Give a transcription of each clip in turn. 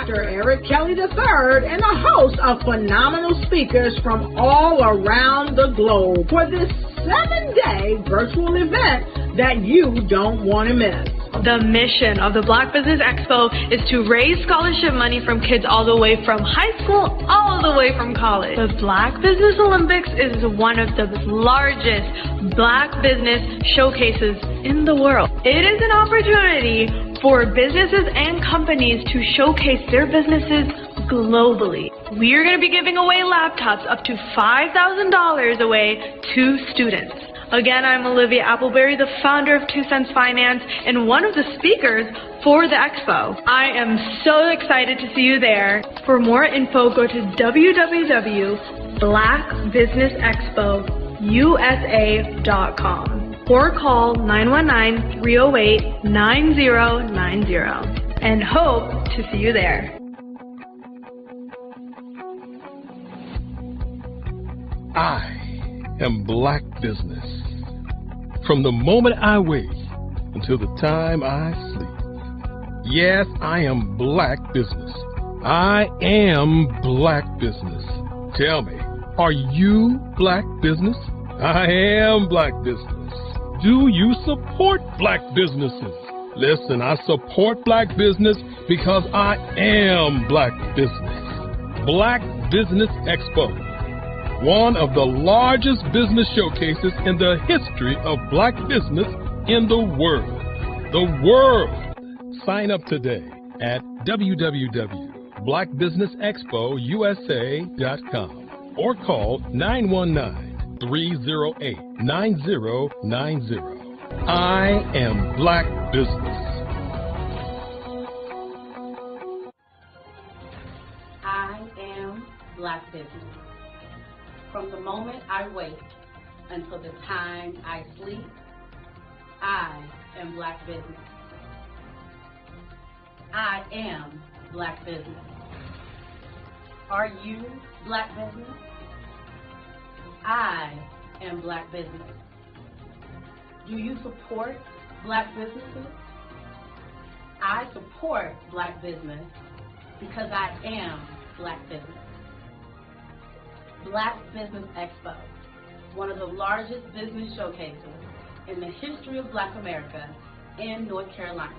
Dr. Eric Kelly III and a host of phenomenal speakers from all around the globe for this 7-day virtual event that you don't want to miss. The mission of the Black Business Expo is to raise scholarship money from kids all the way from high school all the way from college. The Black Business Olympics is one of the largest Black business showcases in the world. It is an opportunity for businesses and companies to showcase their businesses globally. We are going to be giving away laptops up to $5,000 away to students. Again, I'm Olivia Appleberry, the founder of 2 Cents Finance and one of the speakers for the expo. I am so excited to see you there. For more info, go to www.blackbusinessexpousa.com or call 919-308-9090 and hope to see you there. I am Black Business. From the moment I wake until the time I sleep. Yes, I am Black Business. I am Black Business. Tell me, are you Black Business? I am Black Business. Do you support Black businesses? Listen, I support Black business because I am Black Business. Black Business Expo, one of the largest business showcases in the history of Black business in the world. The world! Sign up today at www.blackbusinessexpousa.com or call 919-308-9090. I am Black Business. I am Black Business. From the moment I wake until the time I sleep, I am Black Business. I am Black Business. Are you Black Business? I am Black Business. Do you support Black businesses? I support Black business because I am Black Business. Black Business Expo, one of the largest business showcases in the history of Black America in North Carolina.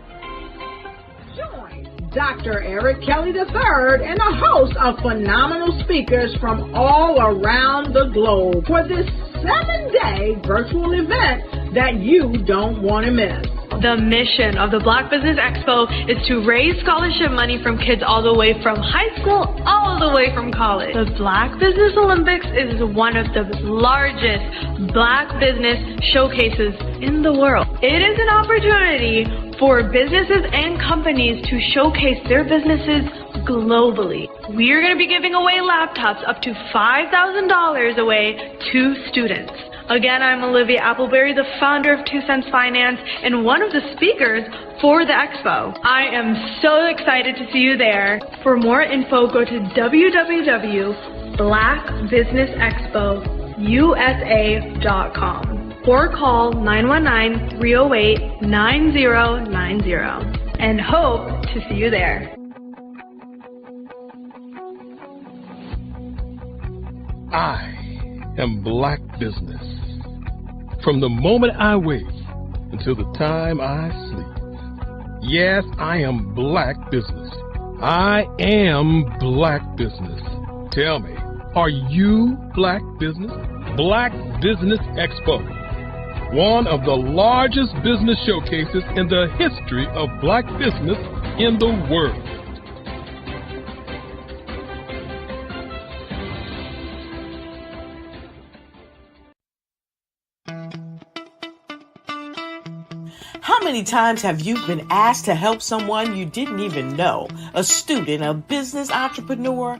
Join Dr. Eric Kelly III and a host of phenomenal speakers from all around the globe for this 7-day virtual event that you don't want to miss. The mission of the Black Business Expo is to raise scholarship money from kids all the way from high school all the way from college. The Black Business Olympics is one of the largest Black business showcases in the world. It is an opportunity for businesses and companies to showcase their businesses globally. We are going to be giving away laptops up to $5,000 away to students. Again, I'm Olivia Appleberry, the founder of 2 Cents Finance and one of the speakers for the expo. I am so excited to see you there. For more info, go to www.blackbusinessexpousa.com or call 919-308-9090 and hope to see you there. I am Black Business. From the moment I wake until the time I sleep. Yes, I am Black Business. I am Black Business. Tell me, are you Black Business? Black Business Expo, one of the largest business showcases in the history of Black business in the world. How many times have you been asked to help someone you didn't even know, a student, a business entrepreneur,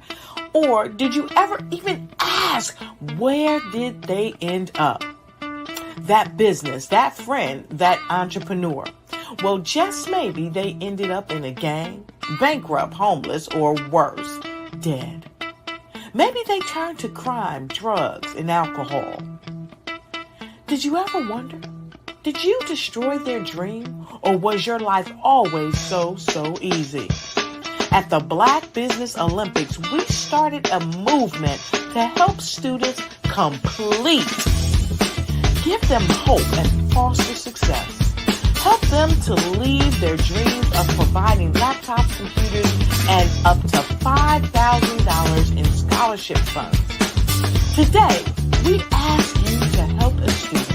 or did you ever even ask, where did they end up? That business, that friend, that entrepreneur. Well, just maybe they ended up in a gang, bankrupt, homeless, or worse, dead. Maybe they turned to crime, drugs, and alcohol. Did you ever wonder? Did you destroy their dream, or was your life always so easy? At the Black Business Olympics, we started a movement to help students complete. Give them hope and foster success. Help them to leave their dreams of providing laptops, computers, and up to $5,000 in scholarship funds. Today, we ask you to help a student,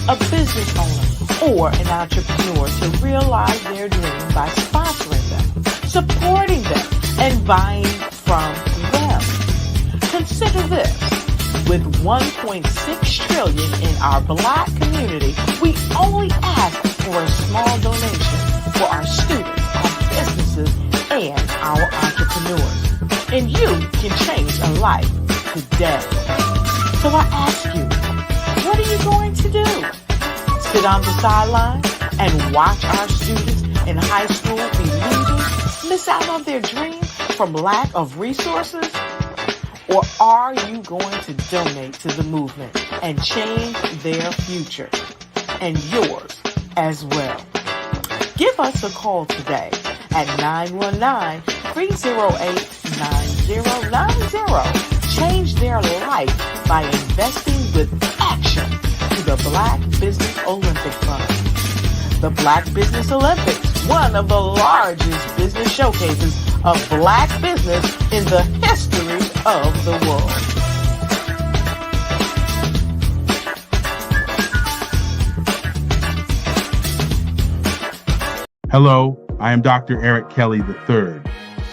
a business owner, or an entrepreneur to realize their dream by sponsoring them, supporting them, and buying from them. Consider this. With $1.6 trillion in our Black community, we only ask for a small donation for our students, our businesses, and our entrepreneurs. And you can change a life today. So I ask you, what are you going to do? Sit on the sideline and watch our students in high school be losers, miss out on their dreams from lack of resources? Or are you going to donate to the movement and change their future and yours as well? Give us a call today at 919-308-9090. Change their life by investing with action to the Black Business Olympic Fund. The Black Business Olympics, one of the largest business showcases of Black business in the history of the world. Hello, I am Dr. Eric Kelly III,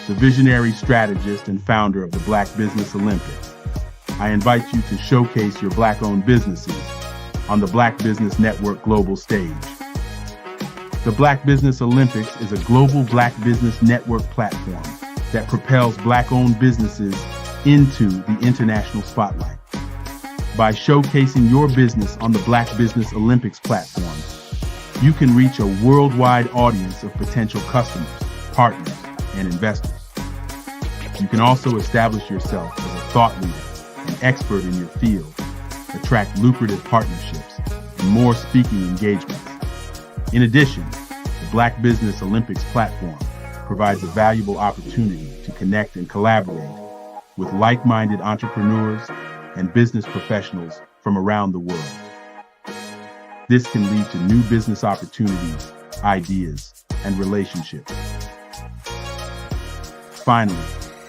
the visionary strategist and founder of the Black Business Olympics. I invite you to showcase your Black-owned businesses on the Black Business Network global stage. The Black Business Olympics is a global Black business network platform that propels Black-owned businesses into the international spotlight. By showcasing your business on the Black Business Olympics platform, you can reach a worldwide audience of potential customers, partners, and investors. You can also establish yourself as a thought leader and expert in your field, attract lucrative partnerships, and more speaking engagements. In addition, the Black Business Olympics platform provides a valuable opportunity to connect and collaborate with like-minded entrepreneurs and business professionals from around the world. This can lead to new business opportunities, ideas, and relationships. Finally,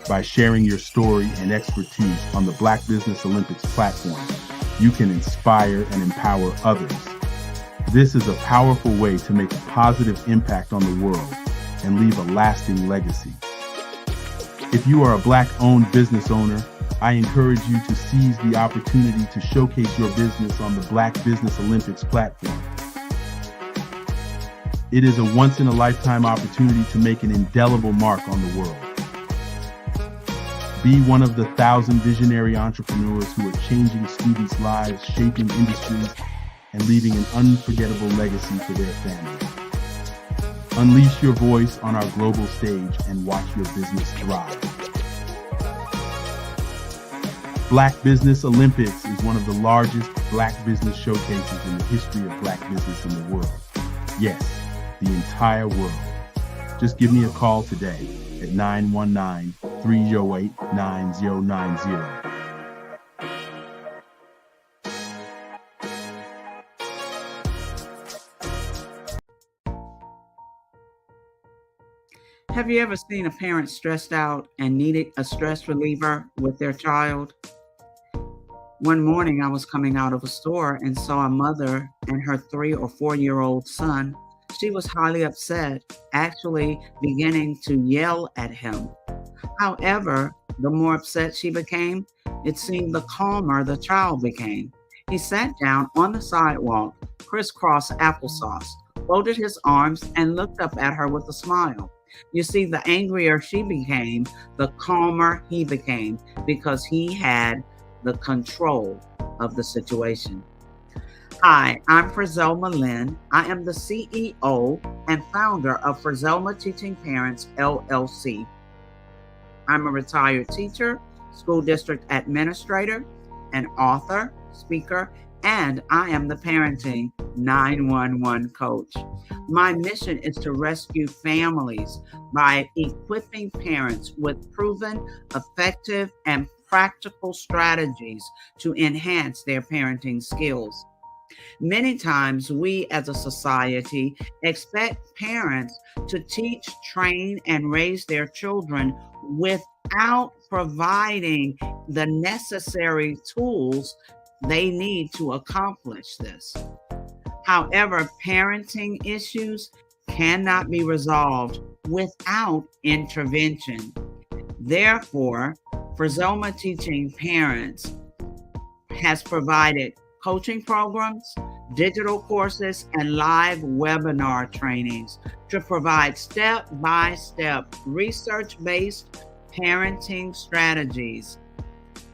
by sharing your story and expertise on the Black Business Olympics platform, you can inspire and empower others. This is a powerful way to make a positive impact on the world and leave a lasting legacy. If you are a Black-owned business owner, I encourage you to seize the opportunity to showcase your business on the Black Business Olympics platform. It is a once-in-a-lifetime opportunity to make an indelible mark on the world. Be one of the 1,000 visionary entrepreneurs who are changing students' lives, shaping industries, and leaving an unforgettable legacy for their families. Unleash your voice on our global stage and watch your business thrive. Black Business Olympics is one of the largest Black business showcases in the history of Black business in the world. Yes, the entire world. Just give me a call today at 919-308-9090. Have you ever seen a parent stressed out and needed a stress reliever with their child? One morning I was coming out of a store and saw a mother and her 3 or 4-year-old son. She was highly upset, actually beginning to yell at him. However, the more upset she became, it seemed the calmer the child became. He sat down on the sidewalk, crisscross applesauce, folded his arms, and looked up at her with a smile. You see, the angrier she became, the calmer he became, because he had the control of the situation. Hi, I'm Frizelma Lynn. I am the CEO and founder of Frizelma Teaching Parents, LLC. I'm a retired teacher, school district administrator, an author, speaker, and I am the Parenting 911 coach. My mission is to rescue families by equipping parents with proven, effective, and practical strategies to enhance their parenting skills. Many times we as a society expect parents to teach, train, and raise their children without providing the necessary tools they need to accomplish this. However, parenting issues cannot be resolved without intervention. Therefore, Frizoma Teaching Parents has provided coaching programs, digital courses, and live webinar trainings to provide step-by-step research-based parenting strategies,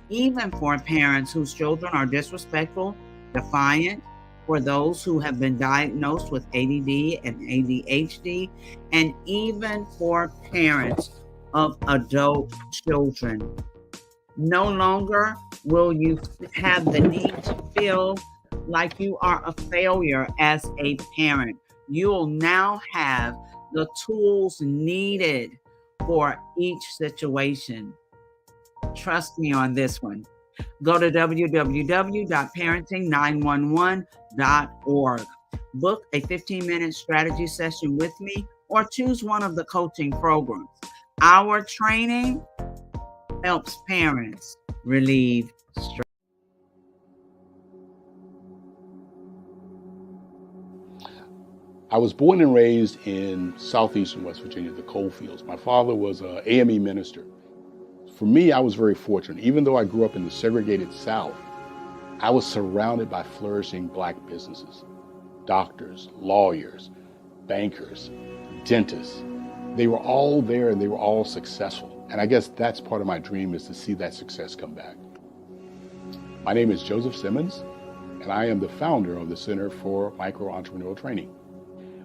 even for parents whose children are disrespectful, defiant, for those who have been diagnosed with ADD and ADHD, and even for parents of adult children. No longer will you have the need to feel like you are a failure as a parent. You'll now have the tools needed for each situation. Trust me on this one. Go to www.parenting911.org. Book a 15-minute strategy session with me or choose one of the coaching programs. Our training helps parents relieve stress. I was born and raised in southeastern West Virginia, the coal fields. My father was an AME minister. For me, I was very fortunate. Even though I grew up in the segregated South, I was surrounded by flourishing Black businesses, doctors, lawyers, bankers, dentists. They were all there and they were all successful. And I guess that's part of my dream, is to see that success come back. My name is Joseph Simmons, and I am the founder of the Center for Micro-Entrepreneurial Training.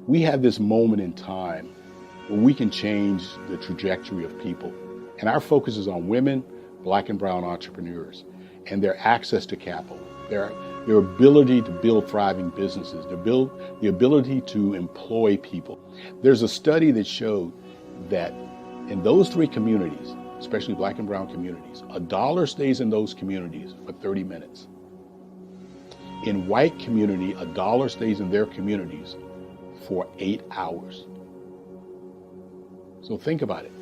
We have this moment in time where we can change the trajectory of people. And our focus is on women, Black and brown entrepreneurs, and their access to capital, their ability to build thriving businesses, the ability to employ people. There's a study that showed that in those three communities, especially Black and brown communities, $1 stays in those communities for 30 minutes. In white community, $1 stays in their communities for 8 hours. So think about it.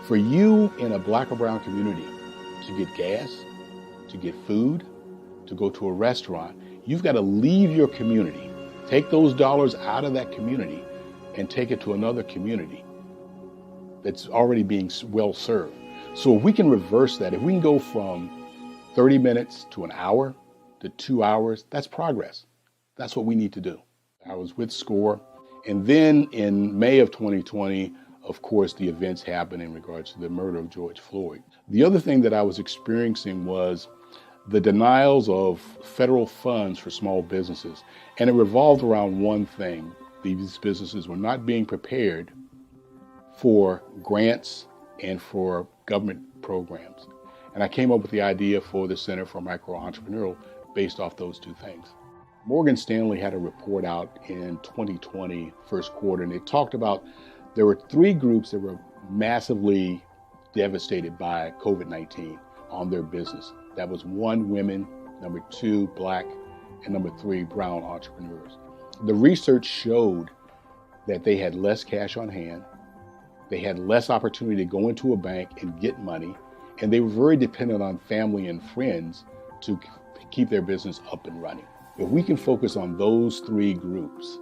For you in a Black or brown community to get gas, to get food, to go to a restaurant, you've got to leave your community, take those dollars out of that community and take it to another community that's already being well served. So if we can reverse that, if we can go from 30 minutes to an hour to 2 hours, that's progress. That's what we need to do. I was with SCORE, and then in May of 2020, of course, the events happened in regards to the murder of George Floyd. The other thing that I was experiencing was the denials of federal funds for small businesses. And it revolved around one thing. These businesses were not being prepared for grants and for government programs. And I came up with the idea for the Center for Micro-Entrepreneurial based off those two things. Morgan Stanley had a report out in 2020, first quarter, and it talked about there were 3 groups that were massively devastated by COVID-19 on their business. That was 1, women, number 2, Black, and number 3, brown entrepreneurs. The research showed that they had less cash on hand, they had less opportunity to go into a bank and get money, and they were very dependent on family and friends to keep their business up and running. If we can focus on those 3 groups,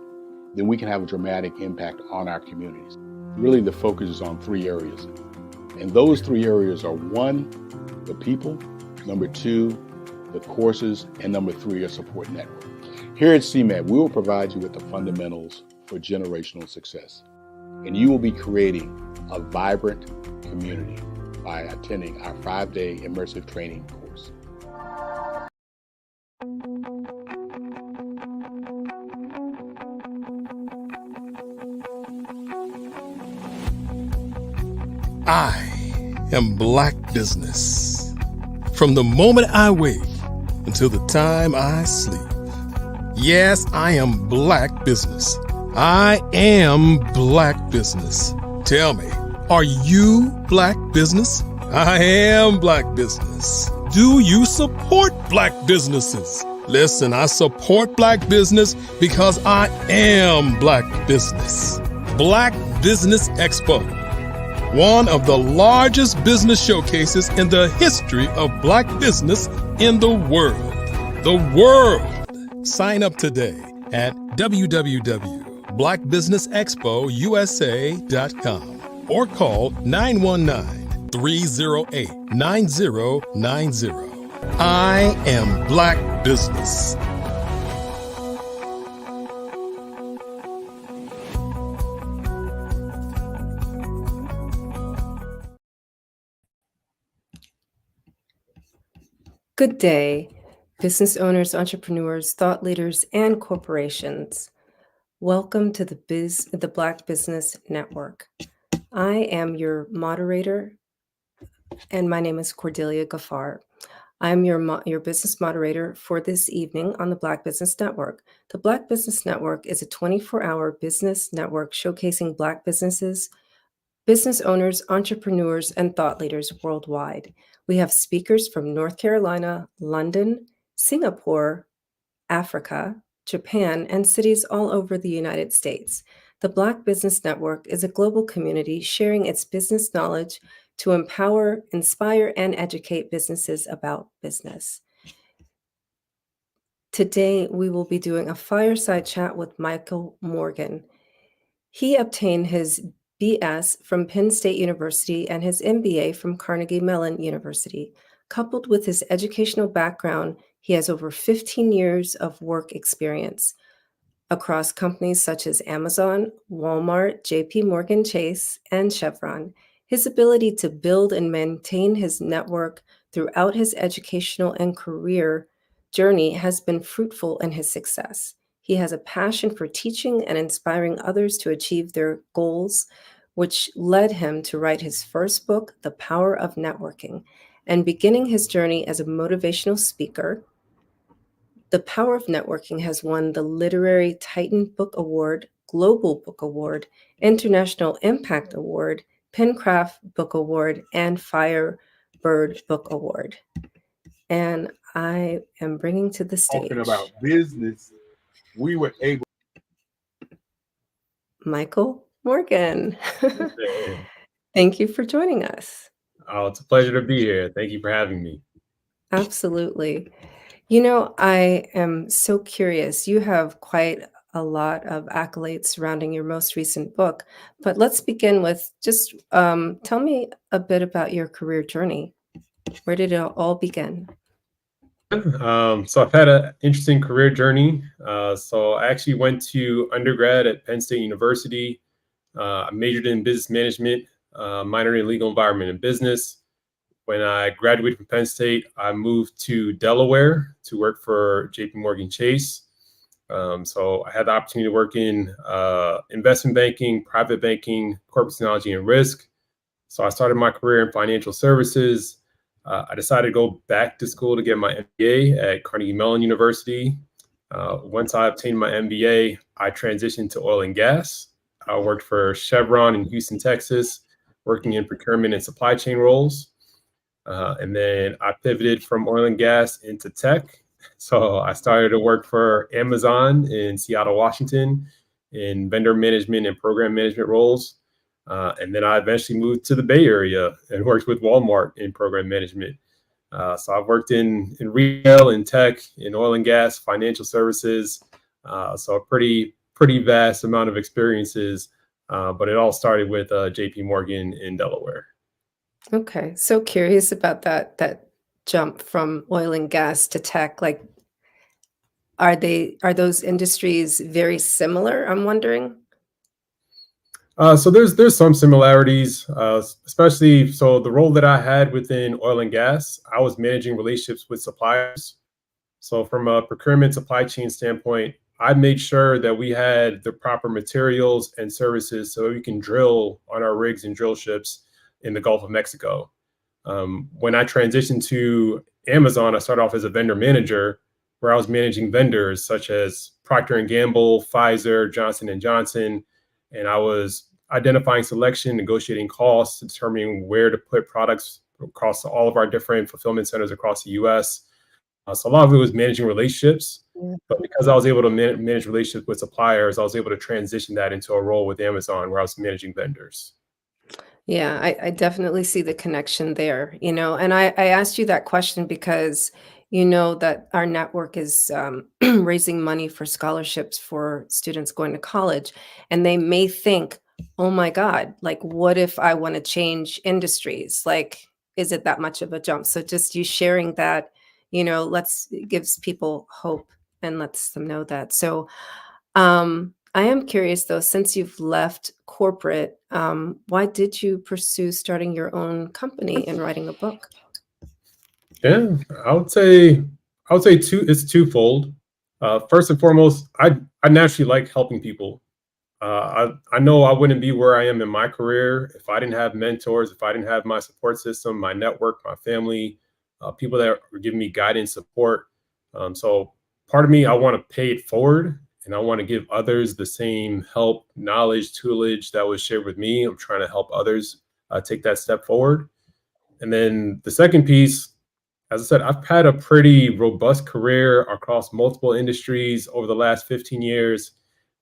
then we can have a dramatic impact on our communities. Really, the focus is on 3 areas. And those 3 areas are 1, the people, number 2, the courses, and number 3, a support network. Here at CMAT, we will provide you with the fundamentals for generational success. And you will be creating a vibrant community by attending our 5-day immersive training course. I am Black Business. From the moment I wake until the time I sleep, Yes, I am Black business. I am Black business. Tell me, are you Black business? I am Black business. Do you support Black businesses? Listen, I support Black business because I am Black business. Black Business Expo, one of the largest business showcases in the history of Black business in the world. The world! Sign up today at www.blackbusinessexpousa.com or call 919-308-9090. I am Black business. Good day, business owners, entrepreneurs, thought leaders, and corporations. Welcome to the Black Business Network. I am your moderator, and my name is Cordelia Gaffar. I'm your business moderator for this evening on the Black Business Network. The Black Business Network is a 24-hour business network showcasing Black businesses, business owners, entrepreneurs, and thought leaders worldwide. We have speakers from North Carolina, London, Singapore, Africa, Japan, and cities all over the United States. The Black Business Network is a global community sharing its business knowledge to empower, inspire, and educate businesses about business. Today, we will be doing a fireside chat with Michael Morgan. He obtained his BS from Penn State University and his MBA from Carnegie Mellon University. Coupled with his educational background, he has over 15 years of work experience across companies such as Amazon, Walmart, JP Morgan Chase, and Chevron. His ability to build and maintain his network throughout his educational and career journey has been fruitful in his success. He has a passion for teaching and inspiring others to achieve their goals, which led him to write his first book, The Power of Networking, and beginning his journey as a motivational speaker. The Power of Networking has won the Literary Titan Book Award, Global Book Award, International Impact Award, Pencraft Book Award, and Firebird Book Award. And I am bringing to the stage Talking about business, we were able. Michael Morgan. Thank you for joining us. Oh, it's a pleasure to be here. Thank you for having me. Absolutely. You know, I am so curious. You have quite a lot of accolades surrounding your most recent book, but let's begin with just tell me a bit about your career journey. Where did it all begin? So I've had an interesting career journey. So I actually went to undergrad at Penn State University. I majored in business management, minored in legal environment and business. When I graduated from Penn State, I moved to Delaware to work for JP Morgan Chase. So I had the opportunity to work in investment banking, private banking, corporate technology, and risk. So I started my career in financial services. I decided to go back to school to get my MBA at Carnegie Mellon University. Once I obtained my MBA, I transitioned to oil and gas. I worked for Chevron in Houston, Texas, working in procurement and supply chain roles. And then I pivoted from oil and gas into tech. So I started to work for Amazon in Seattle, Washington, in vendor management and program management roles. And then I eventually moved to the Bay Area and worked with Walmart in program management. So I've worked in retail, in tech, in oil and gas, financial services. So a pretty vast amount of experiences. But it all started with JP Morgan in Delaware. Okay, so curious about that jump from oil and gas to tech. Like, are those industries very similar? I'm wondering. So there's some similarities, especially so the role that I had within oil and gas, I was managing relationships with suppliers. So from a procurement supply chain standpoint, I made sure that we had the proper materials and services so we can drill on our rigs and drill ships in the Gulf of Mexico. When I transitioned to Amazon, I started off as a vendor manager where I was managing vendors such as Procter & Gamble, Pfizer, Johnson & Johnson, and I was identifying selection, negotiating costs, determining where to put products across all of our different fulfillment centers across the US. So a lot of it was managing relationships, but because I was able to manage relationships with suppliers, I was able to transition that into a role with Amazon where I was managing vendors. Yeah, I definitely see the connection there, and I asked you that question because you know that our network is raising money for scholarships for students going to college, and they may think, oh my God, like, what if I want to change industries? Like, is it that much of a jump? So just you sharing that, it gives people hope and lets them know that. So, I am curious though, since you've left corporate, why did you pursue starting your own company and writing a book? Yeah, I would say it's twofold. First and foremost, I naturally like helping people. I know I wouldn't be where I am in my career if I didn't have mentors, if I didn't have my support system, my network, my family, people that are giving me guidance, support. So part of me, I want to pay it forward and I want to give others the same help, knowledge, tutelage that was shared with me. I'm trying to help others take that step forward. And then the second piece, as I said, I've had a pretty robust career across multiple industries over the last 15 years.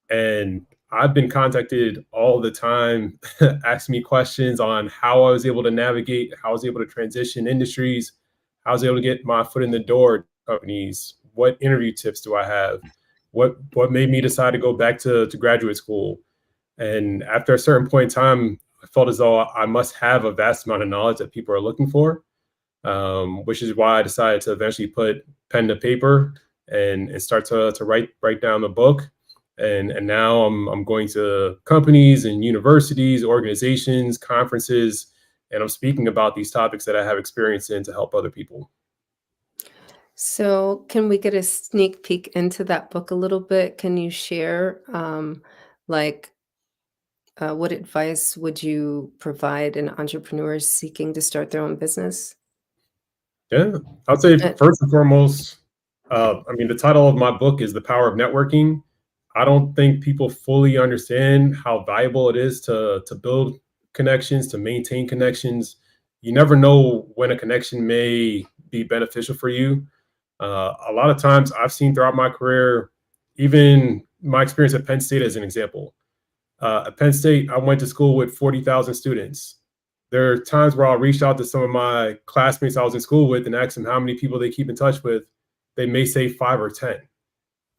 And I've been contacted all the time, asking me questions on how I was able to navigate, how I was able to transition industries, how I was able to get my foot in the door to companies, what interview tips do I have, what made me decide to go back to graduate school. And after a certain point in time, I felt as though I must have a vast amount of knowledge that people are looking for, which is why I decided to eventually put pen to paper and start to write down the book. And now I'm going to companies and universities, organizations, conferences, and I'm speaking about these topics that I have experience in to help other people. So, can we get a sneak peek into that book a little bit? Can you share, like, what advice would you provide an entrepreneur seeking to start their own business? Yeah, I'd say Uh, first and foremost, I mean, the title of my book is The Power of Networking. I don't think people fully understand how valuable it is to build connections, to maintain connections. You never know when a connection may be beneficial for you. A lot of times I've seen throughout my career, even my experience at Penn State as an example. At Penn State, I went to school with 40,000 students. There are times where I'll reach out to some of my classmates I was in school with and ask them how many people they keep in touch with. They may say 5 or 10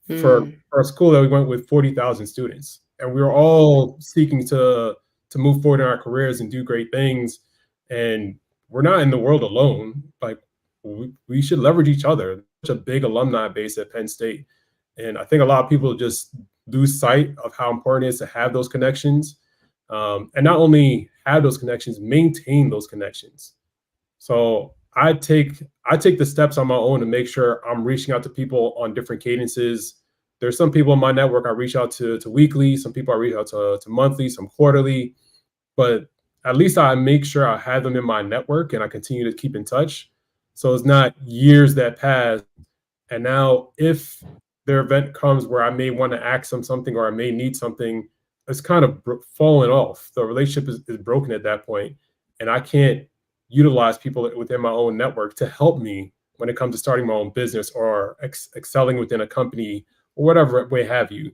mm. for a school that we went with 40,000 students. And we were all seeking to move forward in our careers and do great things. And we're not in the world alone. Like we should leverage each other. Such a big alumni base at Penn State. And I think a lot of people just lose sight of how important it is to have those connections. And not only have those connections, maintain those connections. So I take the steps on my own to make sure I'm reaching out to people on different cadences. There's some people in my network I reach out to weekly, some people I reach out to monthly, some quarterly, but at least I make sure I have them in my network and I continue to keep in touch. So it's not years that pass. And now if their event comes where I may want to ask them something or I may need something, it's kind of fallen off. The relationship is broken at that point, and I can't utilize people within my own network to help me when it comes to starting my own business or excelling within a company or whatever way have you.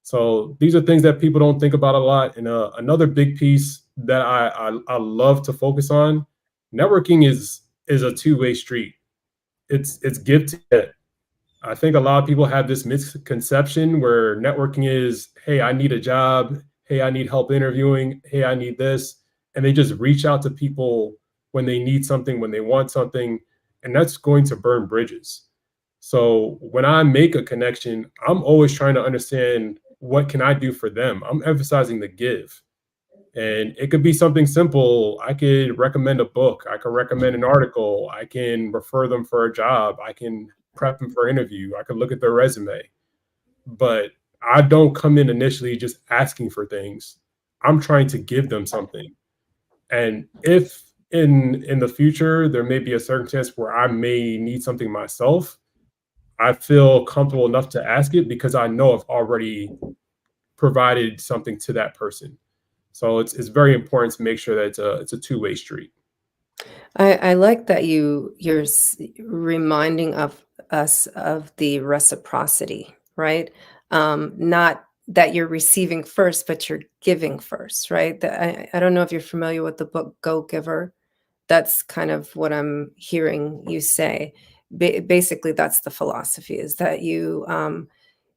So these are things that people don't think about a lot. And another big piece that I love to focus on, networking is a two-way street. It's give to get. I think a lot of people have this misconception where networking is, hey, I need a job. Hey, I need help interviewing. Hey, I need this. And they just reach out to people when they need something, when they want something. And that's going to burn bridges. So when I make a connection, I'm always trying to understand what can I do for them. I'm emphasizing the give. And it could be something simple. I could recommend a book. I could recommend an article. I can refer them for a job. I can prep them for an interview. I could look at their resume. But I don't come in initially just asking for things. I'm trying to give them something. And if in the future there may be a circumstance where I may need something myself, I feel comfortable enough to ask it because I know I've already provided something to that person. So it's very important to make sure that it's a two-way street. I like that you're reminding of us of the reciprocity, right? Not that you're receiving first, but you're giving first, right? I don't know if you're familiar with the book Go Giver. That's kind of what I'm hearing you say. Basically, that's the philosophy, is that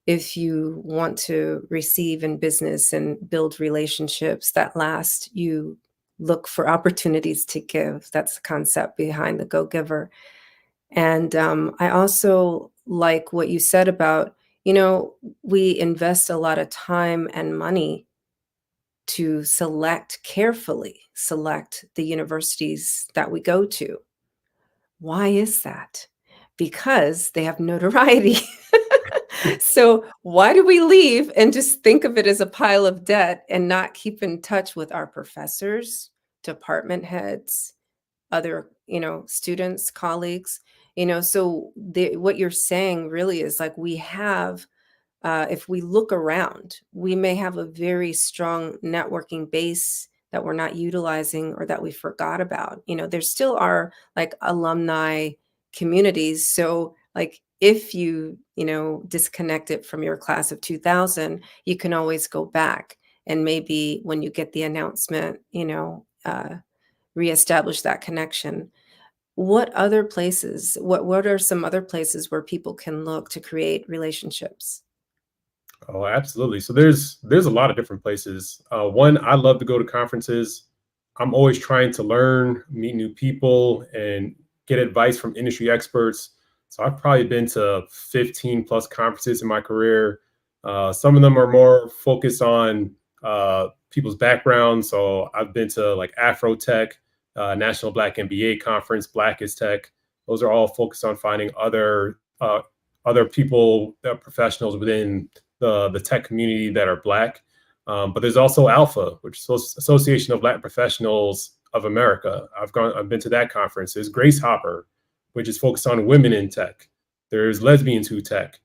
if you want to receive in business and build relationships that last, you look for opportunities to give. That's the concept behind the Go Giver. And I also like what you said about, we invest a lot of time and money to carefully select the universities that we go to. Why is that? Because they have notoriety. So why do we leave and just think of it as a pile of debt and not keep in touch with our professors, department heads, other, students, colleagues? So what you're saying really is like we have if we look around, we may have a very strong networking base that we're not utilizing or that we forgot about. There still are like alumni communities. So, like, if disconnect it from your class of 2000, you can always go back and maybe when you get the announcement, reestablish that connection. What other places, what are some other places where people can look to create relationships? Oh, absolutely. So there's a lot of different places. One, I love to go to conferences. I'm always trying to learn, meet new people, and get advice from industry experts. So I've probably been to 15 plus conferences in my career. Some of them are more focused on people's backgrounds. So I've been to like Afrotech, National Black MBA Conference, Black is Tech. Those are all focused on finding other people, professionals within the tech community that are Black. But there's also Alpha, which is Association of Black Professionals of America. I've been to that conference. There's Grace Hopper, which is focused on women in tech. There's Lesbians Who Tech,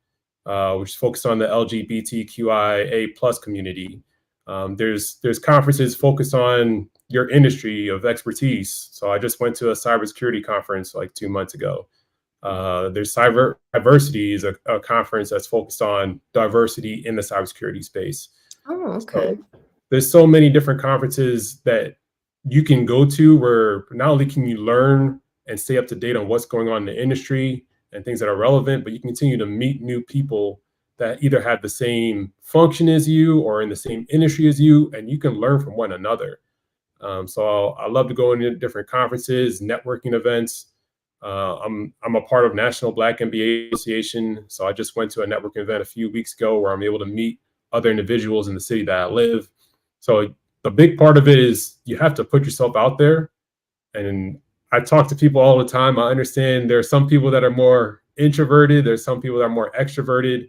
which is focused on the LGBTQIA plus community. There's conferences focused on your industry of expertise. So I just went to a cybersecurity conference like 2 months ago. There's Cyber Diversity is a conference that's focused on diversity in the cybersecurity space. Oh, okay. So there's so many different conferences that you can go to where not only can you learn and stay up to date on what's going on in the industry and things that are relevant, but you continue to meet new people that either have the same function as you or in the same industry as you, and you can learn from one another. So I love to go into different conferences, networking events. I'm a part of National Black MBA Association, so I just went to a networking event a few weeks ago where I'm able to meet other individuals in the city that I live. So the big part of it is you have to put yourself out there. And I talk to people all the time. I understand there are some people that are more introverted. There's some people that are more extroverted.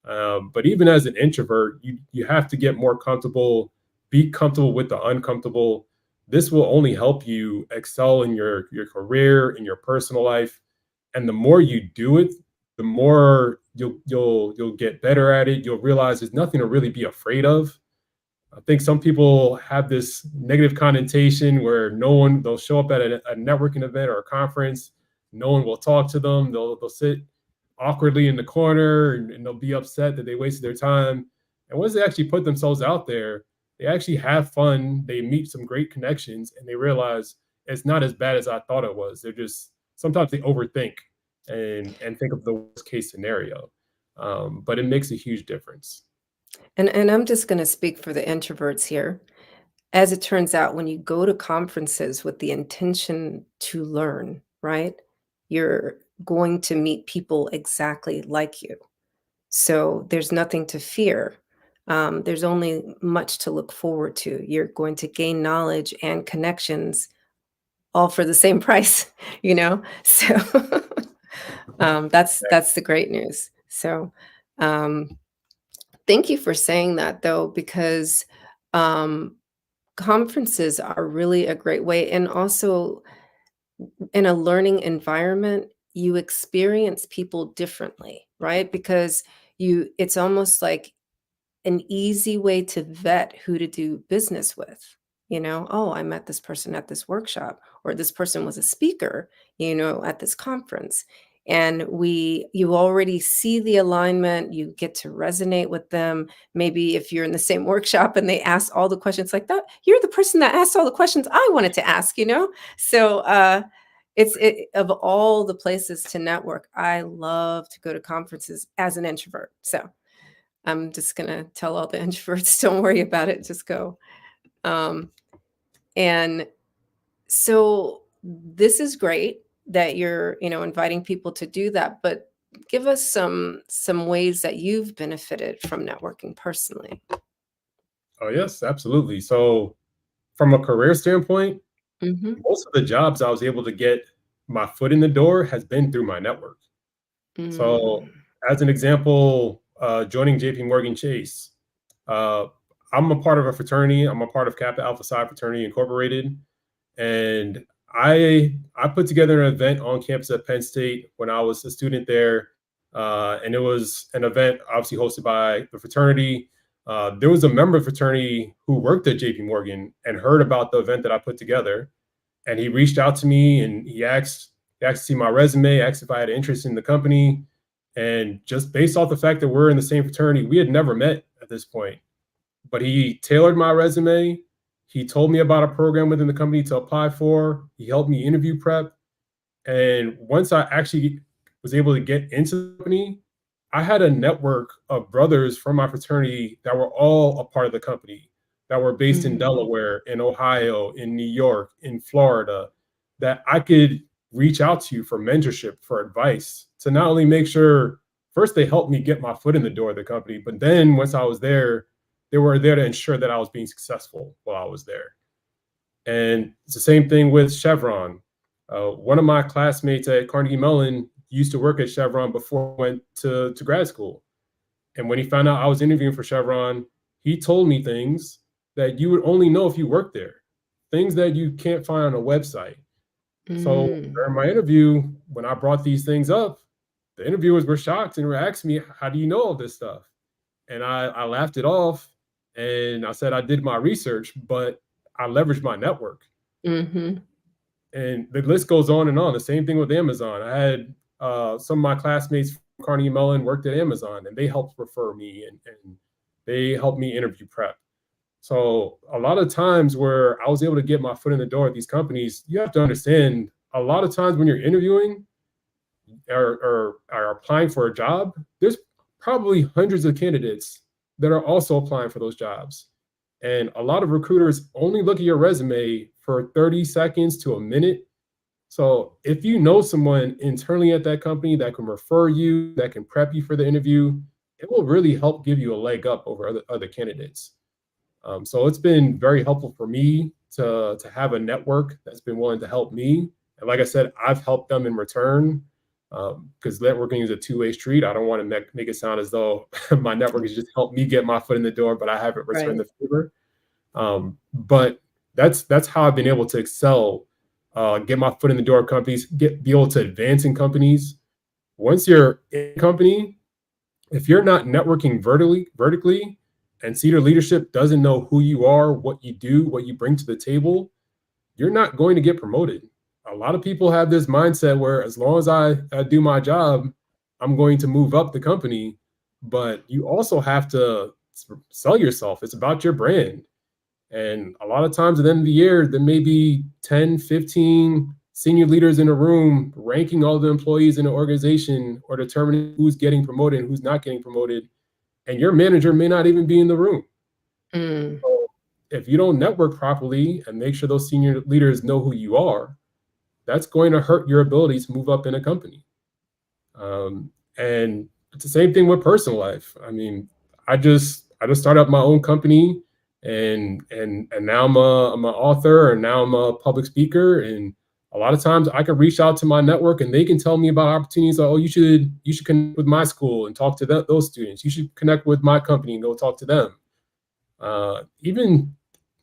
But even as an introvert, you have to get more comfortable, be comfortable with the uncomfortable. This will only help you excel in your career, in your personal life. And the more you do it, the more you'll get better at it. You'll realize there's nothing to really be afraid of. I think some people have this negative connotation where they'll show up at a networking event or a conference, no one will talk to them. They'll sit awkwardly in the corner and they'll be upset that they wasted their time. And once they actually put themselves out there, they actually have fun. They meet some great connections and they realize it's not as bad as I thought it was. Sometimes they overthink and think of the worst case scenario. But it makes a huge difference. And I'm just going to speak for the introverts here. As it turns out, when you go to conferences with the intention to learn, right, you're going to meet people exactly like you. So there's nothing to fear. There's only much to look forward to. You're going to gain knowledge and connections all for the same price, So that's the great news. So thank you for saying that, though, because conferences are really a great way. And also in a learning environment, you experience people differently, right? Because it's almost like an easy way to vet who to do business with. Oh, I met this person at this workshop, or this person was a speaker, at this conference. And you already see the alignment, you get to resonate with them. Maybe if you're in the same workshop and they ask all the questions like that, you're the person that asked all the questions I wanted to ask. So of all the places to network, I love to go to conferences as an introvert. So I'm just going to tell all the introverts, don't worry about it, just go. And so this is great that you're, inviting people to do that, but give us some ways that you've benefited from networking personally. Oh, yes, absolutely. So from a career standpoint, most of the jobs I was able to get my foot in the door has been through my network. So as an example, joining JP Morgan Chase, I'm a part of a fraternity. I'm a part of Kappa Alpha Psi Fraternity Incorporated. And I put together an event on campus at Penn State when I was a student there. And it was an event obviously hosted by the fraternity. There was a member of the fraternity who worked at JP Morgan and heard about the event that I put together. And he reached out to me and he asked to see my resume, asked if I had interest in the company. And just based off the fact that we're in the same fraternity, we had never met at this point. But he tailored my resume. He told me about a program within the company to apply for. He helped me interview prep. And once I actually was able to get into the company, I had a network of brothers from my fraternity that were all a part of the company, that were based in Delaware, in Ohio, in New York, in Florida, that I could reach out to for mentorship, for advice, to not only make sure, first they helped me get my foot in the door of the company, but then once I was there, they were there to ensure that I was being successful while I was there. And it's the same thing with Chevron. One of my classmates at Carnegie Mellon used to work at Chevron before I went to grad school. And when he found out I was interviewing for Chevron, he told me things that you would only know if you worked there, things that you can't find on a website. So during my interview, when I brought these things up, the interviewers were shocked and were asking me, how do you know all this stuff? And I laughed it off and I said, I did my research, but I leveraged my network. And the list goes on and on. The same thing with Amazon. I had some of my classmates from Carnegie Mellon worked at Amazon and they helped refer me and they helped me interview prep. So a lot of times where I was able to get my foot in the door at these companies, you have to understand a lot of times when you're interviewing or are applying for a job, there's probably hundreds of candidates that are also applying for those jobs. And a lot of recruiters only look at your resume for 30 seconds to a minute. So if you know someone internally at that company that can refer you, that can prep you for the interview, it will really help give you a leg up over other candidates. So it's been very helpful for me to have a network that's been willing to help me. And like I said, I've helped them in return because networking is a two-way street. I don't want to make it sound as though my network has just helped me get my foot in the door, but I haven't returned the favor. But that's how I've been able to excel, get my foot in the door of companies, be able to advance in companies. Once you're in a company, if you're not networking vertically, and senior leadership doesn't know who you are, what you do, what you bring to the table, you're not going to get promoted. A lot of people have this mindset where as long as I do my job, I'm going to move up the company. But you also have to sell yourself. It's about your brand. And a lot of times at the end of the year, there may be 10, 15 senior leaders in a room ranking all the employees in an organization or determining who's getting promoted and who's not getting promoted. And your manager may not even be in the room. So if you don't network properly and make sure those senior leaders know who you are, that's going to hurt your ability to move up in a company. And it's the same thing with personal life. I mean, I just started up my own company and now I'm an author and now I'm a public speaker. And a lot of times I can reach out to my network and they can tell me about opportunities like, oh, you should connect with my school and talk to those students. You should connect with my company and go talk to them. Even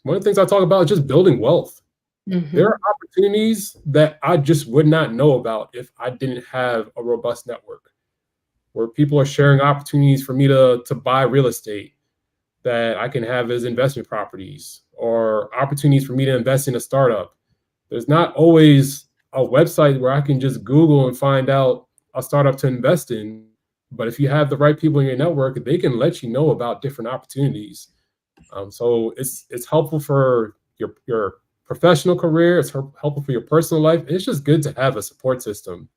one of the things I talk about is just building wealth. There Hmm. are opportunities that I just would not know about if I didn't have a robust network, where people are sharing opportunities for me to buy real estate that I can have as investment properties, or opportunities for me to invest in a startup. There's not always a website where I can just Google and find out a startup to invest in. But if you have the right people in your network, they can let you know about different opportunities. So it's helpful for your professional career. It's helpful for your personal life. It's just good to have a support system,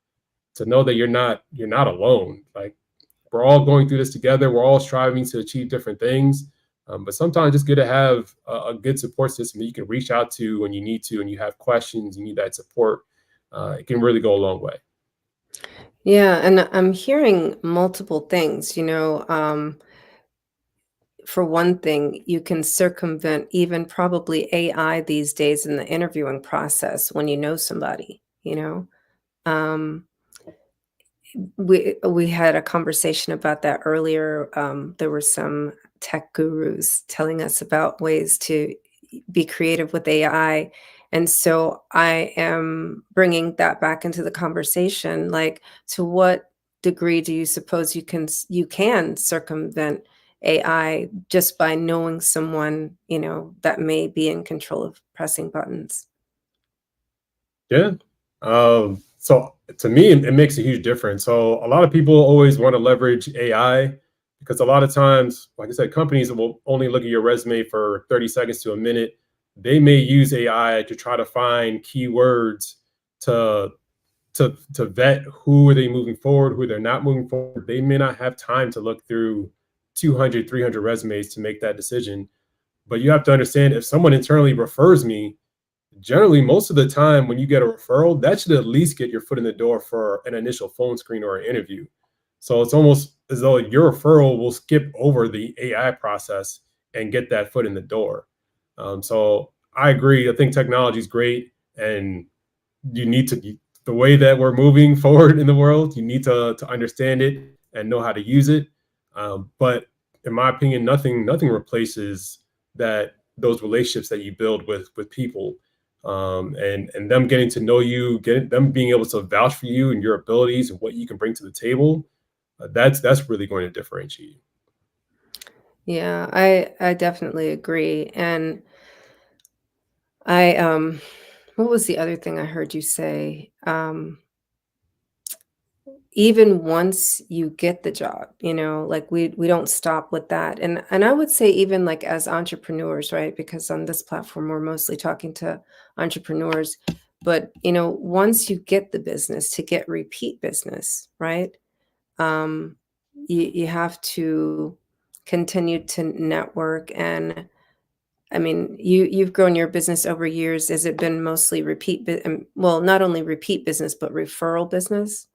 to know that you're not alone. Like, we're all going through this together. We're all striving to achieve different things. But sometimes it's good to have a good support system that you can reach out to when you need to, and you have questions, you need that support. It can really go a long way. Yeah, and I'm hearing multiple things. For one thing, you can circumvent even probably AI these days in the interviewing process when you know somebody, you know? Um, we had a conversation about that earlier. There were some tech gurus telling us about ways to be creative with AI. And so I am bringing that back into the conversation. Like, to what degree do you suppose you can circumvent AI just by knowing someone, that may be in control of pressing buttons? Yeah. So to me, it makes a huge difference. So a lot of people always want to leverage AI, because a lot of times, like I said, companies will only look at your resume for 30 seconds to a minute. They may use AI to try to find keywords to to vet who are they moving forward, who they're not moving forward. They may not have time to look through 200, 300 resumes to make that decision. But you have to understand, if someone internally refers me, generally most of the time when you get a referral, that should at least get your foot in the door for an initial phone screen or an interview. So it's almost as though your referral will skip over the AI process and get that foot in the door. So I agree. I think technology is great, and you need to, the way that we're moving forward in the world, you need to understand it and know how to use it. But in my opinion, nothing replaces that, those relationships that you build with people, and them getting to know you, getting them being able to vouch for you and your abilities and what you can bring to the table. That's really going to differentiate you. Yeah, I definitely agree. And I what was the other thing I heard you say? Even once you get the job, like we don't stop with that. And I would say, even like as entrepreneurs, right? Because on this platform we're mostly talking to entrepreneurs, but once you get the business, to get repeat business, right? Um you have to continue to network. And I mean, you've grown your business over years. Has it been mostly well, not only repeat business, but referral business?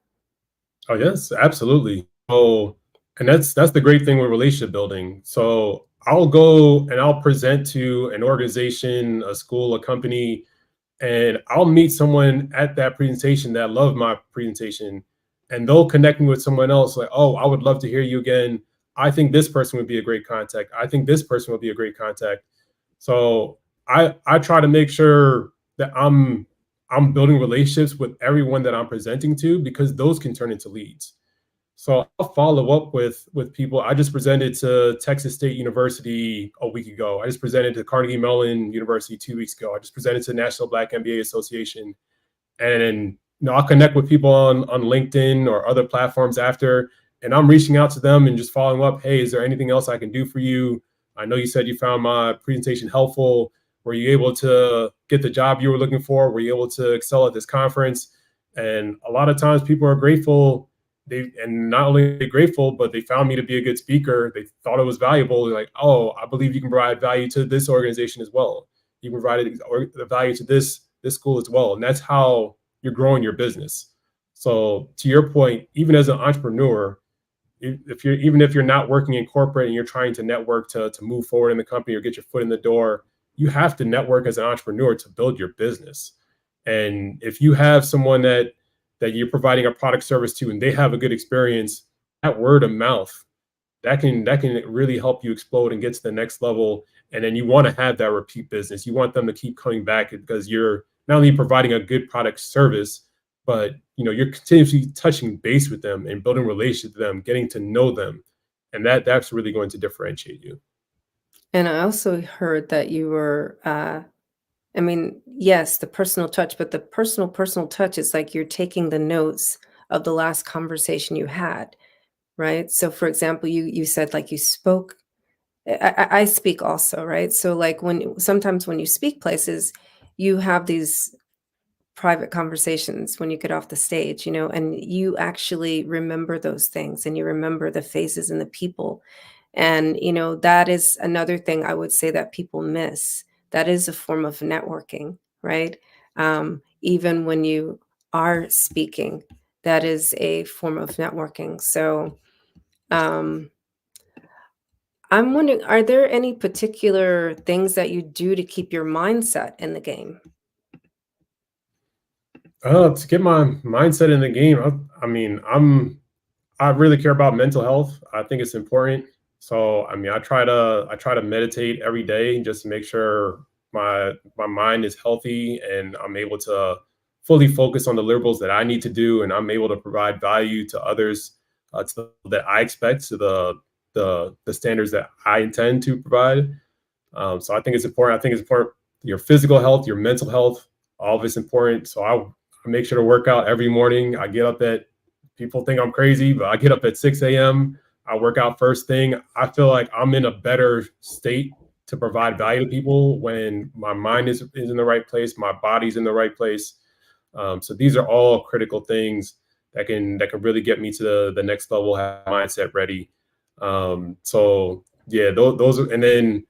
Oh yes, absolutely. So, and that's the great thing with relationship building. So I'll go and I'll present to an organization, a school, a company, and I'll meet someone at that presentation that loved my presentation, and they'll connect me with someone else, like, oh, I would love to hear you again. I think this person would be a great contact. I think this person would be a great contact. So I try to make sure that I'm building relationships with everyone that I'm presenting to, because those can turn into leads. So I'll follow up with people. I just presented to Texas State University a week ago. I just presented to Carnegie Mellon University 2 weeks ago. I just presented to National Black MBA Association. And I'll connect with people on LinkedIn or other platforms after, and I'm reaching out to them and just following up. Hey, is there anything else I can do for you? I know you said you found my presentation helpful. Were you able to get the job you were looking for? Were you able to excel at this conference? And a lot of times people are grateful. And not only are they grateful, but they found me to be a good speaker. They thought it was valuable. They're like, oh, I believe you can provide value to this organization as well. You provided the value to this school as well. And that's how you're growing your business. So to your point, even as an entrepreneur, if you're not working in corporate and you're trying to network to move forward in the company or get your foot in the door, you have to network as an entrepreneur to build your business. And if you have someone that you're providing a product service to and they have a good experience, that word of mouth, that can really help you explode and get to the next level. And then you want to have that repeat business. You want them to keep coming back because you're not only providing a good product service, but you're continuously touching base with them and building relationships with them, getting to know them, and that's really going to differentiate you. And I also heard that you were, I mean, yes, the personal touch, but the personal touch is like you're taking the notes of the last conversation you had, right? So, for example, you said like you spoke. I speak also, right? So, like sometimes when you speak places, you have these private conversations when you get off the stage, and you actually remember those things and you remember the faces and the people. And, that is another thing I would say that people miss. That is a form of networking, right? Even when you are speaking, that is a form of networking. So, um, I'm wondering, are there any particular things that you do to keep your mindset in the game? To get my mindset in the game, I mean, I really care about mental health. I think it's important. So, I mean, I try to meditate every day just to make sure my mind is healthy and I'm able to fully focus on the deliverables that I need to do, and I'm able to provide value to others, that I expect, to the standards that I intend to provide. So I think it's important. I think it's important. Your physical health, your mental health, all of it's important. So I make sure to work out every morning. I get up at, people think I'm crazy, but I get up at 6 a.m. I work out first thing. I feel like I'm in a better state to provide value to people when my mind is in the right place, my body's in the right place. So these are all critical things that can really get me to the next level, have mindset ready. So yeah, those are, and then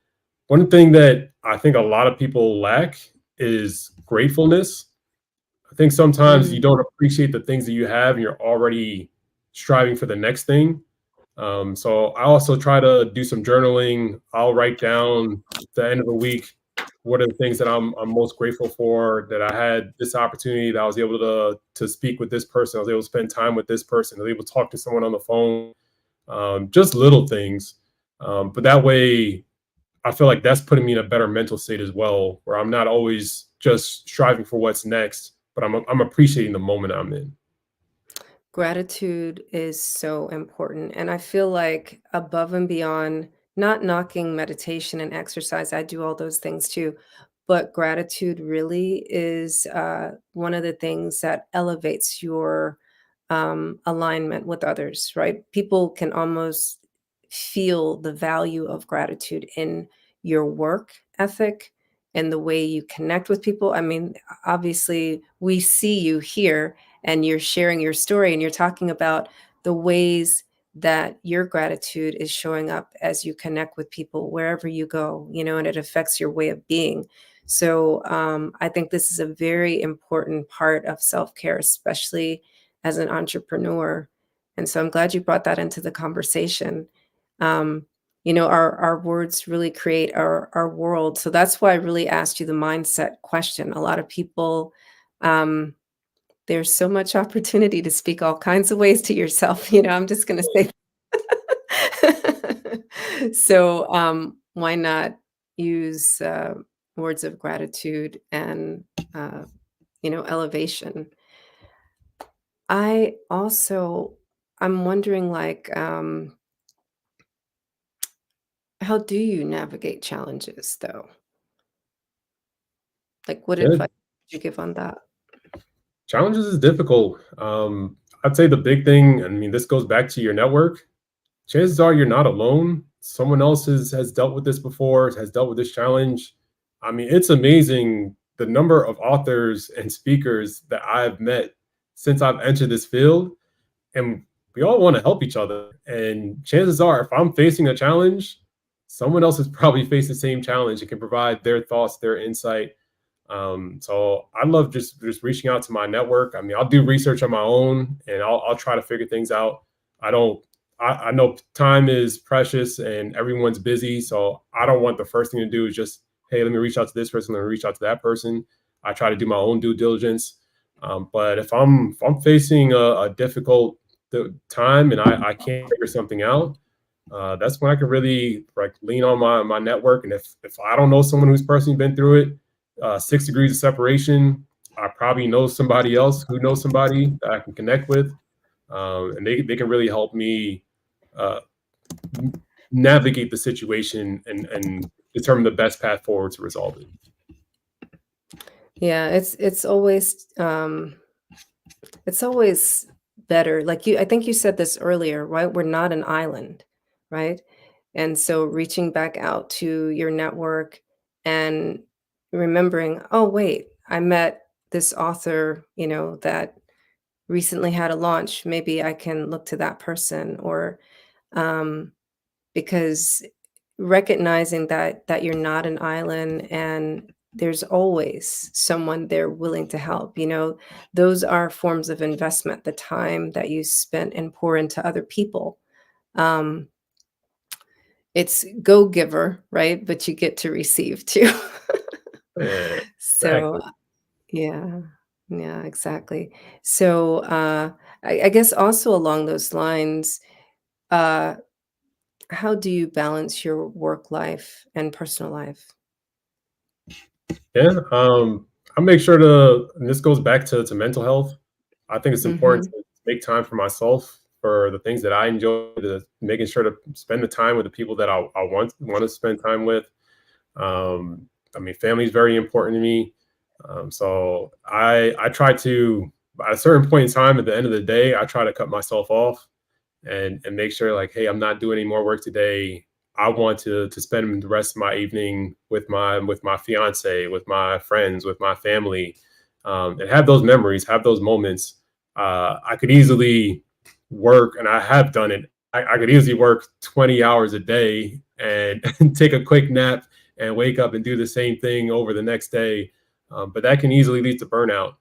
one thing that I think a lot of people lack is gratefulness. I think sometimes you Mm. don't appreciate the things that you have and you're already striving for the next thing. So I also try to do some journaling. I'll write down at the end of the week, what are the things that I'm most grateful for, that I had this opportunity, that I was able to speak with this person, I was able to spend time with this person, I was able to talk to someone on the phone, just little things. But that way, I feel like that's putting me in a better mental state as well, where I'm not always just striving for what's next, but I'm appreciating the moment I'm in. Gratitude is so important. And I feel like above and beyond, not knocking meditation and exercise, I do all those things too. But gratitude really is one of the things that elevates your alignment with others, right? People can almost feel the value of gratitude in your work ethic and the way you connect with people. I mean, obviously, we see you here and you're sharing your story and you're talking about the ways that your gratitude is showing up as you connect with people wherever you go, and it affects your way of being. So I think this is a very important part of self-care, especially as an entrepreneur. And so I'm glad you brought that into the conversation. Um, our words really create our world. So that's why I really asked you the mindset question. A lot of people, um, there's so much opportunity to speak all kinds of ways to yourself. I'm just going to say. So, why not use words of gratitude and, elevation? I also, I'm wondering, like, how do you navigate challenges, though? Like, what Yeah, advice would you give on that? challenges is difficult. I'd say the big thing, I mean, this goes back to your network. Chances are you're not alone. Someone else has dealt with this before, has dealt with this challenge. I mean, it's amazing the number of authors and speakers that I've met since I've entered this field. And we all want to help each other. And chances are, if I'm facing a challenge, someone else has probably faced the same challenge and can provide their thoughts, their insight. So I love just reaching out to my network. I mean, I'll do research on my own and I'll try to figure things out. I don't I know time is precious and everyone's busy. So I don't want the first thing to do is just, hey, let me reach out to this person, let me reach out to that person. I try to do my own due diligence. But if I'm facing a difficult time and I can't figure something out, that's when I can really like lean on my network. And if I don't know someone who's personally been through it, 6 degrees of separation, I probably know somebody else who knows somebody that I can connect with, and they can really help me uh, navigate the situation and determine the best path forward to resolve it. Yeah, it's always better. Like I think you said this earlier, right? We're not an island, right? And so reaching back out to your network and remembering, oh wait, I met this author, that recently had a launch. Maybe I can look to that person, or um, because recognizing that you're not an island and there's always someone there willing to help. Those are forms of investment, the time that you spent and pour into other people. um it's go giver, right? But you get to receive too. Yeah, So exactly. yeah, yeah, exactly. So I guess also along those lines, uh how do you balance your work life and personal life? Yeah, I make sure to, and this goes back to mental health. I think it's important Mhm. to make time for myself, for the things that I enjoy, to making sure to spend the time with the people that I want to spend time with. I mean, family is very important to me. So I try to, at a certain point in time at the end of the day, I try to cut myself off and make sure like, hey, I'm not doing any more work today. I want to spend the rest of my evening with my fiance, with my friends, with my family, and have those memories, have those moments. I could easily work, and I have done it. I could easily work 20 hours a day and, and take a quick nap and wake up and do the same thing over the next day. But that can easily lead to burnout.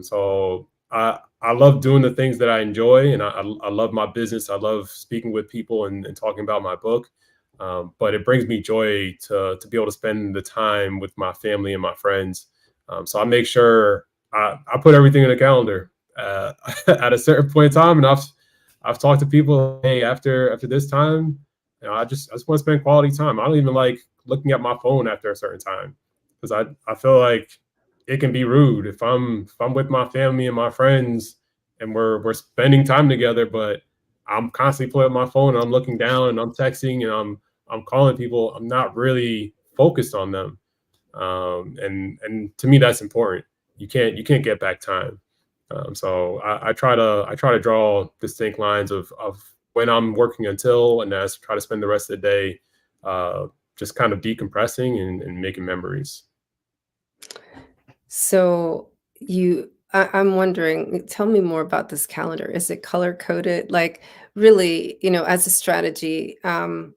So I love doing the things that I enjoy, and I love my business. I love speaking with people and talking about my book. But it brings me joy to be able to spend the time with my family and my friends. So I make sure I put everything in a calendar at a certain point in time, and I've talked to people. Hey, after this time, I just want to spend quality time. I don't even like looking at my phone after a certain time because I feel like it can be rude if I'm with my family and my friends and we're spending time together, but I'm constantly pulling up my phone and I'm looking down and I'm texting and I'm calling people. I'm not really focused on them. And to me that's important. You can't get back time. So I try to draw distinct lines of when I'm working until, and as try to spend the rest of the day just kind of decompressing and making memories. So I'm wondering, tell me more about this calendar. Is it color coded? Like really, as a strategy, so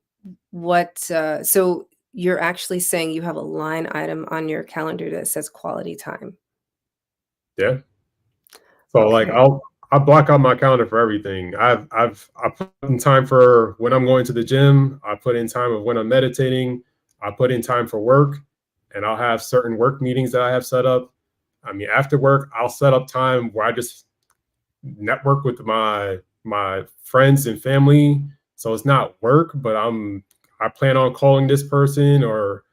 you're actually saying you have a line item on your calendar that says quality time. Yeah. So like Okay. I block out my calendar for everything. I put in time for when I'm going to the gym. I put in time of when I'm meditating. I put in time for work, and I'll have certain work meetings that I have set up. I mean, after work, I'll set up time where I just network with my friends and family. So it's not work, but I plan on calling this person or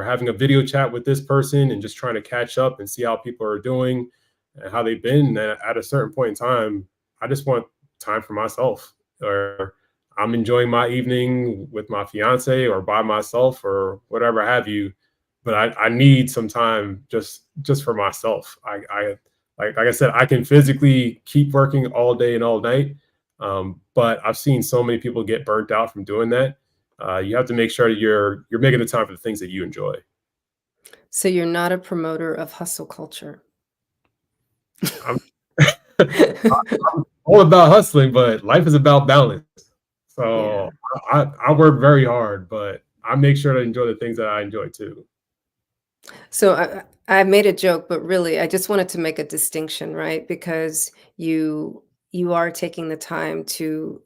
having a video chat with this person and just trying to catch up and see how people are doing and how they've been. And at a certain point in time, I just want time for myself, or I'm enjoying my evening with my fiance or by myself or whatever have you. But I need some time just for myself. Like I said, I can physically keep working all day and all night, but I've seen so many people get burnt out from doing that. You have to make sure that you're making the time for the things that you enjoy. So you're not a promoter of hustle culture. I'm, I'm all about hustling, but life is about balance. Yeah. So I work very hard, but I make sure to enjoy the things that I enjoy too. So I made a joke, but really I just wanted to make a distinction, right? Because you are taking the time to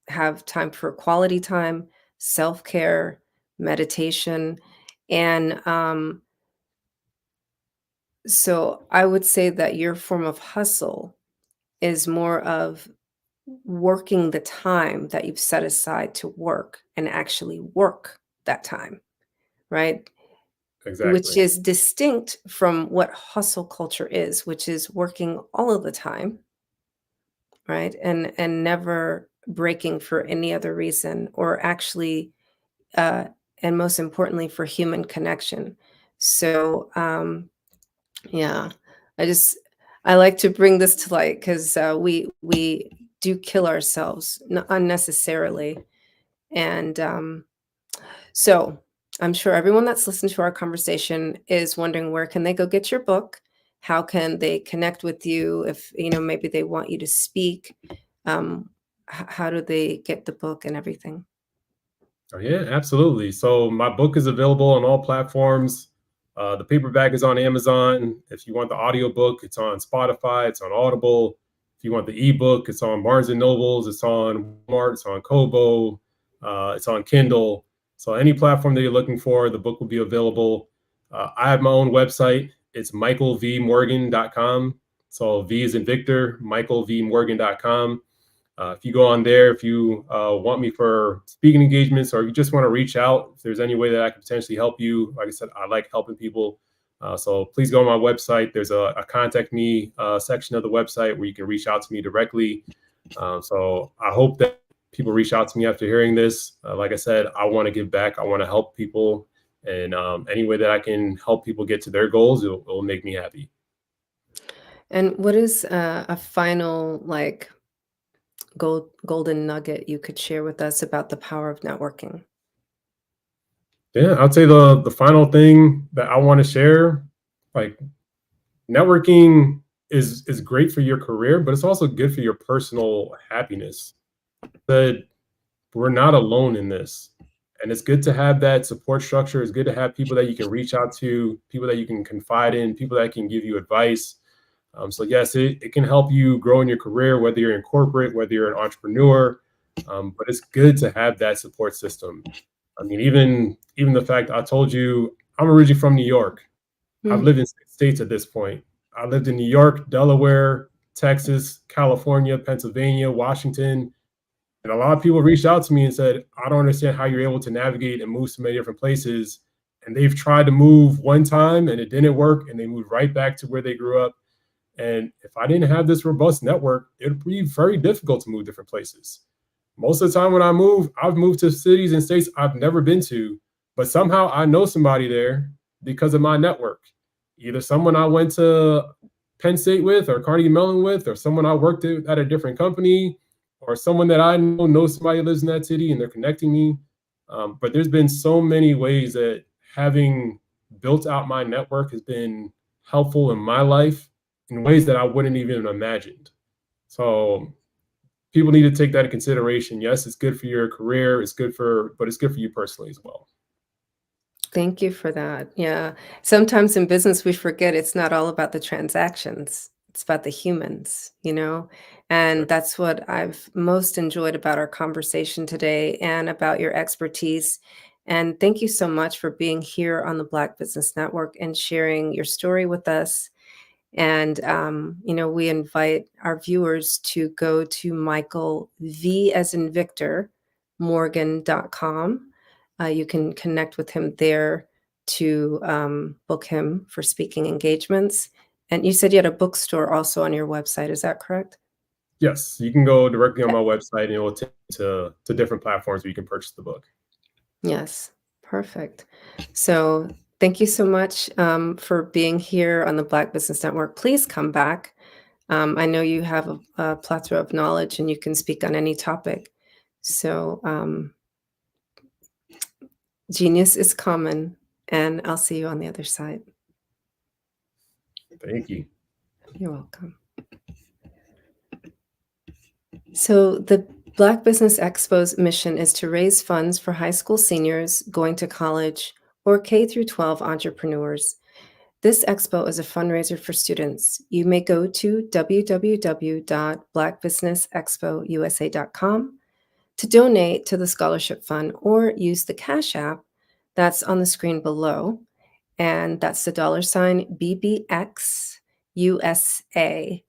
have time for quality time, self-care, meditation, and so I would say that your form of hustle is more of working the time that you've set aside to work and actually work that time, right? Which Exactly. is distinct from what hustle culture is, which is working all of the time, right? And never breaking for any other reason, or actually, uh, and most importantly, for human connection. So, yeah, I just I like to bring this to light because we do kill ourselves unnecessarily, and so I'm sure everyone that's listened to our conversation is wondering, where can they go get your book? How can they connect with you if, maybe they want you to speak? How do they get the book and everything? Oh, yeah, absolutely. So my book is available on all platforms. The paperback is on Amazon. If you want the audiobook, it's on Spotify, it's on Audible. If you want the ebook, it's on Barnes and Nobles, it's on Walmart, it's on Kobo, it's on Kindle. So any platform that you're looking for, the book will be available. I have my own website. It's michaelvmorgan.com. So V is in Victor, michaelvmorgan.com. If you go on there, if you want me for speaking engagements, or you just want to reach out, if there's any way that I can potentially help you, like I said, I like helping people. So please go on my website. There's a contact me section of the website where you can reach out to me directly. So I hope that people reach out to me after hearing this. Like I said, I want to give back. I want to help people. And any way that I can help people get to their goals, it'll make me happy. And what is a final golden nugget you could share with us about the power of networking? Yeah, I'd say the final thing that I want to share, like, networking is great for your career, but it's also good for your personal happiness. That we're not alone in this. And it's good to have that support structure. It's good to have people that you can reach out to, people that you can confide in, people that can give you advice. So yes, it can help you grow in your career, whether you're in corporate, whether you're an entrepreneur. But it's good to have that support system. I mean, even the fact I told you I'm originally from New York. I've Mm. lived in 6 states at this point. I lived in New York, Delaware, Texas, California, Pennsylvania, Washington. And a lot of people reached out to me and said, I don't understand how you're able to navigate and move so many different places. And they've tried to move one time and it didn't work. And they moved right back to where they grew up. And if I didn't have this robust network, it would be very difficult to move different places. Most of the time when I move, I've moved to cities and states I've never been to, but somehow I know somebody there because of my network. Either someone I went to Penn State with or Carnegie Mellon with, or someone I worked at a different company, or someone that I know knows somebody who lives in that city and they're connecting me. But there's been so many ways that having built out my network has been helpful in my life in ways that I wouldn't even have imagined. So people need to take that into consideration. Yes, it's good for your career. But it's good for you personally as well. Thank you for that. Yeah. Sometimes in business, we forget it's not all about the transactions. It's about the humans, And that's what I've most enjoyed about our conversation today and about your expertise. And thank you so much for being here on the Black Business Network and sharing your story with us. And, we invite our viewers to go to Michael V as in Victor, Morgan.com. You can connect with him there to book him for speaking engagements. And you said you had a bookstore also on your website. Is that correct? Yes, you can go directly on my website and it will take you to different platforms where you can purchase the book. Yes, perfect. So thank you so much for being here on the Black Business Network. Please come back. I know you have a plethora of knowledge and you can speak on any topic. So genius is common, and I'll see you on the other side. Thank you. You're welcome. So the Black Business Expo's mission is to raise funds for high school seniors going to college or K through 12 entrepreneurs. This expo is a fundraiser for students. You may go to www.blackbusinessexpousa.com to donate to the scholarship fund, or use the Cash App that's on the screen below. And that's the $BBX USA.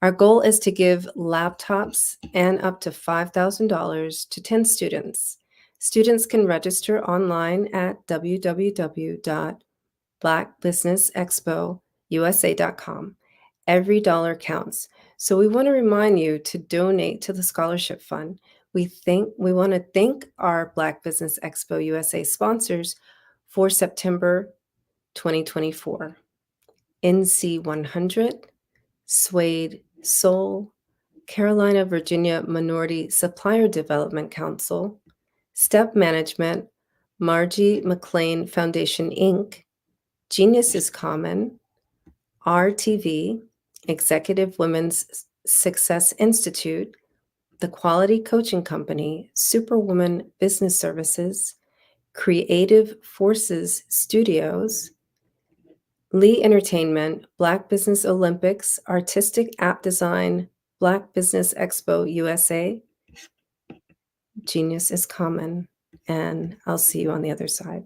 Our goal is to give laptops and up to $5,000 to 10 students. Students can register online at www.blackbusinessexpousa.com. Every dollar counts. So we want to remind you to donate to the scholarship fund. We want to thank our Black Business Expo USA sponsors for September 2024. NC 100, Suede Soul, Carolina, Virginia Minority Supplier Development Council, Step Management, Margie McLean Foundation, Inc., Genius is Common, RTV, Executive Women's Success Institute, The Quality Coaching Company, Superwoman Business Services, Creative Forces Studios, Lee Entertainment, Black Business Olympics, Artistic App Design, Black Business Expo USA, Genius is Common, and I'll see you on the other side.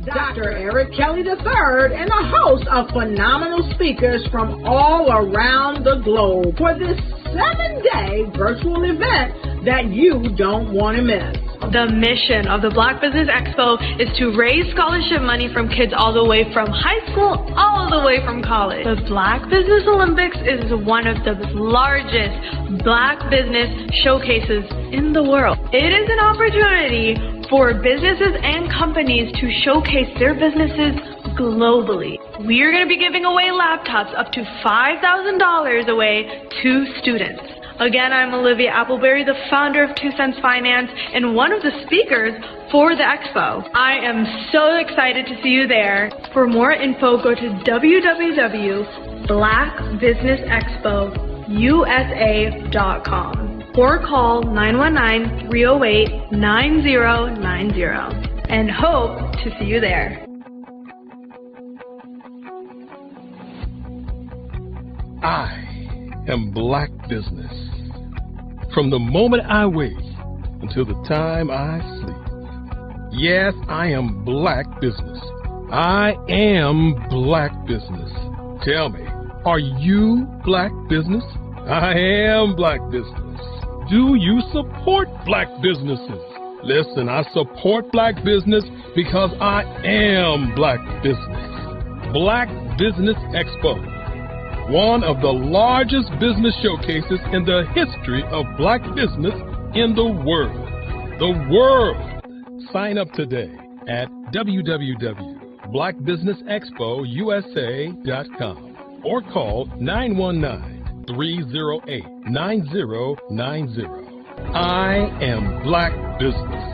Dr. Eric Kelly III and a host of phenomenal speakers from all around the globe for this 7-day virtual event that you don't want to miss. The mission of the Black Business Expo is to raise scholarship money from kids all the way from high school, all the way from college. The Black Business Olympics is one of the largest Black business showcases in the world. It is an opportunity for businesses and companies to showcase their businesses globally. We are going to be giving away laptops up to $5,000 away to students. Again, I'm Olivia Appleberry, the founder of 2 Cents Finance and one of the speakers for the expo. I am so excited to see you there. For more info, go to www.blackbusinessexpousa.com or call 919-308-9090 and hope to see you there. I am Black Business. From the moment I wake until the time I sleep. Yes, I am Black Business. I am Black Business. Tell me, are you Black Business? I am Black Business. Do you support Black businesses? Listen, I support Black business because I am Black Business. Black Business Expo, one of the largest business showcases in the history of Black business in the world. The world! Sign up today at www.blackbusinessexpousa.com or call 919-308-9090. I am Black Business.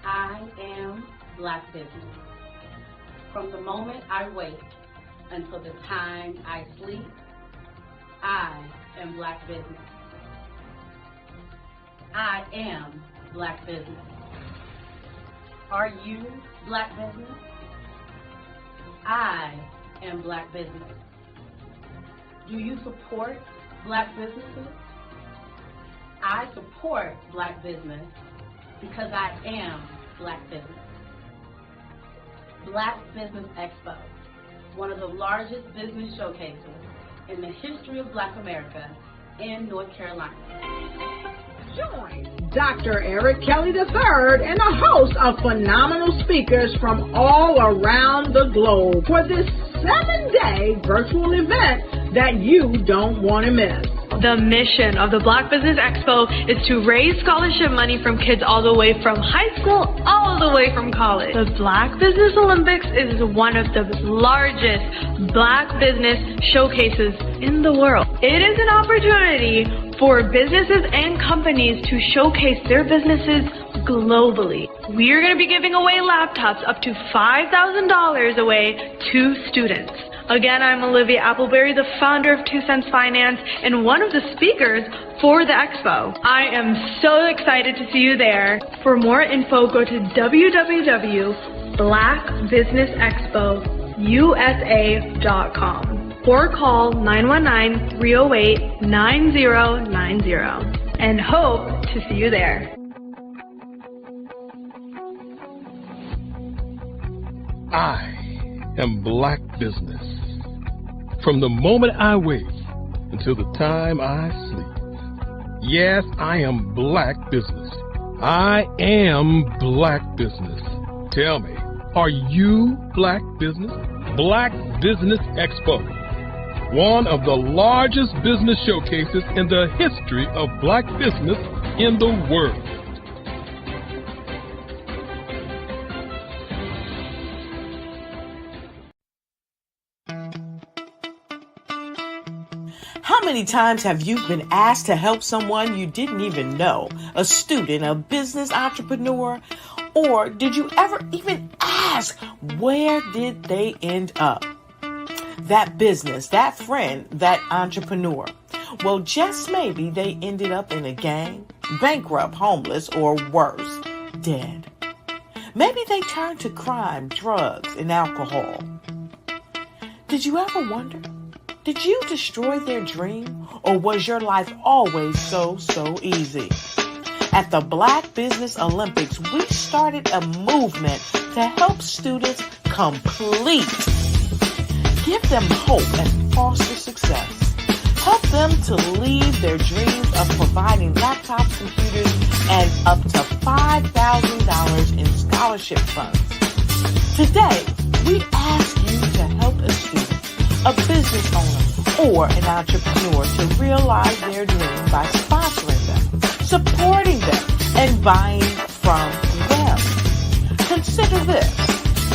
I am Black Business. From the moment I wake until the time I sleep, I am Black Business. I am Black Business. Are you Black Business? I am Black Business. Do you support Black businesses? I support Black business because I am Black business. Black Business Expo, one of the largest business showcases in the history of Black America in North Carolina. Join Dr. Eric Kelly III and a host of phenomenal speakers from all around the globe for this 7-day virtual event that you don't want to miss. The mission of the Black Business Expo is to raise scholarship money from kids all the way from high school, all the way from college. The Black Business Olympics is one of the largest Black business showcases in the world. It is an opportunity for businesses and companies to showcase their businesses globally. We are going to be giving away laptops up to $5,000 away to students. Again, I'm Olivia Appleberry, the founder of 2 Cents Finance and one of the speakers for the expo. I am so excited to see you there. For more info, go to www.blackbusinessexpousa.com or call 919-308-9090 and hope to see you there. I am Black Business. From the moment I wake until the time I sleep. Yes, I am Black Business. I am Black Business. Tell me, are you Black Business? Black Business Expo, one of the largest business showcases in the history of Black business in the world. How many times have you been asked to help someone you didn't even know? A student, a business entrepreneur? Or did you ever even ask, where did they end up? That business, that friend, that entrepreneur. Well, just maybe they ended up in a gang, bankrupt, homeless, or worse, dead. Maybe they turned to crime, drugs, and alcohol. Did you ever wonder? Did you destroy their dream, or was your life always so easy? At the Black Business Olympics, we started a movement to help students complete. Give them hope and foster success. Help them to leave their dreams of providing laptops, computers, and up to $5,000 in scholarship funds. Today, we ask you to help a student, a business owner, or an entrepreneur to realize their dream by sponsoring them, supporting them, and buying from them. Consider this.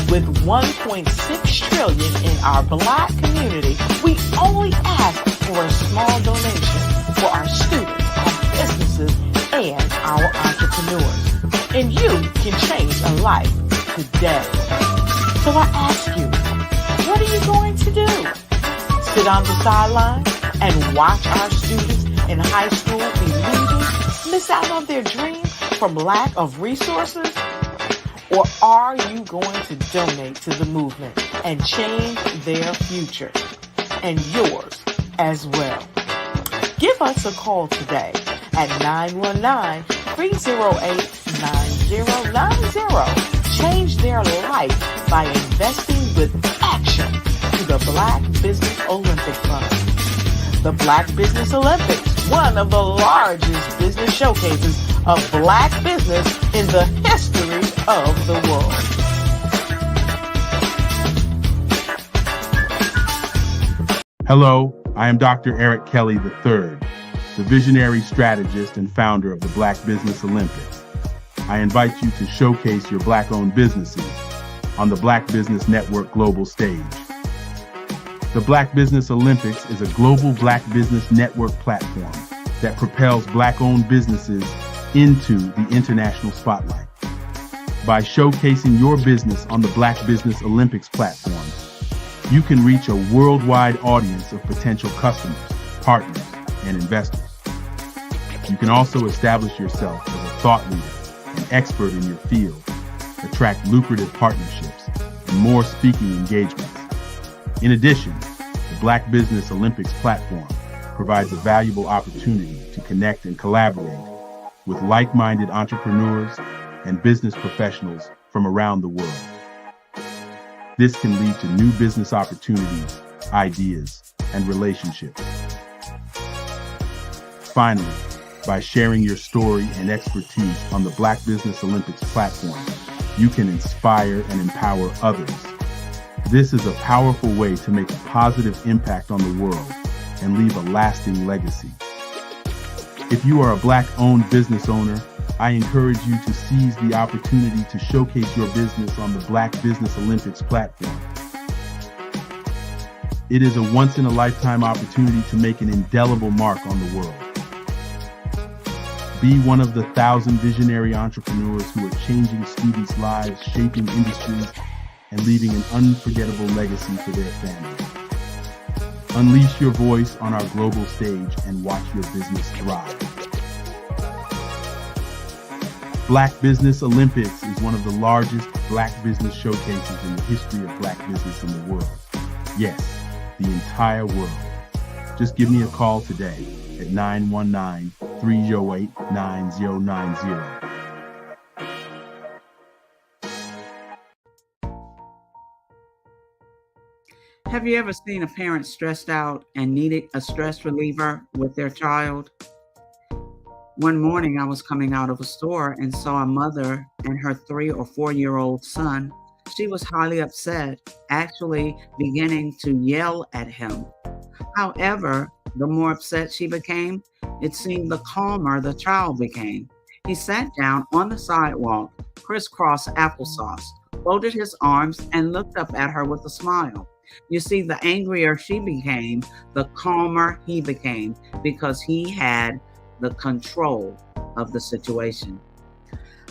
With $1.6 trillion in our Black community, we only ask for a small donation for our students, our businesses, and our entrepreneurs. And you can change a life today. So I ask you, what are you going to do? Sit on the sideline and watch our students in high school be losers, miss out on their dream from lack of resources? Or are you going to donate to the movement and change their future and yours as well? Give us a call today at 919-308-9090. Change their life by investing with action to the Black Business Olympic Fund. The Black Business Olympics, one of the largest business showcases of Black business in the history of the world. Hello, I am Dr. Eric Kelly III, the visionary strategist and founder of the Black Business Olympics. I invite you to showcase your Black-owned businesses on the Black Business Network global stage. The Black Business Olympics is a global Black Business Network platform that propels Black-owned businesses into the international spotlight. By showcasing your business on the Black Business Olympics platform, you can reach a worldwide audience of potential customers, partners, and investors. You can also establish yourself as a thought leader and expert in your field, attract lucrative partnerships, and more speaking engagements. In addition, the Black Business Olympics platform provides a valuable opportunity to connect and collaborate with like-minded entrepreneurs and business professionals from around the world. This can lead to new business opportunities, ideas, and relationships. Finally, by sharing your story and expertise on the Black Business Olympics platform, you can inspire and empower others. This is a powerful way to make a positive impact on the world and leave a lasting legacy. If you are a Black-owned business owner, I encourage you to seize the opportunity to showcase your business on the Black Business Olympics platform. It is a once-in-a-lifetime opportunity to make an indelible mark on the world. Be one of the 1,000 visionary entrepreneurs who are changing students' lives, shaping industries, and leaving an unforgettable legacy for their families. Unleash your voice on our global stage and watch your business thrive. Black Business Olympics is one of the largest Black business showcases in the history of Black business in the world. Yes, the entire world. Just give me a call today at 919-308-9090. Have you ever seen a parent stressed out and needed a stress reliever with their child? One morning I was coming out of a store and saw a mother and her 3 or 4-year-old son. She was highly upset, actually beginning to yell at him. However, the more upset she became, it seemed the calmer the child became. He sat down on the sidewalk, crisscross applesauce, folded his arms, and looked up at her with a smile. You see, the angrier she became, the calmer he became, because he had the control of the situation.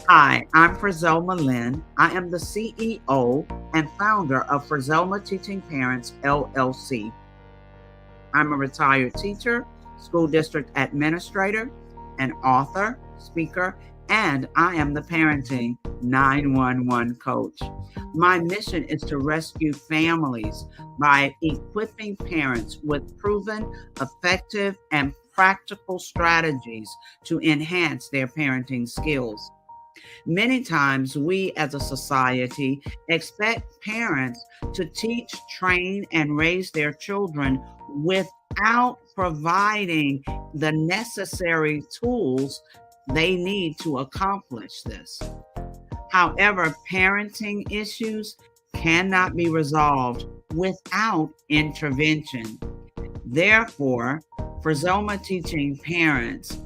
Hi, I'm Frizelma Lynn. I am the CEO and founder of Frizelma Teaching Parents, LLC. I'm a retired teacher, school district administrator, an author, speaker, and I am the Parenting 911 coach. My mission is to rescue families by equipping parents with proven, effective, and practical strategies to enhance their parenting skills. Many times we as a society expect parents to teach, train, and raise their children without providing the necessary tools they need to accomplish this. However, parenting issues cannot be resolved without intervention. Therefore, Frizelma Teaching Parents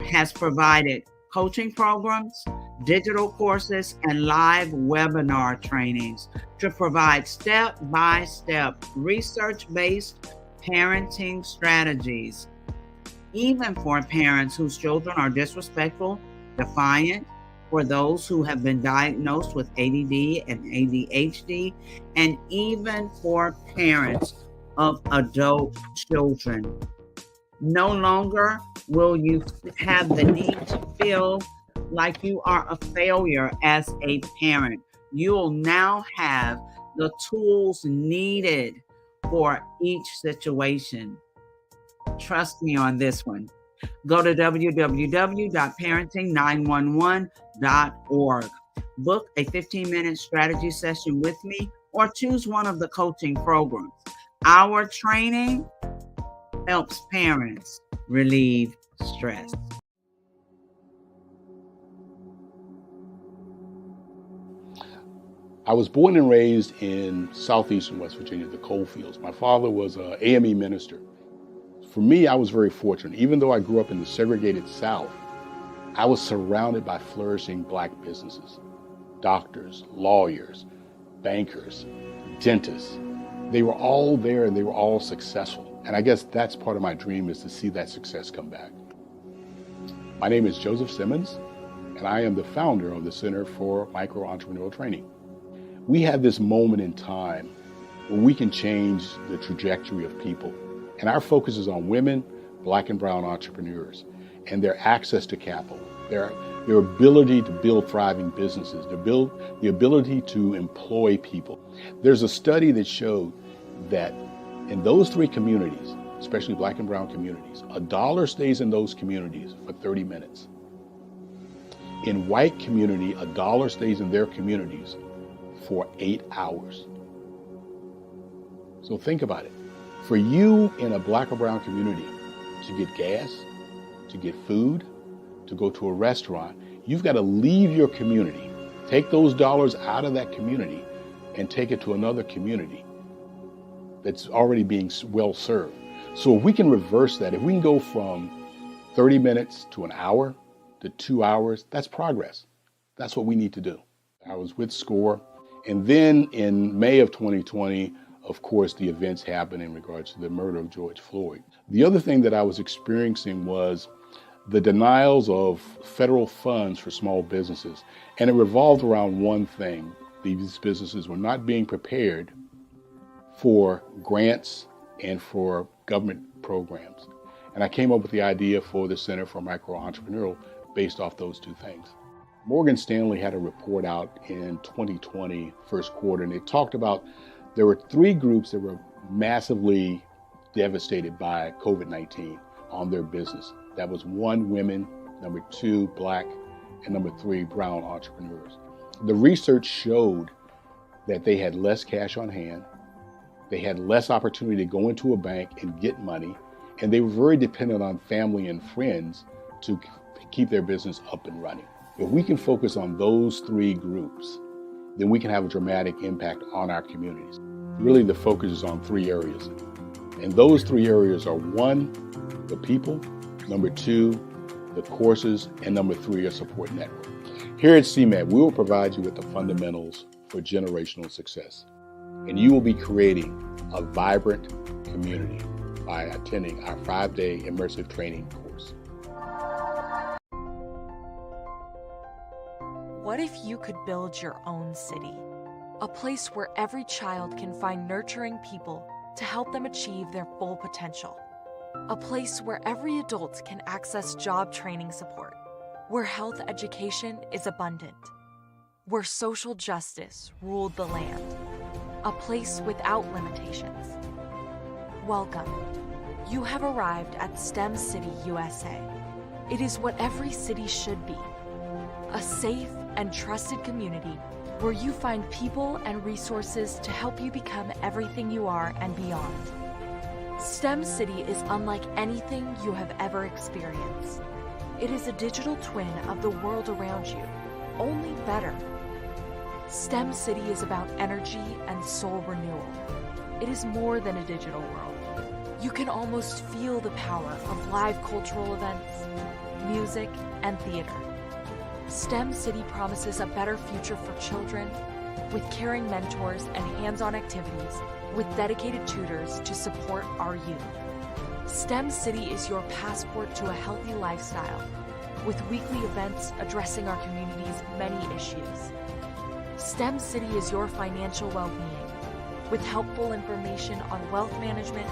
has provided coaching programs, digital courses, and live webinar trainings to provide step-by-step research-based parenting strategies, even for parents whose children are disrespectful, defiant, for those who have been diagnosed with ADD and ADHD, and even for parents of adult children. No longer will you have the need to feel like you are a failure as a parent. You'll now have the tools needed for each situation. Trust me on this one. Go to www.parenting911.org. Book a 15-minute strategy session with me or choose one of the coaching programs. Our training helps parents relieve stress. I was born and raised in southeastern West Virginia, the coal fields. My father was an AME minister. For me, I was very fortunate. Even though I grew up in the segregated South, I was surrounded by flourishing Black businesses, doctors, lawyers, bankers, dentists. They were all there and they were all successful. And I guess that's part of my dream, is to see that success come back. My name is Joseph Simmons, and I am the founder of the Center for Micro-Entrepreneurial Training. We have this moment in time where we can change the trajectory of people. And our focus is on women, Black and brown entrepreneurs, and their access to capital, their ability to build thriving businesses, the ability to employ people. There's a study that showed that in those 3 communities, especially Black and brown communities, $1 stays in those communities for 30 minutes. In white community, $1 stays in their communities for 8 hours. So think about it. For you in a Black or brown community to get gas, to get food, to go to a restaurant, you've got to leave your community, take those dollars out of that community and take it to another community that's already being well served. So if we can reverse that, if we can go from 30 minutes to an hour to 2 hours, that's progress. That's what we need to do. I was with SCORE. And then in May of 2020, of course, the events happened in regards to the murder of George Floyd. The other thing that I was experiencing was the denials of federal funds for small businesses. And it revolved around one thing. These businesses were not being prepared for grants and for government programs. And I came up with the idea for the Center for Micro-Entrepreneurial based off those two things. Morgan Stanley had a report out in 2020, first quarter, and it talked about there were three groups that were massively devastated by COVID-19 on their business. That was one, women, number two, Black, and number three, brown entrepreneurs. The research showed that they had less cash on hand, they had less opportunity to go into a bank and get money, and they were very dependent on family and friends to keep their business up and running. If we can focus on those three groups, then we can have a dramatic impact on our communities. Really, the focus is on three areas. And those three areas are one, the people, number two, the courses, and number three, a support network. Here at CMAT, we will provide you with the fundamentals for generational success. And you will be creating a vibrant community by attending our 5-day immersive training course. What if you could build your own city? A place where every child can find nurturing people to help them achieve their full potential. A place where every adult can access job training support. Where health education is abundant. Where social justice ruled the land. A place without limitations. Welcome. You have arrived at STEM City USA. It is what every city should be. A safe and trusted community where you find people and resources to help you become everything you are and beyond. STEM City is unlike anything you have ever experienced. It is a digital twin of the world around you, only better. STEM City is about energy and soul renewal. It is more than a digital world. You can almost feel the power of live cultural events, music, and theater. STEM City promises a better future for children with caring mentors and hands-on activities with dedicated tutors to support our youth. STEM City is your passport to a healthy lifestyle with weekly events addressing our community's many issues. STEM City is your financial well-being with helpful information on wealth management,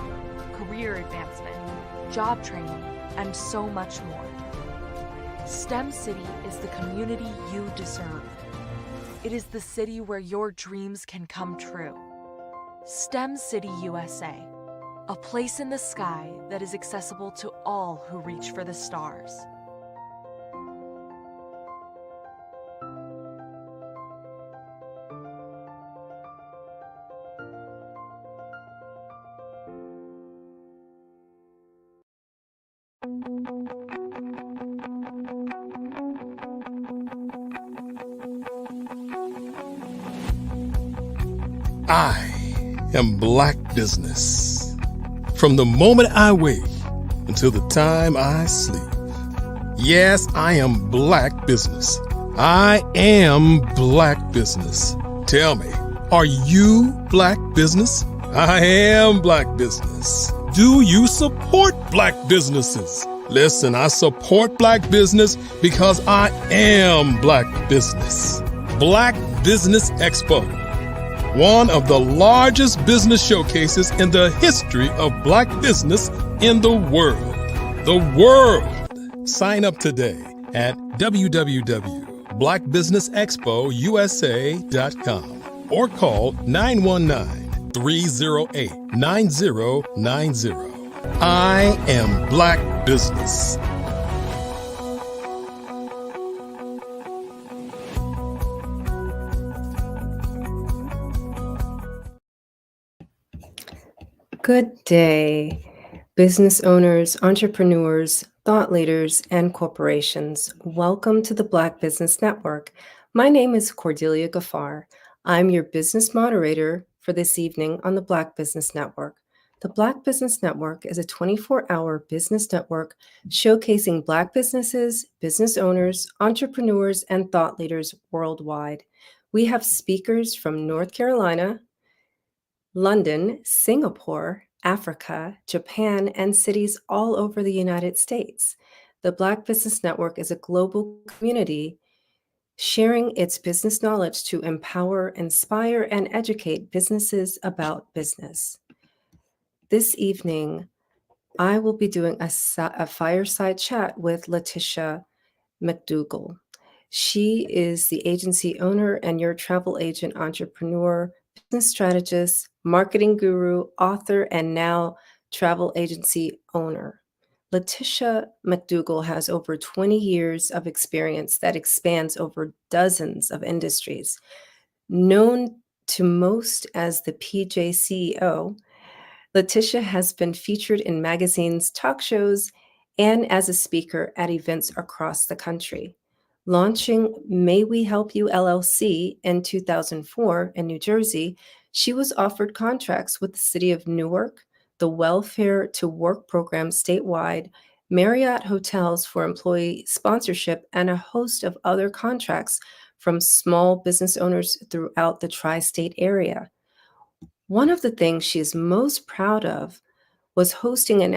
career advancement, job training, and so much more. STEM City is the community you deserve. It is the city where your dreams can come true. STEM City USA, a place in the sky that is accessible to all who reach for the stars. I am Black Business. From the moment I wake until the time I sleep. Yes, I am Black Business. I am Black Business. Tell me, are you Black Business? I am Black Business. Do you support Black businesses? Listen, I support Black business because I am Black Business. Black Business Expo, one of the largest business showcases in the history of Black business in the world. The world! Sign up today at www.blackbusinessexpousa.com or call 919-308-9090. I am Black Business. Good day, business owners, entrepreneurs, thought leaders, and corporations. Welcome to the Black Business Network. My name is Cordelia Gaffar. I'm your business moderator for this evening on the Black Business Network. The Black Business Network is a 24-hour business network showcasing Black businesses, business owners, entrepreneurs, and thought leaders worldwide. We have speakers from North Carolina, London, Singapore, Africa, Japan, and cities all over the United States. The Black Business Network is a global community sharing its business knowledge to empower, inspire, and educate businesses about business. This evening, I will be doing a fireside chat with Letitia McDougall. She is the agency owner and your travel agent entrepreneur, business strategist, marketing guru, author, and now travel agency owner. Letitia McDougall has over 20 years of experience that expands over dozens of industries. Known to most as the PJ CEO, Letitia has been featured in magazines, talk shows, and as a speaker at events across the country. Launching May We Help You LLC in 2004 in New Jersey, she was offered contracts with the City of Newark, the Welfare to Work program statewide, Marriott Hotels for employee sponsorship, and a host of other contracts from small business owners throughout the tri-state area. One of the things she is most proud of was hosting an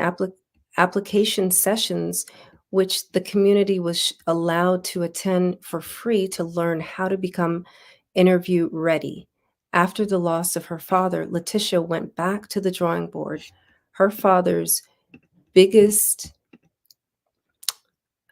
application sessions which the community was allowed to attend for free to learn how to become interview ready. After the loss of her father, Letitia went back to the drawing board. Her father's biggest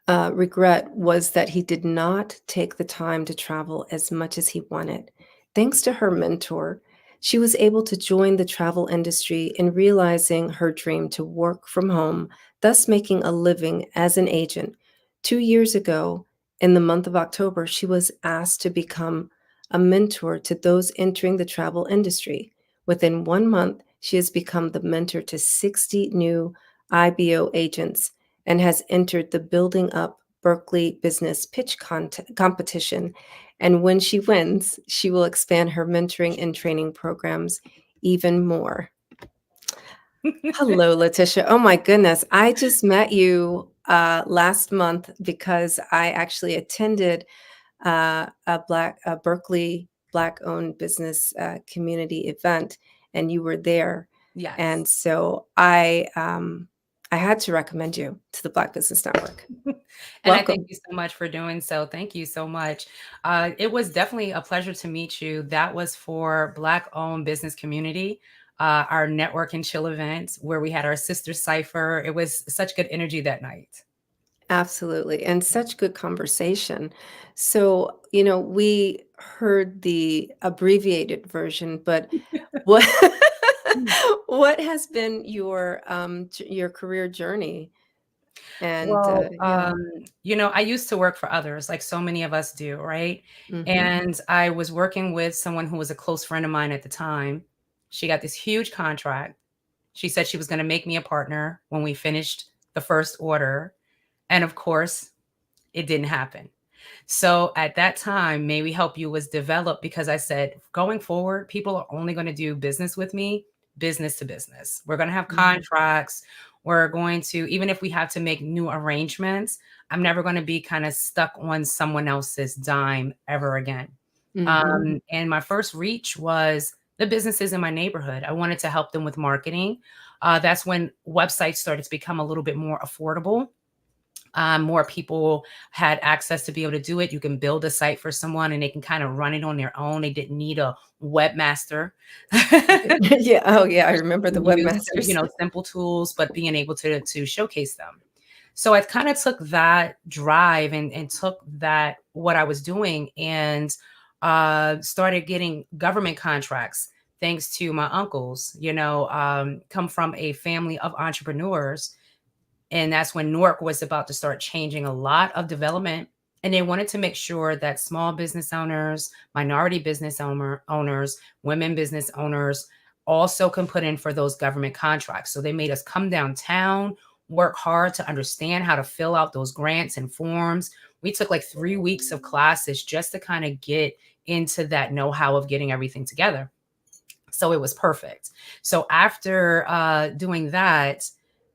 regret was that he did not take the time to travel as much as he wanted. Thanks to her mentor, she was able to join the travel industry in realizing her dream to work from home, thus making a living as an agent. 2 years ago, in the month of October, she was asked to become a mentor to those entering the travel industry. Within 1 month, she has become the mentor to 60 new IBO agents and has entered the Building Up Berkeley Business Pitch competition. And when she wins, she will expand her mentoring and training programs even more. Hello, Letitia. Oh my goodness. I just met you last month because I actually attended a Berkeley Black-owned business community event, and you were there. Yes. And so I had to recommend you to the Black Business Network. And I thank you so much for doing so. Thank you so much. It was definitely a pleasure to meet you. That was for Black-owned business community, our network and chill event where we had our sister cipher. It was such good energy that night. Absolutely. And such good conversation. So, we heard the abbreviated version, but what what has been your career journey? And Well, I used to work for others, like so many of us do, right? Mhm. And I was working with someone who was a close friend of mine at the time. She got this huge contract. She said she was going to make me a partner when we finished the first order. And of course, it didn't happen. So at that time, May We Help You was developed because I said, going forward, people are only going to do business with me, business to business. We're going to have contracts. We're going to, even if we have to make new arrangements, I'm never going to be kind of stuck on someone else's dime ever again. And my first reach was the businesses in my neighborhood. I wanted to help them with marketing. That's when websites started to become a little bit more affordable. More people had access to be able to do it. You can build a site for someone and they can kind of run it on their own. They didn't need a webmaster. Yeah. Oh, yeah. I remember the webmasters. Simple tools, but being able to showcase them. So I kind of took that drive and took that, what I was doing, and started getting government contracts thanks to my uncles, come from a family of entrepreneurs. And that's when Newark was about to start changing a lot of development. And they wanted to make sure that small business owners, minority business owners, women business owners also can put in for those government contracts. So they made us come downtown, work hard to understand how to fill out those grants and forms. We took like 3 weeks of classes just to kind of get into that know-how of getting everything together. So it was perfect. So after doing that,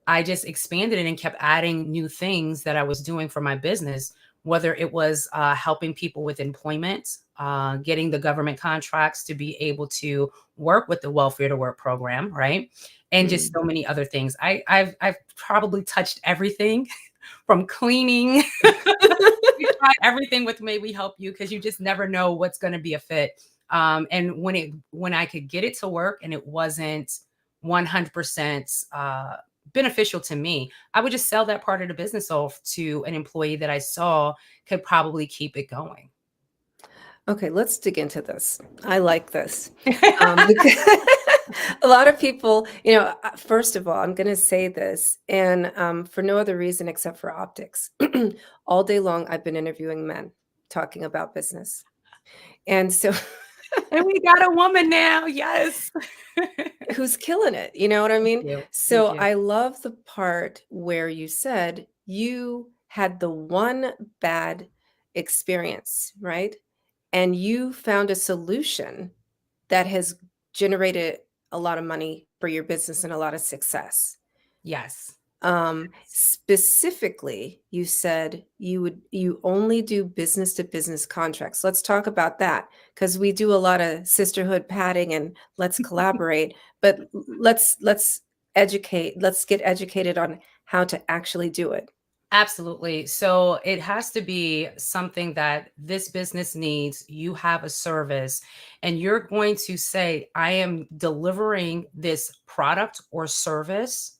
I just expanded it and kept adding new things that I was doing for my business, whether it was helping people with employment, getting the government contracts to be able to work with the Welfare to Work program, right? And just so many other things. I've probably touched everything from cleaning. We try everything with May We Help You, because you just never know what's going to be a fit. And when I could get it to work and it wasn't 100% beneficial to me, I would just sell that part of the business off to an employee that I saw could probably keep it going. Okay, let's dig into this. I like this. Because a lot of people, first of all, I'm going to say this, and for no other reason except for optics. All day long, I've been interviewing men talking about business. And so, and we got a woman now, yes. Who's killing it, you know what I mean? you. So Thank you. I love the part where you said you had the one bad experience, right? And you found a solution that has generated a lot of money for your business and a lot of success. Yes. Specifically, you said you only do business to business contracts. Let's talk about that, because we do a lot of sisterhood padding and let's collaborate, but let's get educated on how to actually do it. Absolutely. So it has to be something that this business needs. You have a service and you're going to say, I am delivering this product or service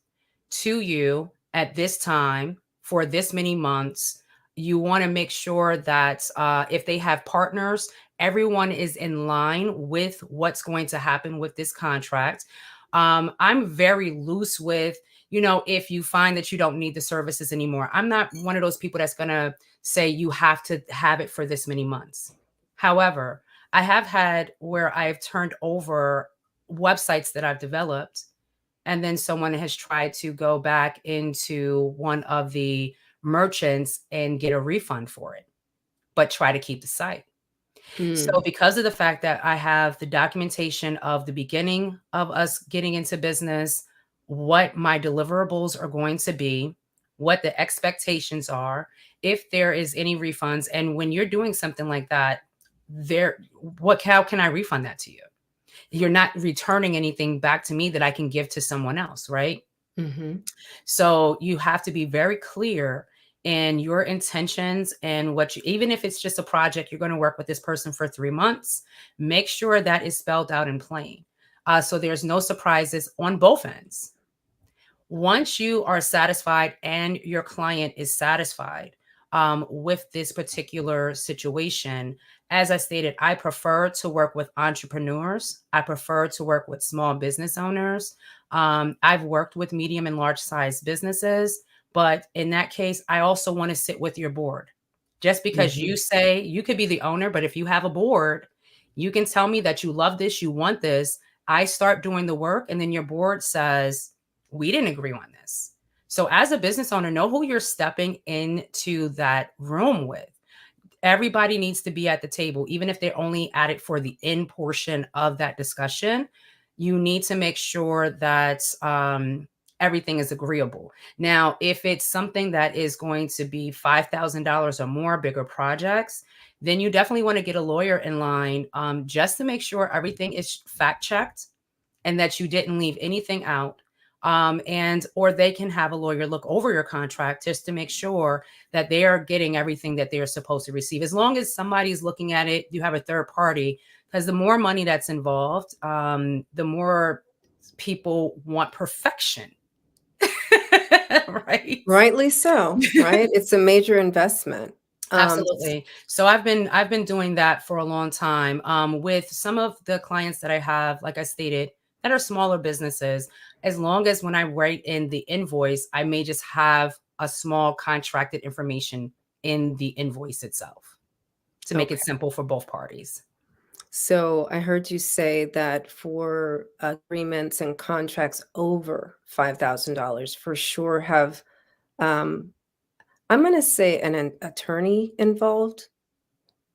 to you at this time for this many months. You want to make sure that if they have partners, everyone is in line with what's going to happen with this contract. I'm very loose with, if you find that you don't need the services anymore. I'm not one of those people that's going to say you have to have it for this many months. However, I have had where I've turned over websites that I've developed, and then someone has tried to go back into one of the merchants and get a refund for it, but try to keep the site. So because of the fact that I have the documentation of the beginning of us getting into business, what my deliverables are going to be, what the expectations are, if there is any refunds. And when you're doing something like that, how can I refund that to you? You're not returning anything back to me that I can give to someone else, right? Mm-hmm. So you have to be very clear in your intentions and even if it's just a project, you're going to work with this person for 3 months, make sure that is spelled out in plain. So there's no surprises on both ends. Once you are satisfied and your client is satisfied with this particular situation, as I stated, I prefer to work with entrepreneurs. I prefer to work with small business owners. I've worked with medium and large size businesses, but in that case, I also want to sit with your board. Just because you say you could be the owner, but if you have a board, you can tell me that you love this, you want this. I start doing the work, and then your board says, we didn't agree on this. So as a business owner, know who you're stepping into that room with. Everybody needs to be at the table, even if they're only at it for the end portion of that discussion. You need to make sure that everything is agreeable. Now, if it's something that is going to be $5,000 or more, bigger projects, then you definitely want to get a lawyer in line just to make sure everything is fact checked and that you didn't leave anything out. Or they can have a lawyer look over your contract just to make sure that they are getting everything that they are supposed to receive. As long as somebody's looking at it, you have a third party, because the more money that's involved, the more people want perfection. Right? Rightly so, right? It's a major investment. Absolutely. So I've been doing that for a long time with some of the clients that I have, like I stated, that are smaller businesses. As long as when I write in the invoice, I may just have a small contracted information in the invoice itself to make it simple for both parties. So I heard you say that for agreements and contracts over $5,000, for sure have, I'm going to say an attorney involved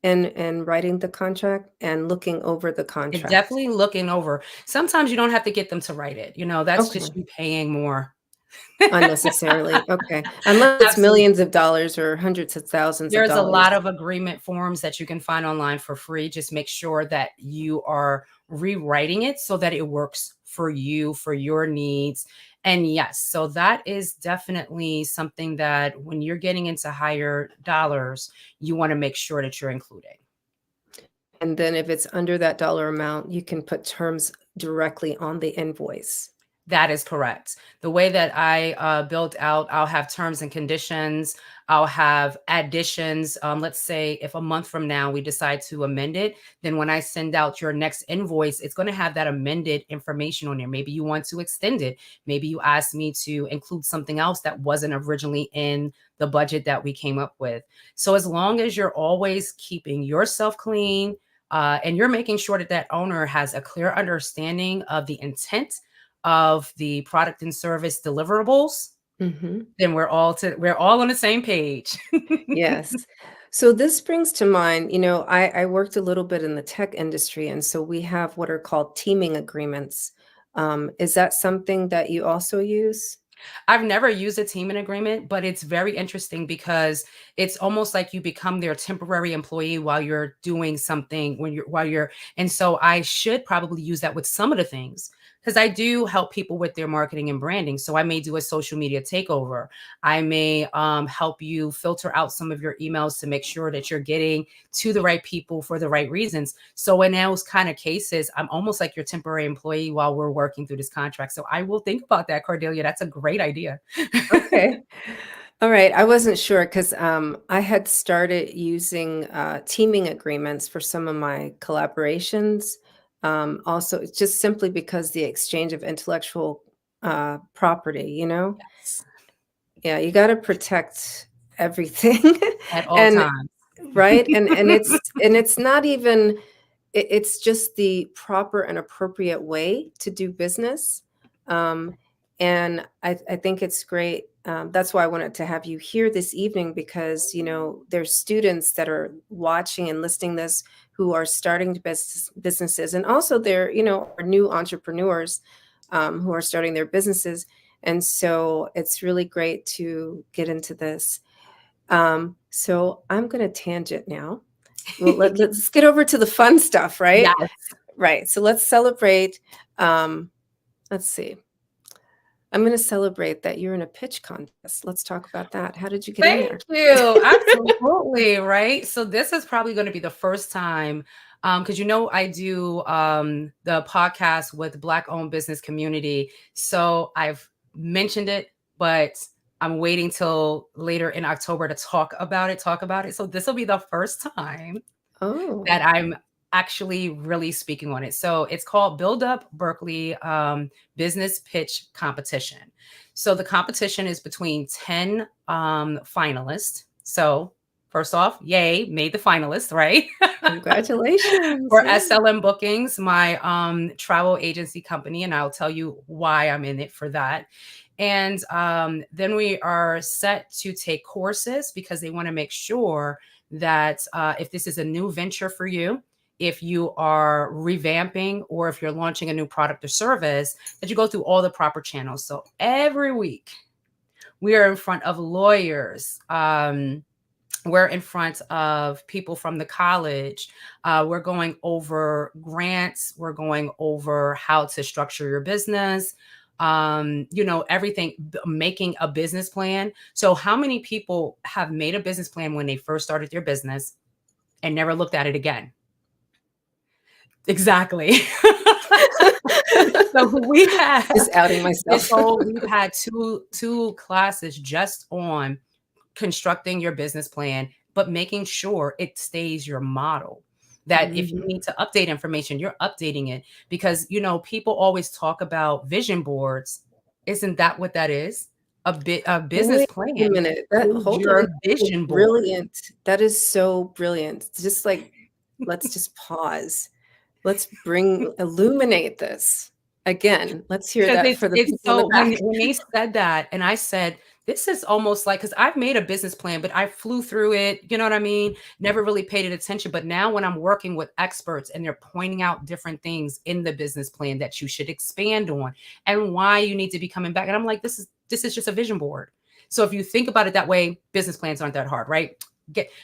in writing the contract and looking over the contract. Definitely looking over. Sometimes you don't have to get them to write it. That's just you paying more. Unnecessarily. Okay. Unless it's millions of dollars or hundreds of thousands of dollars. There's a lot of agreement forms that you can find online for free. Just make sure that you are rewriting it so that it works for you, for your needs. And yes, so that is definitely something that when you're getting into higher dollars, you want to make sure that you're including. And then if it's under that dollar amount, you can put terms directly on the invoice. That is correct. The way that I built out, I'll have terms and conditions. I'll have additions. Let's say if a month from now we decide to amend it, then when I send out your next invoice, it's going to have that amended information on there. Maybe you want to extend it. Maybe you asked me to include something else that wasn't originally in the budget that we came up with. So as long as you're always keeping yourself clean and you're making sure that that owner has a clear understanding of the intent of the product and service deliverables, then we're all on the same page. Yes. So this brings to mind, I worked a little bit in the tech industry, and so we have what are called teaming agreements. Is that something that you also use? I've never used a teaming agreement, but it's very interesting because it's almost like you become their temporary employee while you're doing something and so I should probably use that with some of the things, because I do help people with their marketing and branding. So I may do a social media takeover. I may help you filter out some of your emails to make sure that you're getting to the right people for the right reasons. So in those kind of cases, I'm almost like your temporary employee while we're working through this contract. So I will think about that, Cordelia. That's a great idea. Okay. All right. I wasn't sure because I had started using teaming agreements for some of my collaborations. Also, it's just simply because the exchange of intellectual property, Yes. Yeah, you got to protect everything At all and times. right. And it's not even, it's just the proper and appropriate way to do business. And I think it's great. That's why I wanted to have you here this evening because, there's students that are watching and listening this who are starting businesses. And also they're, are new entrepreneurs who are starting their businesses. And so it's really great to get into this. So I'm going to tangent now. Well, let's get over to the fun stuff, right? Yes. Right. So let's celebrate. Let's see. I'm going to celebrate that you're in a pitch contest. Let's talk about that. How did you get in there? Thank you. Absolutely. Right. So this is probably going to be the first time because I do the podcast with Black-owned business community. So I've mentioned it, but I'm waiting till later in October to talk about it. So this will be the first time that I'm actually really speaking on it. So it's called Build Up Berkeley Business Pitch Competition. So the competition is between 10 finalists. So first off, yay, made the finalists, right? Congratulations. For SLM Bookings, my travel agency company, and I'll tell you why I'm in it for that. And then we are set to take courses because they want to make sure that if this is a new venture for you, if you are revamping or if you're launching a new product or service, that you go through all the proper channels. So every week we are in front of lawyers. We're in front of people from the college. We're going over grants. We're going over how to structure your business. Everything, making a business plan. So how many people have made a business plan when they first started their business and never looked at it again? Exactly. So we have just outing myself. So we've had two classes just on constructing your business plan, but making sure it stays your model. That if you need to update information, you're updating it because, people always talk about vision boards. Isn't that what that is? A business plan. Wait a minute. Hold your on. Vision board. Brilliant. That is so brilliant. Just like, let's just pause. Let's illuminate this again. Let's hear that for the people in the back. When they said that, and I said, this is almost like, because I've made a business plan, but I flew through it, you know what I mean? Never really paid it attention. But now when I'm working with experts and they're pointing out different things in the business plan that you should expand on and why you need to be coming back. And I'm like, this is just a vision board. So if you think about it that way, business plans aren't that hard, right?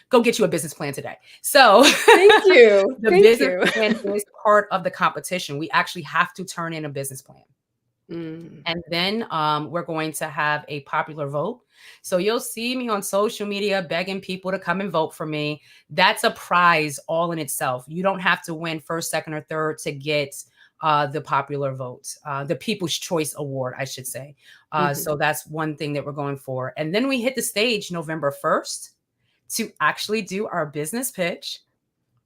Go get you a business plan today. So thank you. The business plan is part of the competition. We actually have to turn in a business plan. Mm. And then we're going to have a popular vote. So you'll see me on social media begging people to come and vote for me. That's a prize all in itself. You don't have to win first, second, or third to get the popular vote, the People's Choice Award, I should say. So that's one thing that we're going for. And then we hit the stage November 1st to actually do our business pitch.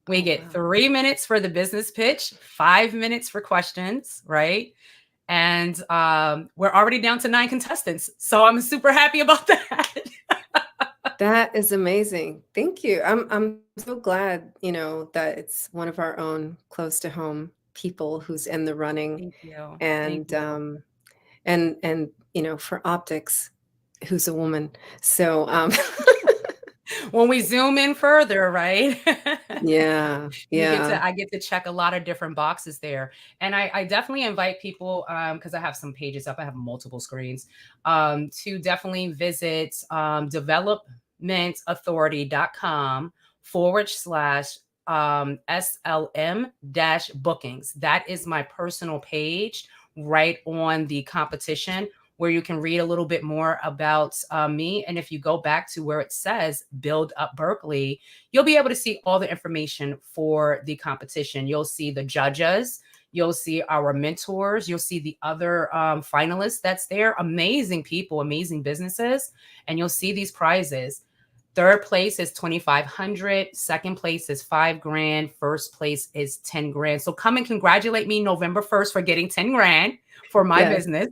We get 3 minutes for the business pitch, 5 minutes for questions, right? And we're already down to 9 contestants. So I'm super happy about that. That is amazing. Thank you. I'm so glad, that it's one of our own close to home people who's in the running. Thank you. And Thank you. and for optics, who's a woman. So when we zoom in further, right? yeah. I get to check a lot of different boxes there. And I definitely invite people, because I have some pages up, I have multiple screens, to definitely visit developmentauthority.com/SLM-bookings. That is my personal page right on the competition, where you can read a little bit more about me. And if you go back to where it says Build Up Berkeley, you'll be able to see all the information for the competition. You'll see the judges, you'll see our mentors, you'll see the other finalists that's there, amazing people, amazing businesses, and you'll see these prizes. Third place is $2,500. Second place is $5,000. First place is $10,000. So come and congratulate me November 1st for getting $10,000 for my business.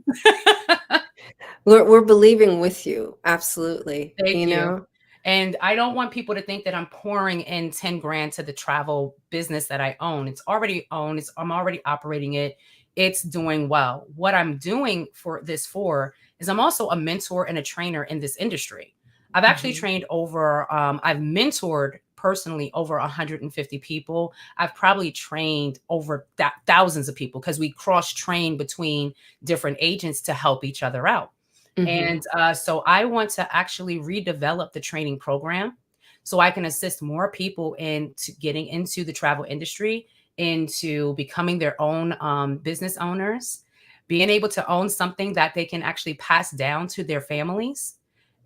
We're believing with you. Absolutely. Thank you. And I don't want people to think that I'm pouring in $10,000 to the travel business that I own. It's already owned. I'm already operating it. It's doing well. What I'm doing for is I'm also a mentor and a trainer in this industry. I've actually trained I've mentored personally over 150 people. I've probably trained over thousands of people, because we cross-train between different agents to help each other out. And so I want to actually redevelop the training program so I can assist more people into getting into the travel industry, into becoming their own business owners, being able to own something that they can actually pass down to their families.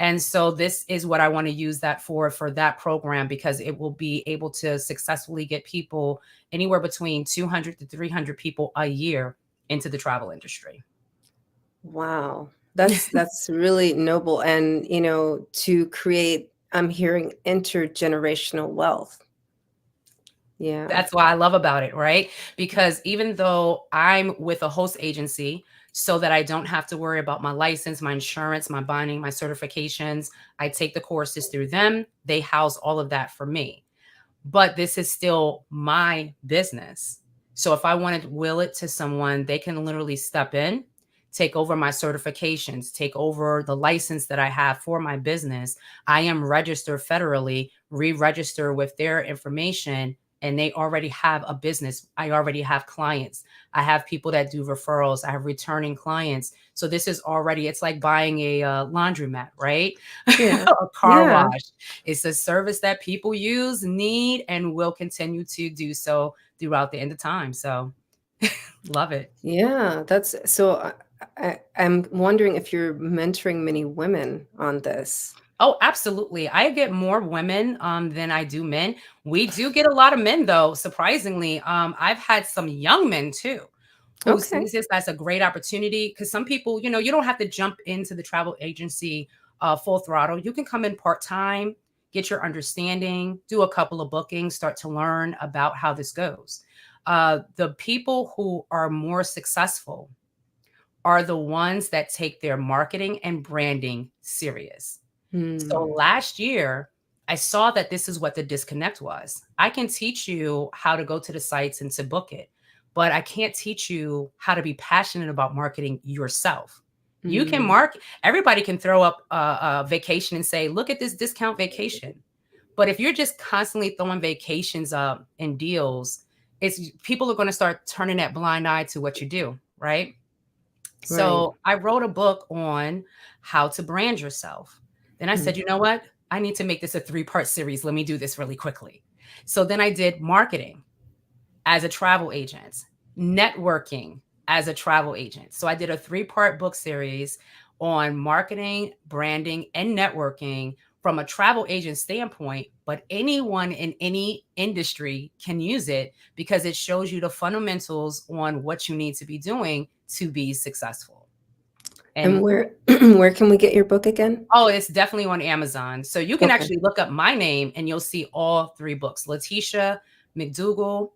And so this is what I want to use that for that program, because it will be able to successfully get people anywhere between 200 to 300 people a year into the travel industry. Wow. That's really noble. And, to create, I'm hearing intergenerational wealth. Yeah. That's what I love about it, right? Because even though I'm with a host agency, so that I don't have to worry about my license, my insurance, my bonding, my certifications, I take the courses through them. They house all of that for me. But this is still my business. So if I want to will it to someone, they can literally step in, take over my certifications, take over the license that I have for my business. I am registered federally, re-register with their information, and they already have a business. I already have clients. I have people that do referrals. I have returning clients. So this is already, it's like buying a laundromat, right? Yeah. A car wash. It's a service that people use, need, and will continue to do so throughout the end of time. So love it. Yeah. That's so I'm wondering if you're mentoring many women on this. Oh, absolutely. I get more women than I do men. We do get a lot of men, though, surprisingly. I've had some young men, too, who sees this as a great opportunity, because some people, you don't have to jump into the travel agency full throttle. You can come in part-time, get your understanding, do a couple of bookings, start to learn about how this goes. The people who are more successful are the ones that take their marketing and branding serious. So last year, I saw that this is what the disconnect was. I can teach you how to go to the sites and to book it, but I can't teach you how to be passionate about marketing yourself. You can market. Everybody can throw up a vacation and say, look at this discount vacation. But if you're just constantly throwing vacations up and deals, people are going to start turning that blind eye to what you do, right? So I wrote a book on how to brand yourself. Then I said, you know what? I need to make this a 3-part series. Let me do this really quickly. So then I did marketing as a travel agent, networking as a travel agent. So I did a 3-part book series on marketing, branding, and networking from a travel agent standpoint, but anyone in any industry can use it because it shows you the fundamentals on what you need to be doing to be successful. And where can we get your book again? Oh, it's definitely on Amazon. So you can Okay. actually look up my name and you'll see all 3 books. Letitia McDougall.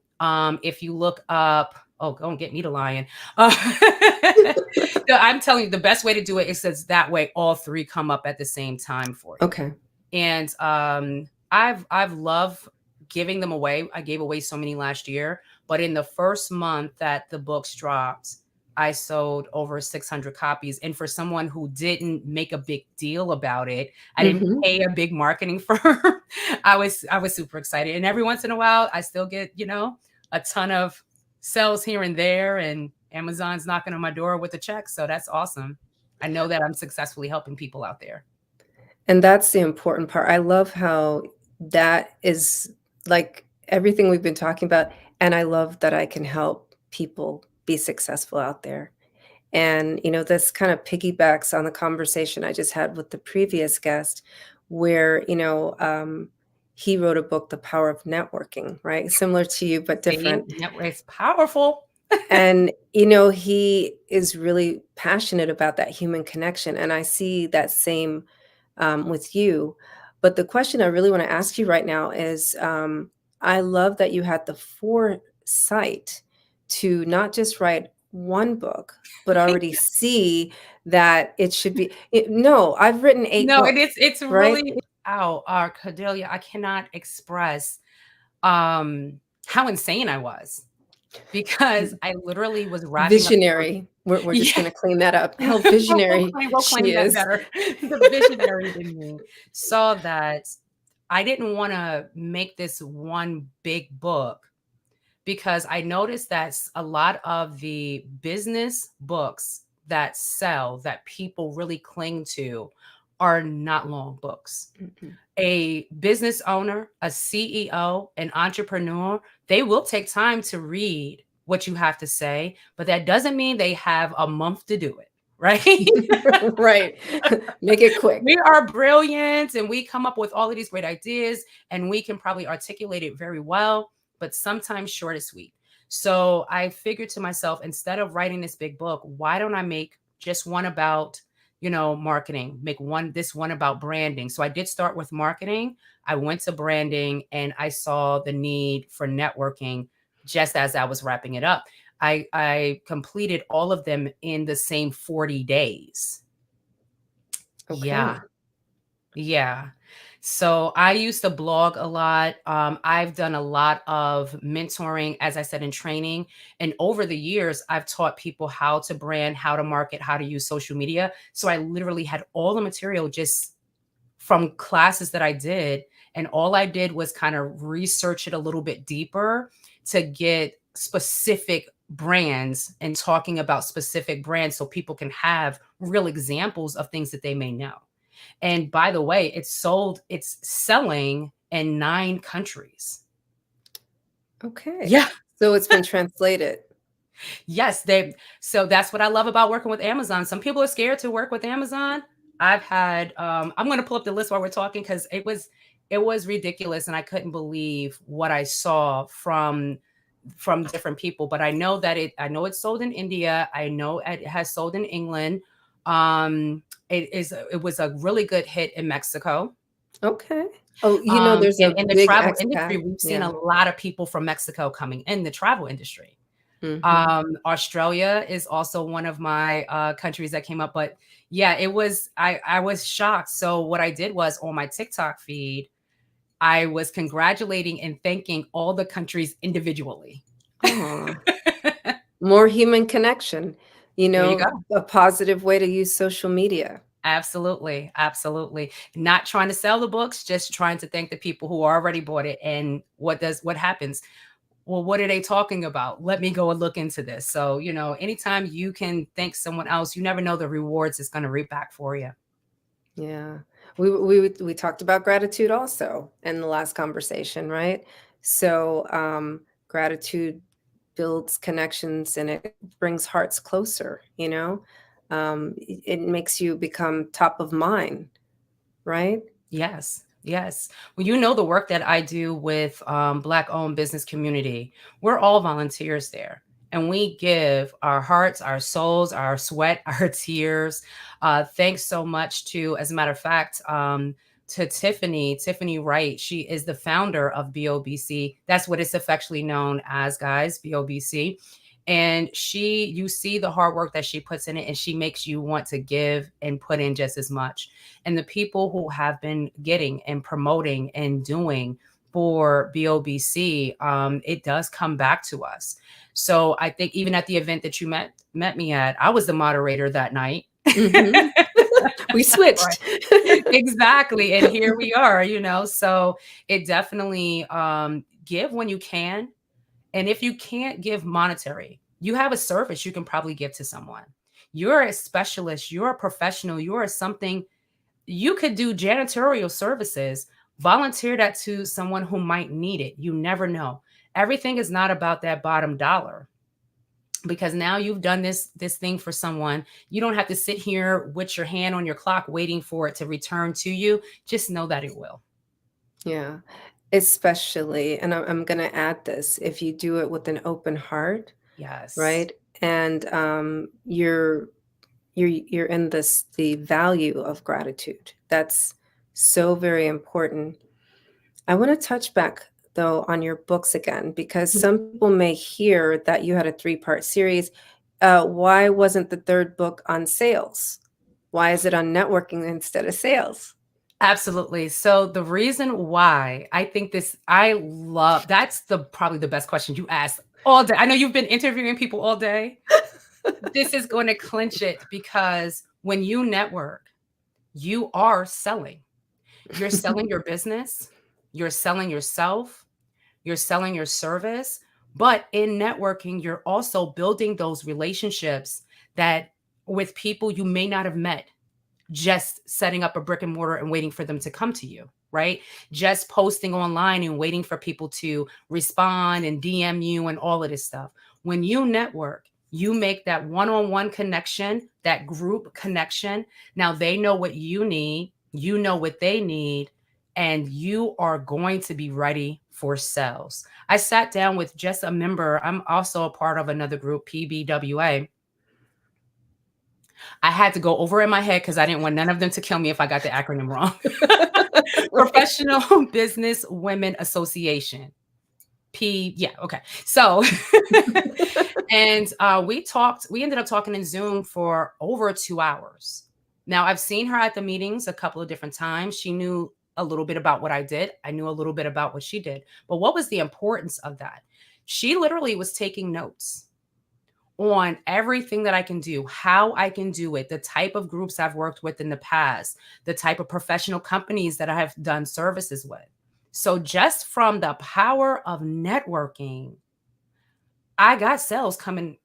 If you look up, oh, don't get me to lying. I'm telling you, the best way to do it is that way all 3 come up at the same time for you. Okay. And I've loved giving them away. I gave away so many last year, but in the first month that the books dropped, I sold over 600 copies. And for someone who didn't make a big deal about it, I didn't pay a big marketing firm. I was super excited. And every once in a while, I still get, a ton of sales here and there, and Amazon's knocking on my door with a check. So that's awesome. I know that I'm successfully helping people out there. And that's the important part. I love how that is like everything we've been talking about. And I love that I can help people be successful out there. And, this kind of piggybacks on the conversation I just had with the previous guest, where, he wrote a book, The Power of Networking, right? Similar to you, but different. It's powerful. And, he is really passionate about that human connection. And I see that same with you. But the question I really want to ask you right now is, I love that you had the foresight to not just write one book, but already see that it should be. No, I've written 8 books. No, it's right? really Cordelia, I cannot express how insane I was, because I literally was wrapping visionary. We're just going to clean that up. How visionary we'll she claim that is. better. The visionary in me saw that I didn't want to make this one big book, because I noticed that a lot of the business books that sell, that people really cling to, are not long books. A business owner, a CEO, an entrepreneur, they will take time to read what you have to say, but that doesn't mean they have a month to do it, right? Right. Make it quick. We are brilliant and we come up with all of these great ideas and we can probably articulate it very well, but sometimes short is sweet. So I figured to myself, instead of writing this big book, why don't I make just one about, marketing, make this one about branding. So I did start with marketing. I went to branding and I saw the need for networking just as I was wrapping it up. I completed all of them in the same 40 days. Okay. Yeah. So I used to blog a lot. I've done a lot of mentoring, as I said, in training. And over the years, I've taught people how to brand, how to market, how to use social media. So I literally had all the material just from classes that I did. And all I did was kind of research it a little bit deeper to get specific brands and talking about specific brands so people can have real examples of things that they may know. And by the way, it's selling in 9 countries. Okay. Yeah. So it's been translated. Yes. So that's what I love about working with Amazon. Some people are scared to work with Amazon. I've had, I'm going to pull up the list while we're talking, because it was ridiculous. And I couldn't believe what I saw from different people. But I know that I know it's sold in India. I know it has sold in England. It was a really good hit in Mexico. Okay. Oh, there's in the big travel expat. industry, we've seen a lot of people from Mexico coming in the travel industry. Australia is also one of my countries that came up, but yeah, I was shocked. So what I did was, on my TikTok feed, I was congratulating and thanking all the countries individually. More human connection, There you go. a positive way to use social media. Absolutely. Absolutely. Not trying to sell the books, just trying to thank the people who already bought it. And what happens? Well, what are they talking about? Let me go and look into this. So, anytime you can thank someone else, you never know the rewards it's going to reap back for you. Yeah. We talked about gratitude also in the last conversation, right? So, gratitude builds connections and it brings hearts closer, you know? It makes you become top of mind, right? Yes. Yes. Well, you know, the work that I do with Black owned business community, we're all volunteers there. And we give our hearts, our souls, our sweat, our tears. Thanks so much to, as a matter of fact, to Tiffany Wright. She is the founder of BOBC. That's what it's affectionately known as, guys, BOBC. And you see the hard work that she puts in it, and she makes you want to give and put in just as much. And the people who have been getting and promoting and doing for BOBC, it does come back to us. So I think even at the event that you met me at, I was the moderator that night. Mm-hmm. We switched. Exactly. And here we are, you know, so it definitely give when you can. And if you can't give monetary, you have a service you can probably give to someone. You're a specialist, you're a professional, you're something, you could do janitorial services, volunteer that to someone who might need it. You never know. Everything is not about that bottom dollar, because now you've done this thing for someone. You don't have to sit here with your hand on your clock waiting for it to return to you. Just know that it will. Yeah. Especially, and I'm going to add this, if you do it with an open heart, Yes. right? And you're in the value of gratitude. That's so very important. I want to touch back though on your books again, because some people may hear that you had a 3-part series. Why wasn't the third book on sales? Why is it on networking instead of sales? Absolutely. So the reason why I think that's probably the best question you asked all day. I know you've been interviewing people all day. This is going to clinch it, because when you network, you are selling. You're selling your business, you're selling yourself, you're selling your service. But in networking, you're also building those relationships that with people you may not have met just setting up a brick and mortar and waiting for them to come to you, right? Just posting online and waiting for people to respond and DM you and all of this stuff. When you network, you make that one-on-one connection, that group connection. Now they know what you need, you know what they need, and you are going to be ready for sales. I sat down with just a member. I'm also a part of another group, PBWA. I had to go over in my head because I didn't want none of them to kill me if I got the acronym wrong. Professional Business Women Association. Yeah, okay. So, and we ended up talking in Zoom for over 2 hours. Now, I've seen her at the meetings a couple of different times. She knew a little bit about what I did. I knew a little bit about what she did. But what was the importance of that? She literally was taking notes on everything that I can do, how I can do it, the type of groups I've worked with in the past, the type of professional companies that I have done services with. So just from the power of networking, I got sales coming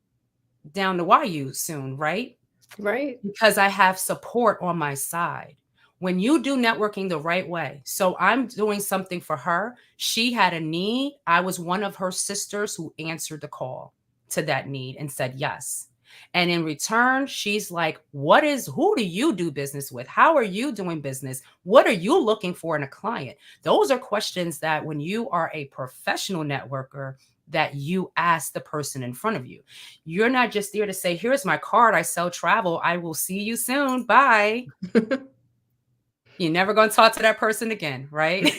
down the YU soon, right? Right. Because I have support on my side. When you do networking the right way, so I'm doing something for her. She had a need. I was one of her sisters who answered the call to that need and said yes. And in return, she's like, who do you do business with? How are you doing business? What are you looking for in a client? Those are questions that when you are a professional networker, that you ask the person in front of you. You're not just there to say, here's my card, I sell travel, I will see you soon, bye. You're never going to talk to that person again, right?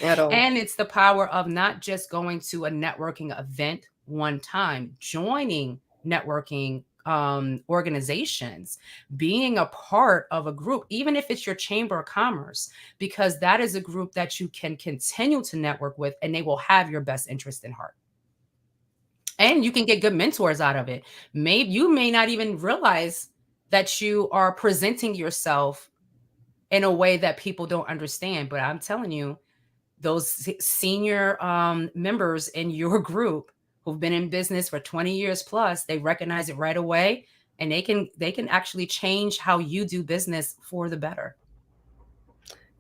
At all. And it's the power of not just going to a networking event one time, joining networking organizations, being a part of a group, even if it's your chamber of commerce, because that is a group that you can continue to network with and they will have your best interest in heart. And you can get good mentors out of it. Maybe you may not even realize that you are presenting yourself in a way that people don't understand. But I'm telling you, those senior members in your group who've been in business for 20 years plus, they recognize it right away, and they can actually change how you do business for the better.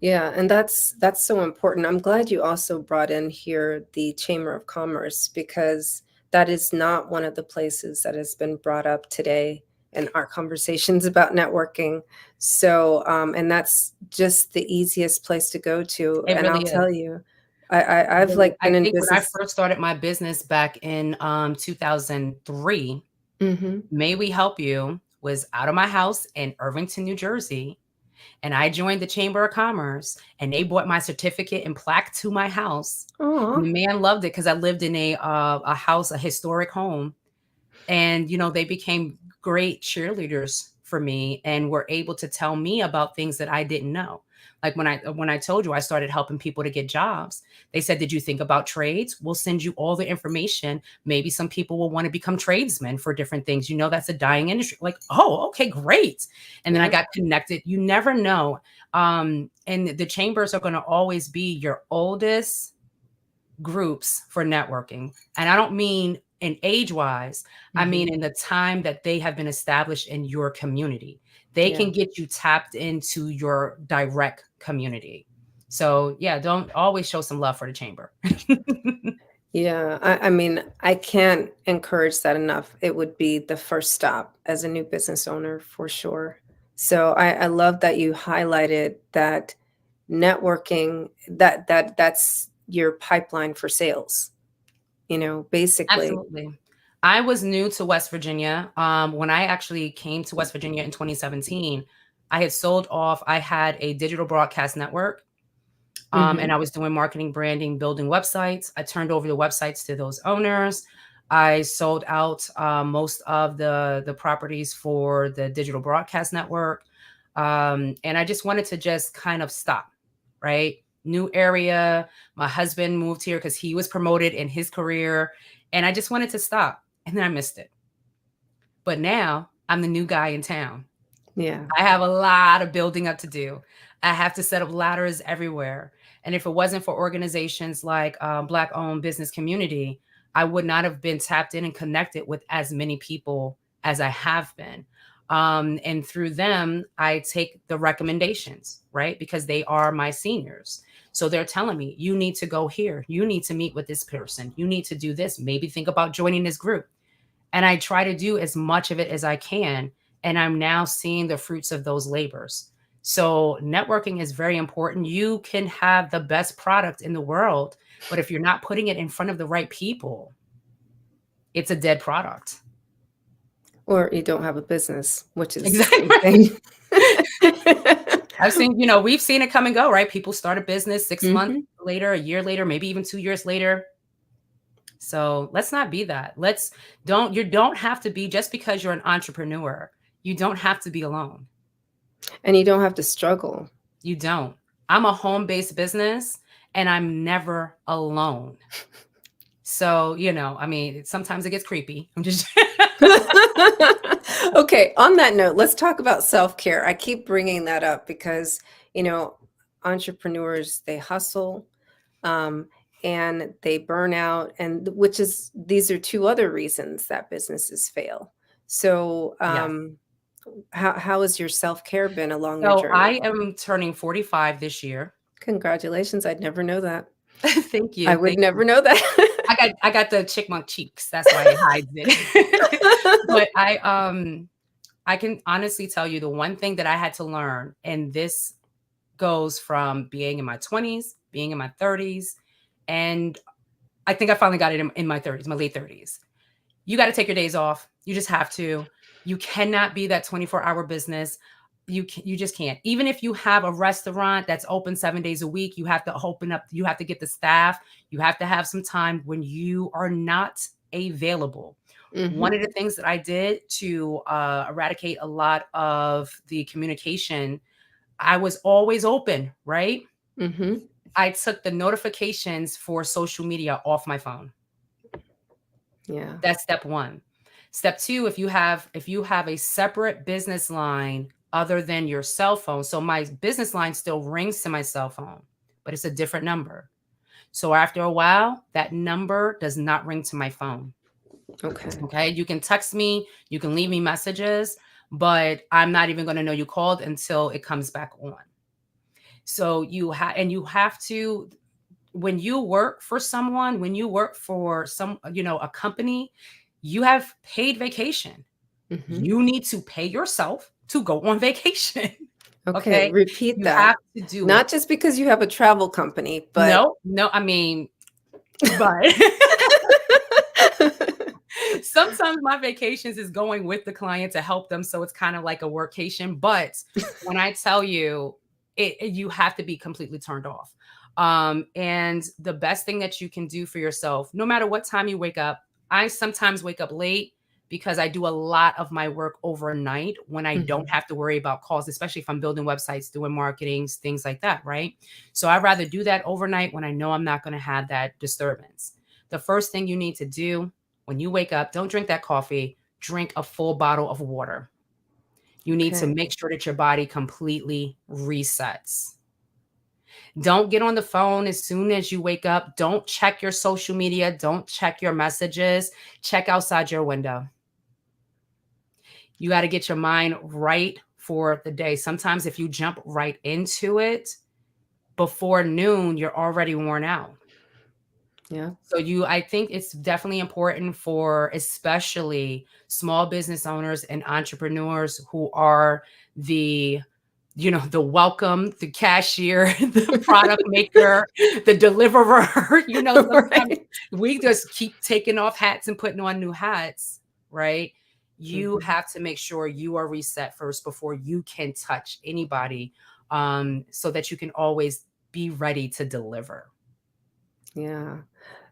Yeah, and that's so important. I'm glad you also brought in here the Chamber of Commerce, because that is not one of the places that has been brought up today in our conversations about networking. So, and that's just the easiest place to go to. It And I'll really is. tell you, I've like I been in think when I business. first started my business back in 2003, Mm-hmm. May We Help You was out of my house in Irvington, New Jersey. And I joined the Chamber of Commerce, and they brought my certificate and plaque to my house. And the man loved it because I lived in a house, a historic home. And, you know, they became great cheerleaders for me and were able to tell me about things that I didn't know. Like when I told you I started helping people to get jobs, they said, "Did you think about trades? We'll send you all the information. Maybe some people will want to become tradesmen for different things. You know, that's a dying industry." Like, oh, okay, great. And then I got connected. You never know. And the chambers are going to always be your oldest groups for networking. And I don't mean in age-wise, I mean in the time that they have been established in your community. They can get you tapped into your direct community. So yeah, don't always show some love for the chamber. Yeah, I mean, I can't encourage that enough. It would be the first stop as a new business owner for sure. So I love that you highlighted that networking, that's your pipeline for sales, you know, basically. Absolutely. I was new to West Virginia. When I actually came to West Virginia in 2017, I had sold off. I had a digital broadcast network, and I was doing marketing, branding, building websites. I turned over the websites to those owners. I sold out most of the properties for the digital broadcast network. And I just wanted to just kind of stop, right? New area. My husband moved here because he was promoted in his career. And I just wanted to stop. And then I missed it. But now I'm the new guy in town. Yeah. I have a lot of building up to do. I have to set up ladders everywhere. And if it wasn't for organizations like Black-owned business community, I would not have been tapped in and connected with as many people as I have been. And through them, I take the recommendations, right? Because they are my seniors. So they're telling me, you need to go here. You need to meet with this person. You need to do this. Maybe think about joining this group. And I try to do as much of it as I can. And I'm now seeing the fruits of those labors. So networking is very important. You can have the best product in the world, but if you're not putting it in front of the right people, it's a dead product. Or you don't have a business, which is exactly the same thing. I've seen, you know, we've seen it come and go, right? People start a business 6 months later, a year later, maybe even 2 years later. So let's not be that. You don't have to be, just because you're an entrepreneur, you don't have to be alone. And you don't have to struggle. You don't. I'm a home-based business and I'm never alone. So, you know, I mean, sometimes it gets creepy. I'm just Okay, on that note, let's talk about self-care. I keep bringing that up because, you know, entrepreneurs, they hustle and they burn out, and these are two other reasons that businesses fail. So how has your self-care been along your journey? I am turning 45 this year. Congratulations. I'd never know that. Thank you. I would never know that. I got the chickmunk cheeks. That's why it hides it. But I can honestly tell you the one thing that I had to learn, and this goes from being in my 20s, being in my 30s, and I think I finally got it in my 30s, my late 30s. You got to take your days off. You just have to. You cannot be that 24-hour business. You just can't. Even if you have a restaurant that's open 7 days a week, you have to open up, you have to get the staff, you have to have some time when you are not available. One of the things that I did to eradicate a lot of the communication, I was always open, right? I took the notifications for social media off my phone. Yeah. That's step one. Step two, if you have a separate business line other than your cell phone. So my business line still rings to my cell phone, but it's a different number. So after a while, that number does not ring to my phone. Okay. You can text me, you can leave me messages, but I'm not even going to know you called until it comes back on. So you have to when you work for someone, when you work for a company, you have paid vacation. Mhm. You need to pay yourself to go on vacation. Okay, Okay. repeat You that. have to do Not it. just because you have a travel company, but No, I mean, but sometimes my vacations is going with the client to help them. So it's kind of like a workation. But when I tell you, you have to be completely turned off. And the best thing that you can do for yourself, no matter what time you wake up, I sometimes wake up late because I do a lot of my work overnight when I don't have to worry about calls, especially if I'm building websites, doing marketing, things like that, right? So I'd rather do that overnight when I know I'm not going to have that disturbance. The first thing you need to do when you wake up, don't drink that coffee, drink a full bottle of water. You need to Okay. make sure that your body completely resets. Don't get on the phone as soon as you wake up. Don't check your social media. Don't check your messages. Check outside your window. You got to get your mind right for the day. Sometimes if you jump right into it before noon, you're already worn out. Yeah. So I think it's definitely important for especially small business owners and entrepreneurs who are the welcome, the cashier, the product maker, the deliverer. Sometimes Right. we just keep taking off hats and putting on new hats, right? You have to make sure you are reset first before you can touch anybody, so that you can always be ready to deliver. Yeah.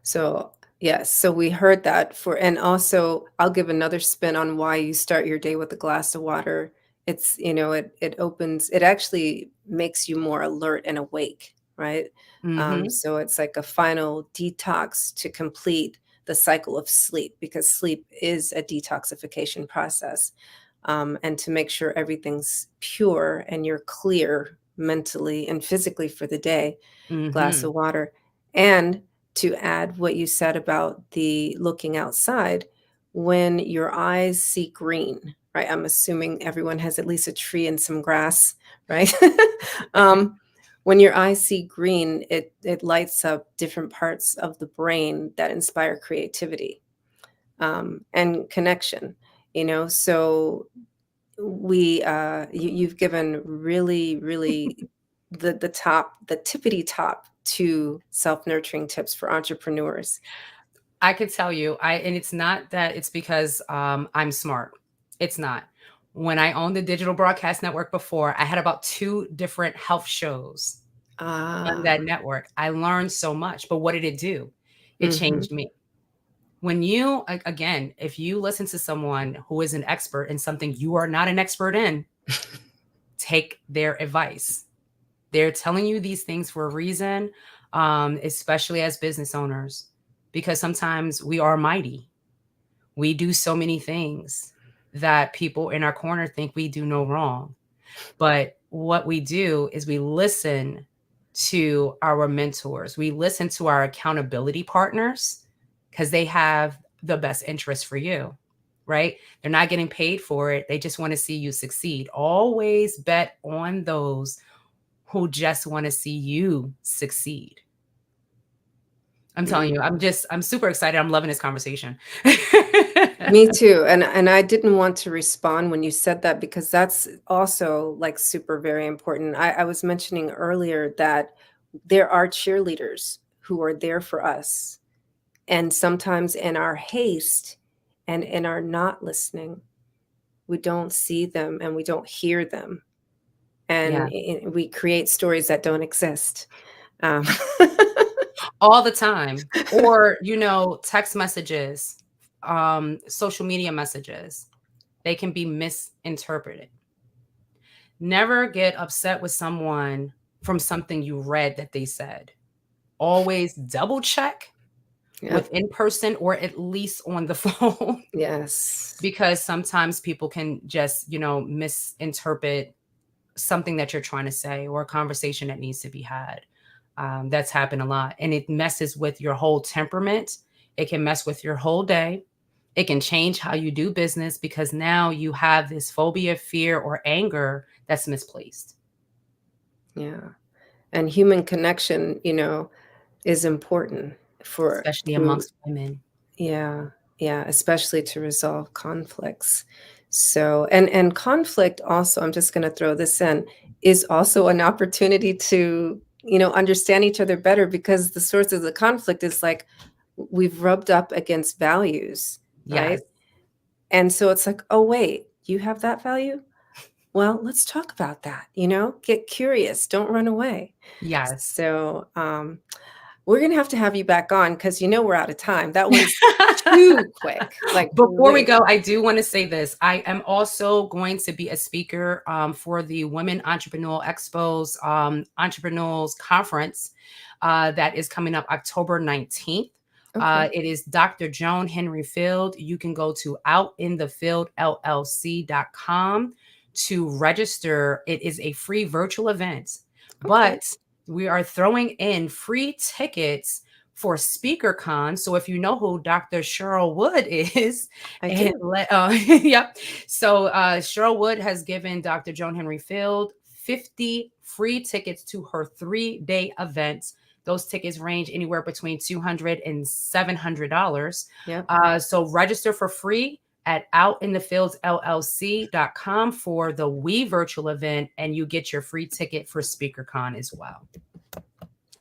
So, yes, so we heard that and also I'll give another spin on why you start your day with a glass of water. It's, it actually makes you more alert and awake, right? Mm-hmm. So it's like a final detox to complete the cycle of sleep because sleep is a detoxification process. And to make sure everything's pure and you're clear mentally and physically for the day, glass Mm-hmm. of water. And to add what you said about the looking outside, when your eyes see green, right? I'm assuming everyone has at least a tree and some grass, right? When your eyes see green, it lights up different parts of the brain that inspire creativity and connection. So you've given really the tippity top to self-nurturing tips for entrepreneurs. I could tell you, and it's not that it's because I'm smart. It's not. When I owned the digital broadcast network before, I had about 2 different health shows on that network. I learned so much, but what did it do? It changed me. When again, if you listen to someone who is an expert in something you are not an expert in, take their advice. They're telling you these things for a reason, especially as business owners, because sometimes we are mighty. We do so many things that people in our corner think we do no wrong. But what we do is we listen to our mentors. We listen to our accountability partners because they have the best interest for you, right? They're not getting paid for it. They just want to see you succeed. Always bet on those who just want to see you succeed. I'm telling you, I'm super excited. I'm loving this conversation. Me too. And I didn't want to respond when you said that because that's also like super very important. I was mentioning earlier that there are cheerleaders who are there for us. And sometimes in our haste and in our not listening, we don't see them and we don't hear them. And we create stories that don't exist. All the time. Or, text messages, social media messages, they can be misinterpreted. Never get upset with someone from something you read that they said. Always double check with in person or at least on the phone. Yes. Because sometimes people can just, misinterpret something that you're trying to say or a conversation that needs to be had. That's happened a lot. And it messes with your whole temperament. It can mess with your whole day. It can change how you do business because now you have this phobia, fear, or anger that's misplaced. Yeah. And human connection, is important for especially to amongst women. yeah, yeah, especially to resolve conflicts. So, and conflict also, I'm just going to throw this in, is also an opportunity to, understand each other better, because the source of the conflict is like we've rubbed up against values, Yes. right? And so it's like, oh, wait, you have that value? Well, let's talk about that, get curious, don't run away. Yes. So, we're going to have you back on, because we're out of time. That one's too quick. Like, Before we wait. go, I do want to say this. I am also going to be a speaker for the Women Entrepreneurial Expo's Entrepreneurs Conference that is coming up October 19th. Okay. It is Dr. Joan Henry Field. You can go to outinthefieldllc.com to register. It is a free virtual event, but we are throwing in free tickets for SpeakerCon. So if you know who Dr. Cheryl Wood is, I do. Yep. So Cheryl Wood has given Dr. Joan Henry Field 50 free tickets to her 3-day event. Those tickets range anywhere between $200 and $700. Yep. So register for free at outinthefieldllc.com for the We virtual event, and you get your free ticket for SpeakerCon as well.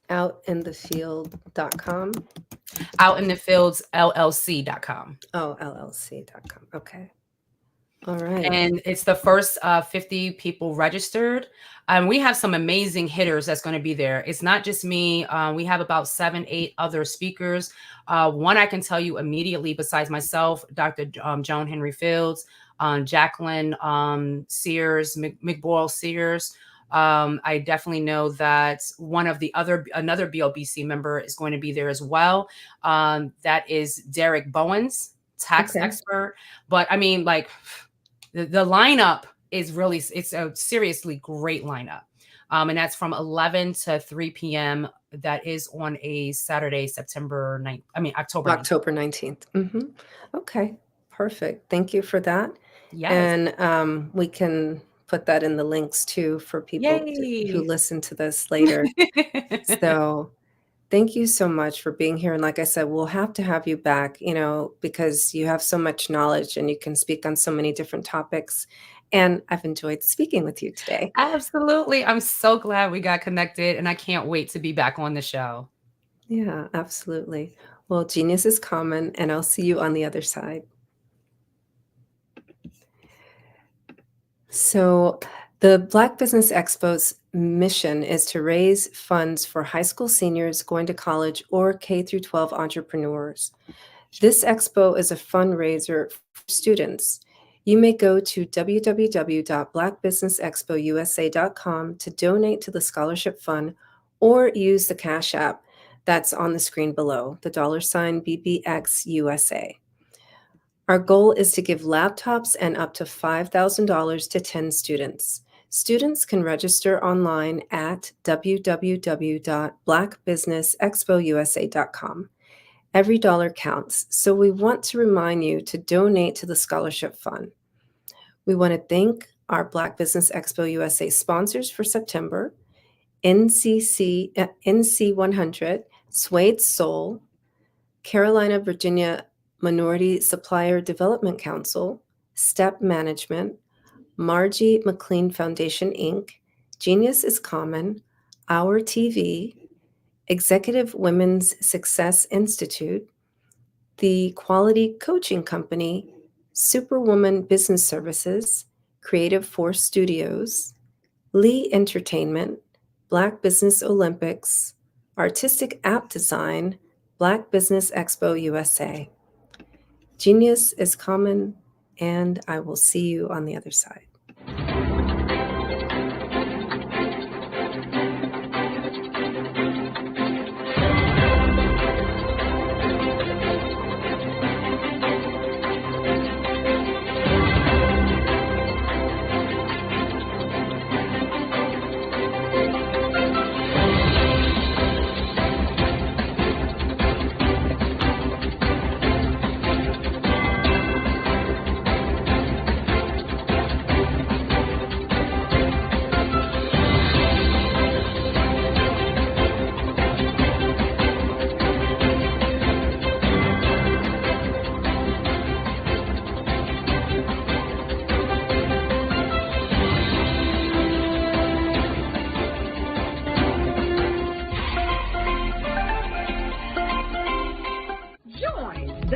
Outinthefield.com. Outinthefieldllc.com. Oh, LLC.com. Okay. All right. And it's the first 50 people registered. We have some amazing hitters that's going to be there. It's not just me. We have about 7-8 other speakers. One I can tell you immediately, besides myself, Dr. Joan Henry Fields, Jacqueline Sears, McBoyle Sears. I definitely know that another BLBC member is going to be there as well. That is Derek Bowens, tax expert. But I mean, like, the lineup is really, it's a seriously great lineup. And that's from 11 to 3 p.m. That is on a Saturday, October 19th. October 19th. Mm-hmm. Okay. Perfect. Thank you for that. Yes. And we can put that in the links too for people who listen to this later. So thank you so much for being here. And like I said, we'll have to have you back, because you have so much knowledge and you can speak on so many different topics. And I've enjoyed speaking with you today. Absolutely. I'm so glad we got connected, and I can't wait to be back on the show. Yeah, absolutely. Well, genius is common, and I'll see you on the other side. So the Black Business Expo's mission is to raise funds for high school seniors going to college or K-12 entrepreneurs. This expo is a fundraiser for students. You may go to www.blackbusinessexpousa.com to donate to the scholarship fund, or use the Cash App that's on the screen below, the $BBXUSA. Our goal is to give laptops and up to $5,000 to 10 students. Students can register online at www.blackbusinessexpousa.com. Every dollar counts, so we want to remind you to donate to the scholarship fund. We want to thank our Black Business Expo USA sponsors for September: NC100, Suede Soul, Carolina, Virginia Minority Supplier Development Council, Step Management, Margie McLean Foundation, Inc., Genius is Common, Our TV, Executive Women's Success Institute, the Quality Coaching Company, Superwoman Business Services, Creative Force Studios, Lee Entertainment, Black Business Olympics, Artistic App Design, Black Business Expo USA. Genius is common, and I will see you on the other side.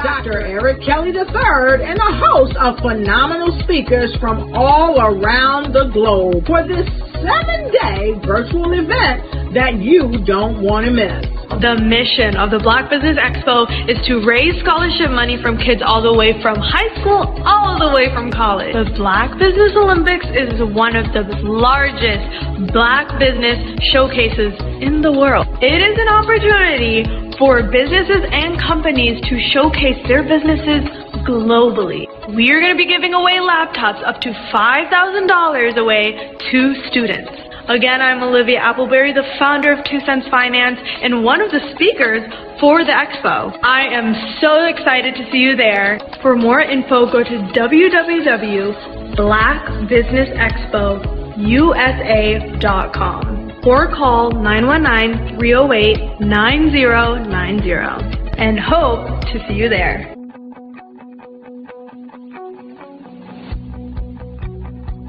Dr. Eric Kelly III and a host of phenomenal speakers from all around the globe for this 7-day virtual event that you don't want to miss. The mission of the Black Business Expo is to raise scholarship money from kids all the way from high school, all the way from college. The Black Business Olympics is one of the largest Black business showcases in the world. It is an opportunity for businesses and companies to showcase their businesses globally. We are going to be giving away laptops up to $5,000 away to students. Again, I'm Olivia Appleberry, the founder of 2 Cents Finance and one of the speakers for the expo. I am so excited to see you there. For more info, go to www.blackbusinessexpousa.com or call 919-308-9090 and hope to see you there.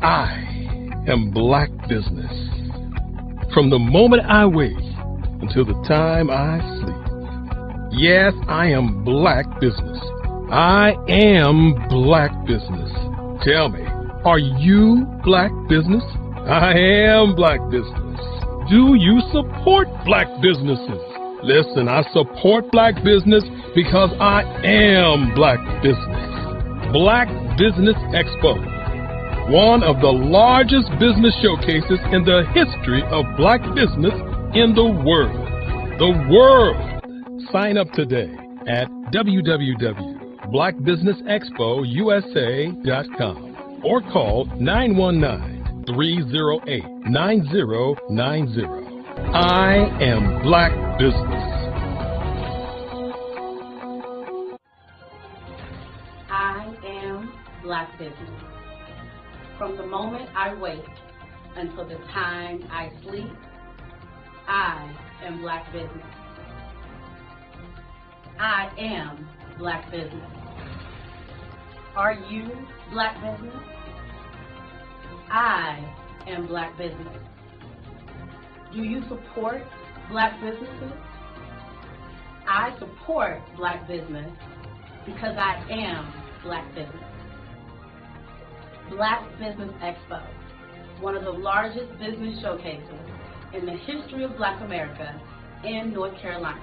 I am Black Business. From the moment I wake until the time I sleep. Yes, I am Black Business. I am Black Business. Tell me, are you Black Business? I am Black Business. Do you support Black businesses? Listen, I support Black business because I am Black Business. Black Business Expo, one of the largest business showcases in the history of Black business in the world. The world! Sign up today at www.blackbusinessexpousa.com or call 919-308-9090. I am Black Business. I am Black Business. From the moment I wake until the time I sleep, I am Black Business. I am Black Business. Are you Black Business? I am Black Business. Do you support Black businesses? I support Black business because I am Black Business. Black Business Expo, one of the largest business showcases in the history of Black America in North Carolina.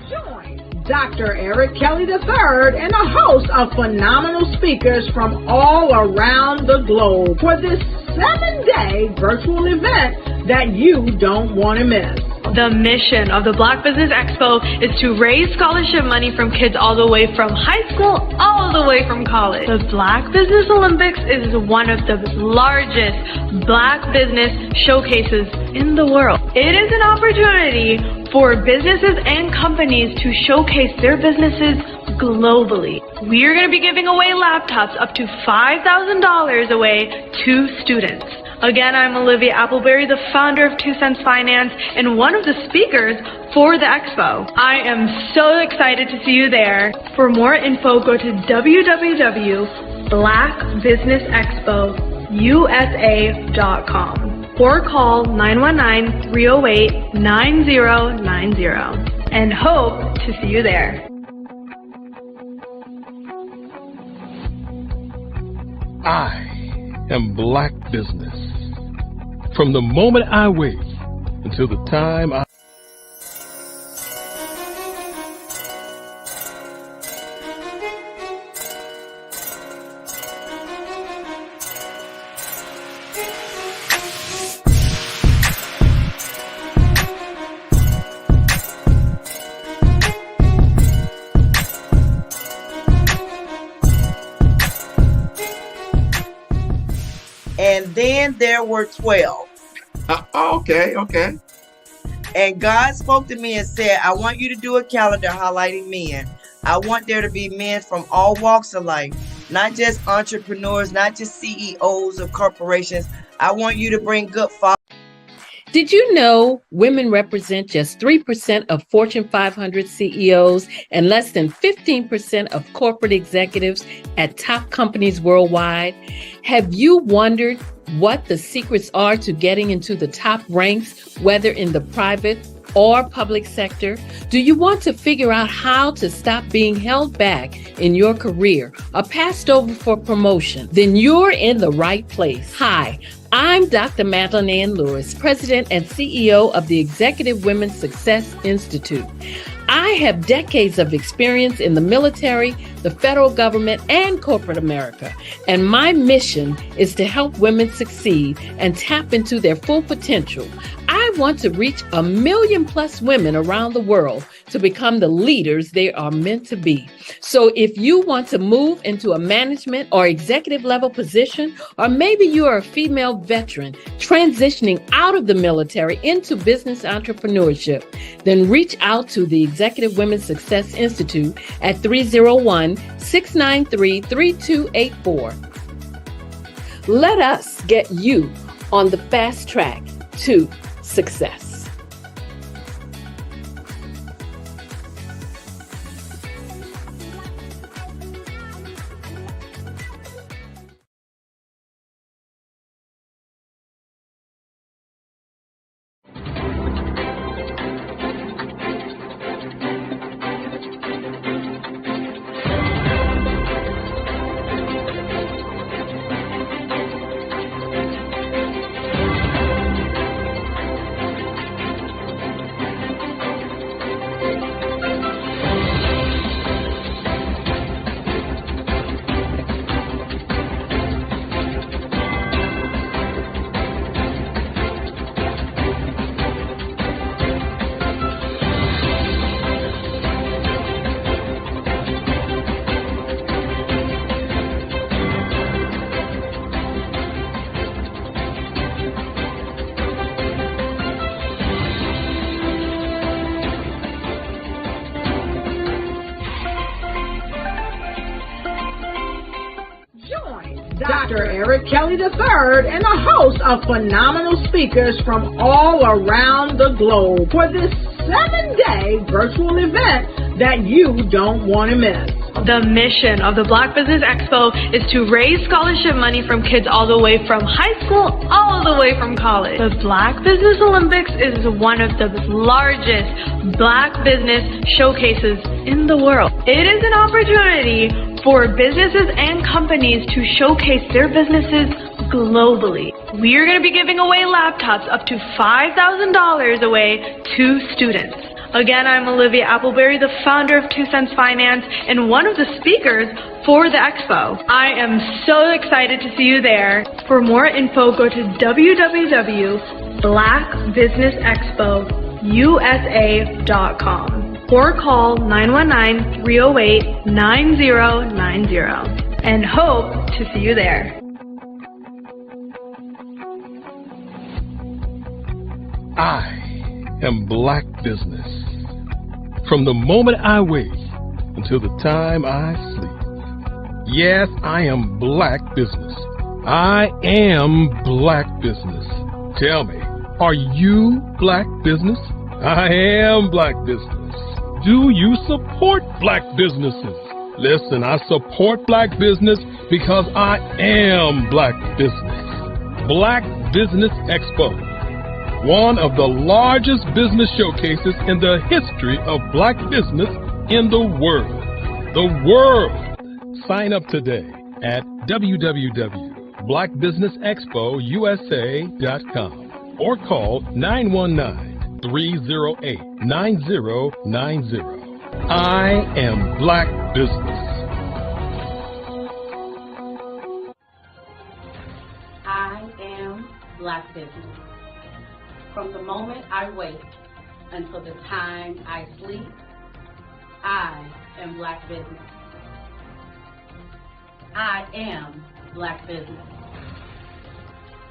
Join Dr. Eric Kelly III and a host of phenomenal speakers from all around the globe for this 7-day virtual event that you don't want to miss. The mission of the Black Business Expo is to raise scholarship money from kids all the way from high school, all the way from college. The Black Business Olympics is one of the largest Black business showcases in the world. It is an opportunity for businesses and companies to showcase their businesses globally. We are going to be giving away laptops up to $5,000 away to students. Again, I'm Olivia Appleberry, the founder of 2 Cents Finance and one of the speakers for the expo. I am so excited to see you there. For more info, go to www.blackbusinessexpousa.com or call 919-308-9090 and hope to see you there. I am Black Business. From the moment I wake until the time I... And then there were 12. Okay. And God spoke to me and said, I want you to do a calendar highlighting men. I want there to be men from all walks of life, not just entrepreneurs, not just CEOs of corporations. I want you to bring good fathers. Did you know women represent just 3% of Fortune 500 CEOs and less than 15% of corporate executives at top companies worldwide? Have you wondered what the secrets are to getting into the top ranks, whether in the private or public sector? Do you want to figure out how to stop being held back in your career or passed over for promotion? Then you're in the right place. Hi, I'm Dr. Madeline Ann Lewis, President and CEO of the Executive Women's Success Institute. I have decades of experience in the military, the federal government, and corporate America, and my mission is to help women succeed and tap into their full potential. I want to reach 1 million+ women around the world to become the leaders they are meant to be. So if you want to move into a management or executive level position, or maybe you are a female veteran transitioning out of the military into business entrepreneurship, then reach out to the Executive Women's Success Institute at 301-693-3284. Let us get you on the fast track to success. Dr. Eric Kelly III and a host of phenomenal speakers from all around the globe for this 7-day virtual event that you don't want to miss. The mission of the Black Business Expo is to raise scholarship money from kids all the way from high school, all the way from college. The Black Business Olympics is one of the largest Black business showcases in the world. It is an opportunity for businesses and companies to showcase their businesses globally. We are going to be giving away laptops up to $5,000 away to students. Again, I'm Olivia Appleberry, the founder of 2 Cents Finance and one of the speakers for the expo. I am so excited to see you there. For more info, go to www.blackbusinessexpousa.com or call 919-308-9090 and hope to see you there. I am Black Business. From the moment I wake until the time I sleep. Yes, I am Black Business. I am Black Business. Tell me, are you Black Business? I am Black Business. Do you support Black businesses? Listen, I support Black business because I am Black Business. Black Business Expo, one of the largest business showcases in the history of Black business in the world. The world! Sign up today at www.blackbusinessexpousa.com or call 919-308-9090. I am Black Business. I am Black Business. From the moment I wake until the time I sleep, I am Black Business. I am Black Business.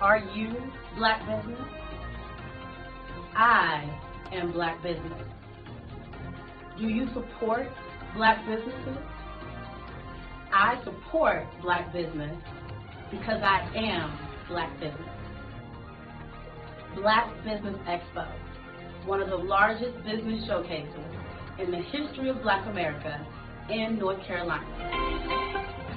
Are you Black Business? I am Black Business. Do you support Black businesses? I support Black business because I am Black business. Black Business Expo, one of the largest business showcases in the history of Black America in North Carolina.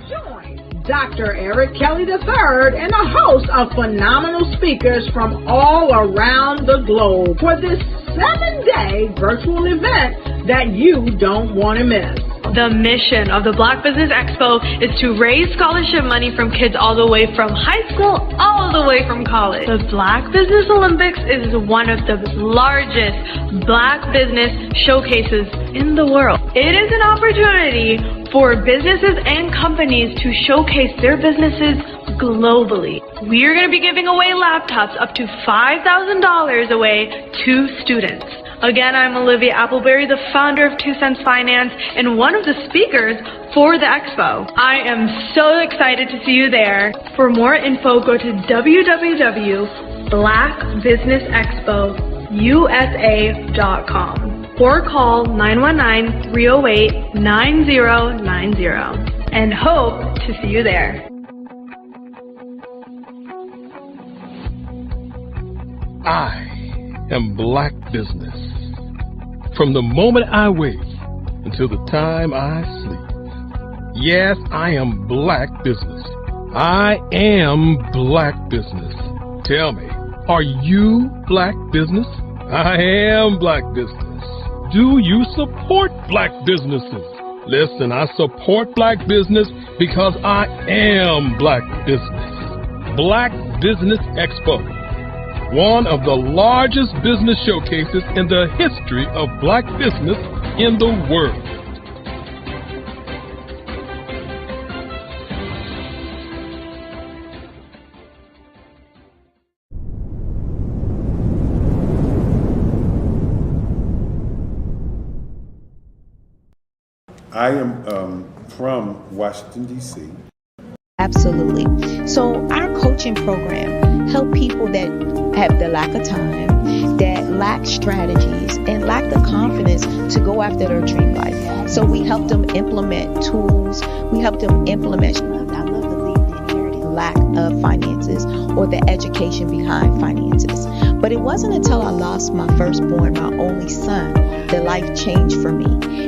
Join Dr. Eric Kelly III and a host of phenomenal speakers from all around the globe for this 7-day virtual event that you don't want to miss. The mission of the Black Business Expo is to raise scholarship money from kids all the way from high school all the way from college. The Black Business Olympics is one of the largest Black business showcases in the world. It is an opportunity for businesses and companies to showcase their businesses globally. We are going to be giving away laptops up to $5,000 away to students. Again, I'm Olivia Appleberry, the founder of 2 Cents Finance and one of the speakers for the expo. I am so excited to see you there. For more info, go to www.blackbusinessexpousa.com or call 919-308-9090 and hope to see you there. I am Black Business. From the moment I wake until the time I sleep. Yes, I am Black Business. I am Black Business. Tell me, are you Black Business? I am Black Business. Do you support Black businesses? Listen, I support Black business because I am Black Business. Black Business Expo, one of the largest business showcases in the history of Black business in the world. I am from Washington, D.C. Absolutely. So our coaching program help people that have the lack of time, that lack strategies, and lack the confidence to go after their dream life. So we help them implement tools. We help them implement, I love to leave the inherited lack of finances or the education behind finances. But it wasn't until I lost my firstborn, my only son, that life changed for me.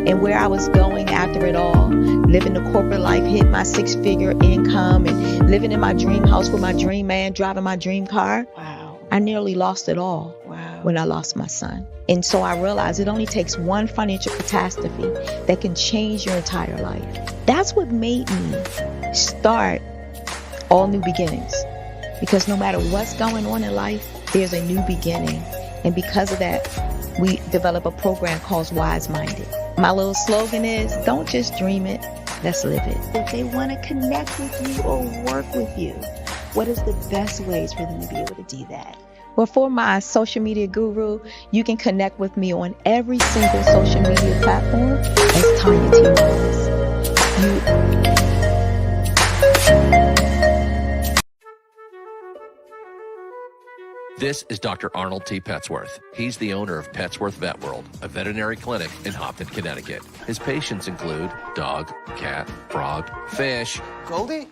And where I was going after it all, living the corporate life, hit my 6-figure income and living in my dream house with my dream man, driving my dream car. Wow. I nearly lost it all. Wow. When I lost my son. And so I realized it only takes one financial catastrophe that can change your entire life. That's what made me start All New Beginnings. Because no matter what's going on in life, there's a new beginning. And because of that, we develop a program called Wise Minded. My little slogan is, don't just dream it, let's live it. If they want to connect with you or work with you, what is the best ways for them to be able to do that? Well, for my social media guru, you can connect with me on every single social media platform as Tanya T. Wallace. This is Dr. Arnold T. Petsworth. He's the owner of Petsworth Vet World, a veterinary clinic in Hopton, Connecticut. His patients include dog, cat, frog, fish, Goldie,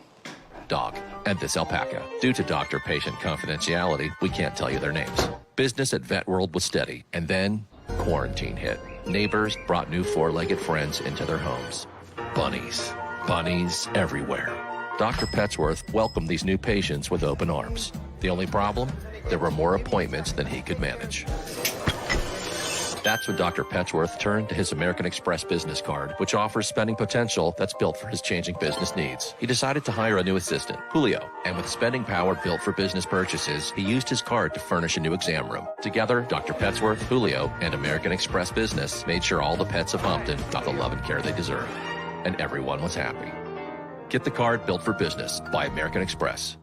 dog, and this alpaca. Due to doctor-patient confidentiality, we can't tell you their names. Business at Vet World was steady, and then quarantine hit. Neighbors brought new 4-legged friends into their homes. Bunnies. Bunnies everywhere. Dr. Petsworth welcomed these new patients with open arms. The only problem? There were more appointments than he could manage. That's when Dr. Petsworth turned to his American Express business card, which offers spending potential that's built for his changing business needs. He decided to hire a new assistant, Julio, and with spending power built for business purchases, he used his card to furnish a new exam room. Together, Dr. Petsworth, Julio, and American Express Business made sure all the pets of Hopton got the love and care they deserve. And everyone was happy. Get the card built for business by American Express.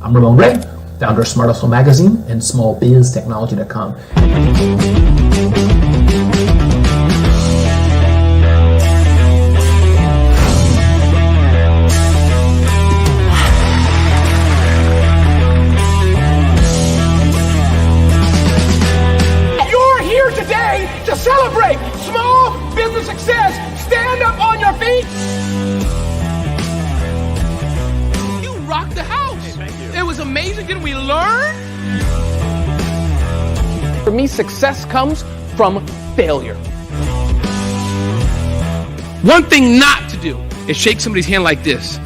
I'm Ramon Ray, founder of Smart Hustle Magazine and smallbiztechnology.com. You're here today to celebrate small business success. Stand up on your feet. You rocked the house. It was amazing. Didn't we learn? For me, success comes from failure. One thing not to do is shake somebody's hand like this.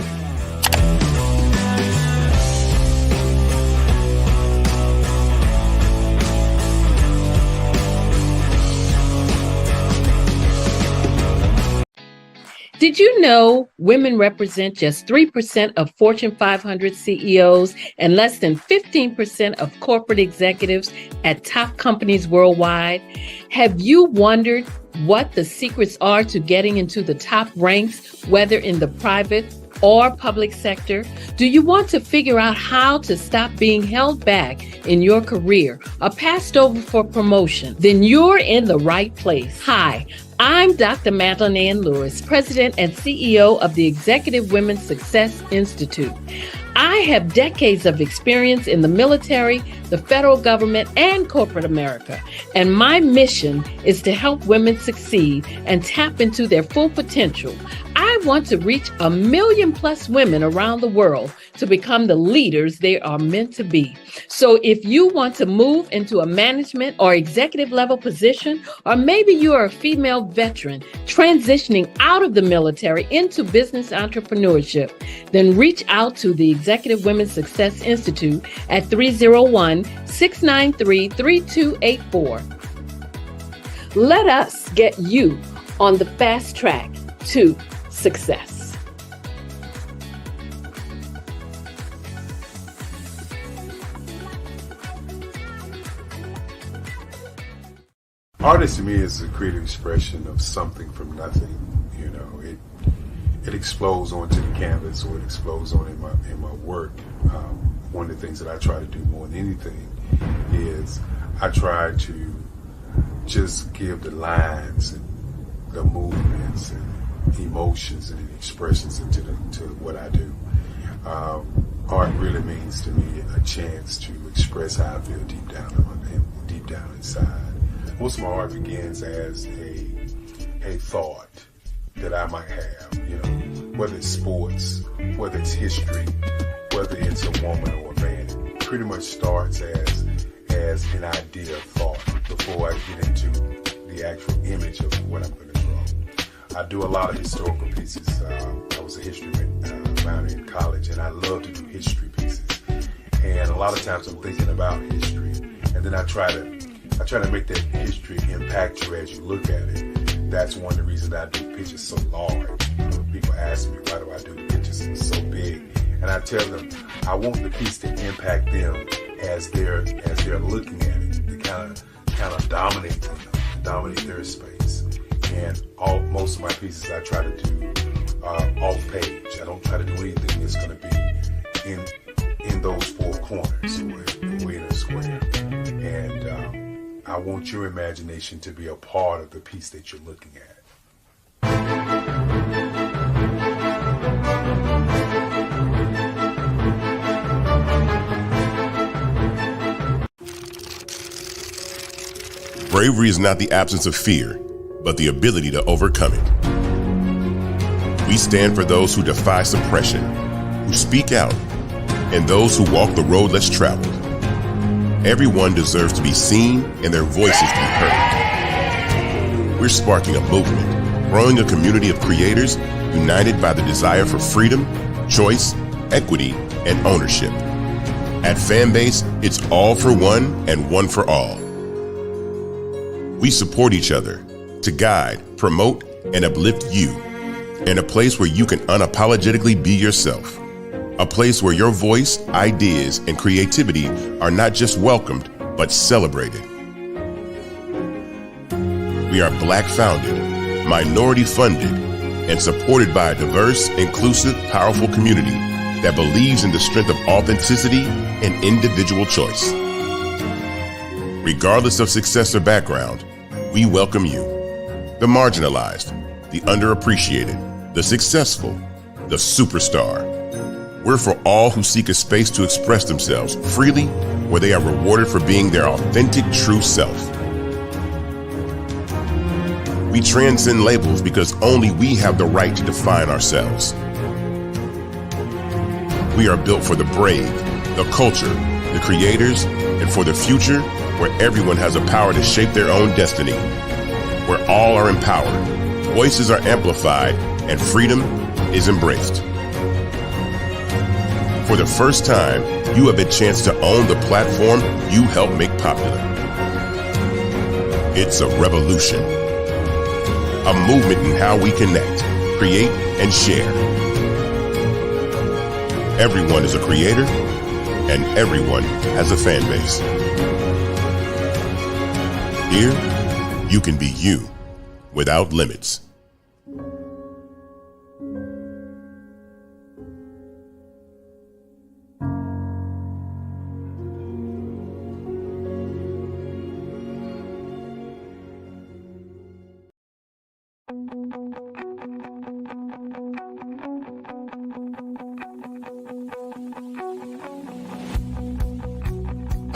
Did you know women represent just 3% of Fortune 500 CEOs and less than 15% of corporate executives at top companies worldwide? Have you wondered what the secrets are to getting into the top ranks, whether in the private or public sector? Do you want to figure out how to stop being held back in your career or passed over for promotion? Then you're in the right place. Hi, I'm Dr. Madeline Ann Lewis, President and CEO of the Executive Women's Success Institute. I have decades of experience in the military, the federal government, and corporate America, and my mission is to help women succeed and tap into their full potential. I want to reach 1 million plus women around the world to become the leaders they are meant to be. So if you want to move into a management or executive level position, or maybe you are a female veteran transitioning out of the military into business entrepreneurship, then reach out to the Executive Women's Success Institute at 301-693-3284. Let us get you on the fast track to success. Artist to me is a creative expression of something from nothing. You know, it explodes onto the canvas, or it explodes on in my work. One of the things that I try to do more than anything is I try to just give the lines and the movements and emotions and expressions into what I do. Art really means to me a chance to express how I feel deep down inside. Most of my art begins as a thought that I might have, you know, whether it's sports, whether it's history, whether it's a woman or a man. It pretty much starts as an idea of thought before I get into the actual image of what I'm going to draw. I do a lot of historical pieces. I was a history minor in college, and I love to do history pieces. And a lot of times I'm thinking about history, and then I try to make that history impact you as you look at it. That's one of the reasons I do pictures so large. People ask me, why do I do the pictures so big? And I tell them, I want the piece to impact them as they're looking at it. To kind of dominate them, dominate their space. And most of my pieces I try to do off page. I don't try to do anything that's going to be in those four corners or in a square. And I want your imagination to be a part of the piece that you're looking at. Bravery is not the absence of fear, but the ability to overcome it. We stand for those who defy suppression, who speak out, and those who walk the road less traveled. Everyone deserves to be seen and their voices be heard. We're sparking a movement, growing a community of creators united by the desire for freedom, choice, equity, and ownership. At Fanbase, it's all for one and one for all. We support each other to guide, promote, and uplift you in a place where you can unapologetically be yourself. A place where your voice, ideas, and creativity are not just welcomed, but celebrated. We are Black founded, minority funded, and supported by a diverse, inclusive, powerful community that believes in the strength of authenticity and individual choice. Regardless of success or background, we welcome you. The marginalized, the underappreciated, the successful, the superstar. We're for all who seek a space to express themselves freely, where they are rewarded for being their authentic, true self. We transcend labels because only we have the right to define ourselves. We are built for the brave, the culture, the creators, and for the future where everyone has the power to shape their own destiny, where all are empowered, voices are amplified, and freedom is embraced. For the first time, you have a chance to own the platform you helped make popular. It's a revolution, a movement in how we connect, create, and share. Everyone is a creator, and everyone has a fan base. Here, you can be you without limits.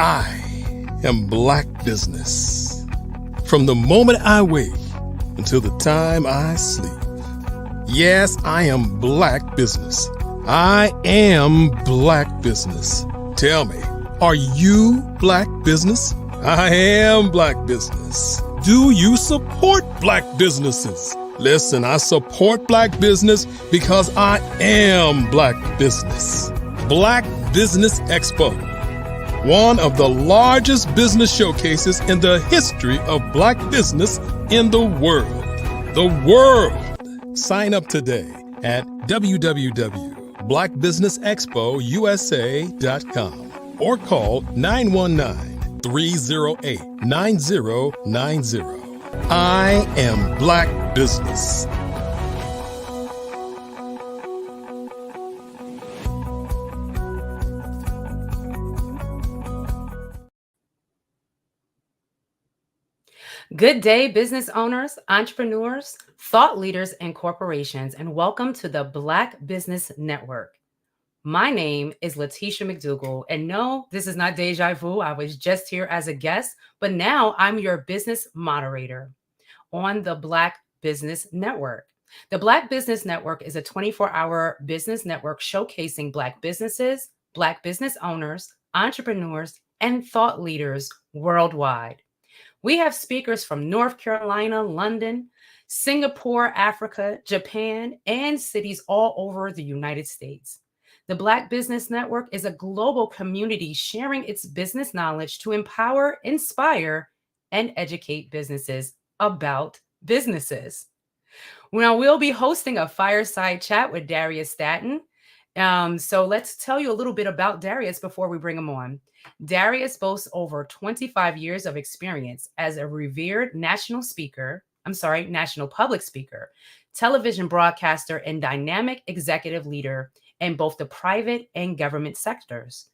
I am Black Business. From the moment I wake until the time I sleep. Yes, I am Black Business. I am Black Business. Tell me, are you Black Business? I am Black Business. Do you support Black businesses? Listen, I support Black business because I am Black Business. Black Business Expo, one of the largest business showcases in the history of Black business in the world. The world! Sign up today at www.blackbusinessexpousa.com or call 919-308-9090. I am Black Business. Good day, business owners, entrepreneurs, thought leaders, and corporations, and welcome to the Black Business Network. My name is Letitia McDougall, and no, this is not deja vu. I was just here as a guest, but now I'm your business moderator on the Black Business Network. The Black Business Network is a 24-hour business network showcasing Black businesses, Black business owners, entrepreneurs, and thought leaders worldwide. We have speakers from North Carolina, London, Singapore, Africa, Japan, and cities all over the United States. The Black Business Network is a global community sharing its business knowledge to empower, inspire, and educate businesses about businesses. Now, we'll be hosting a fireside chat with Darius Staton. So let's tell you a little bit about Darius before we bring him on. Darius boasts over 25 years of experience as a revered national public speaker, television broadcaster, and dynamic executive leader in both the private and government sectors.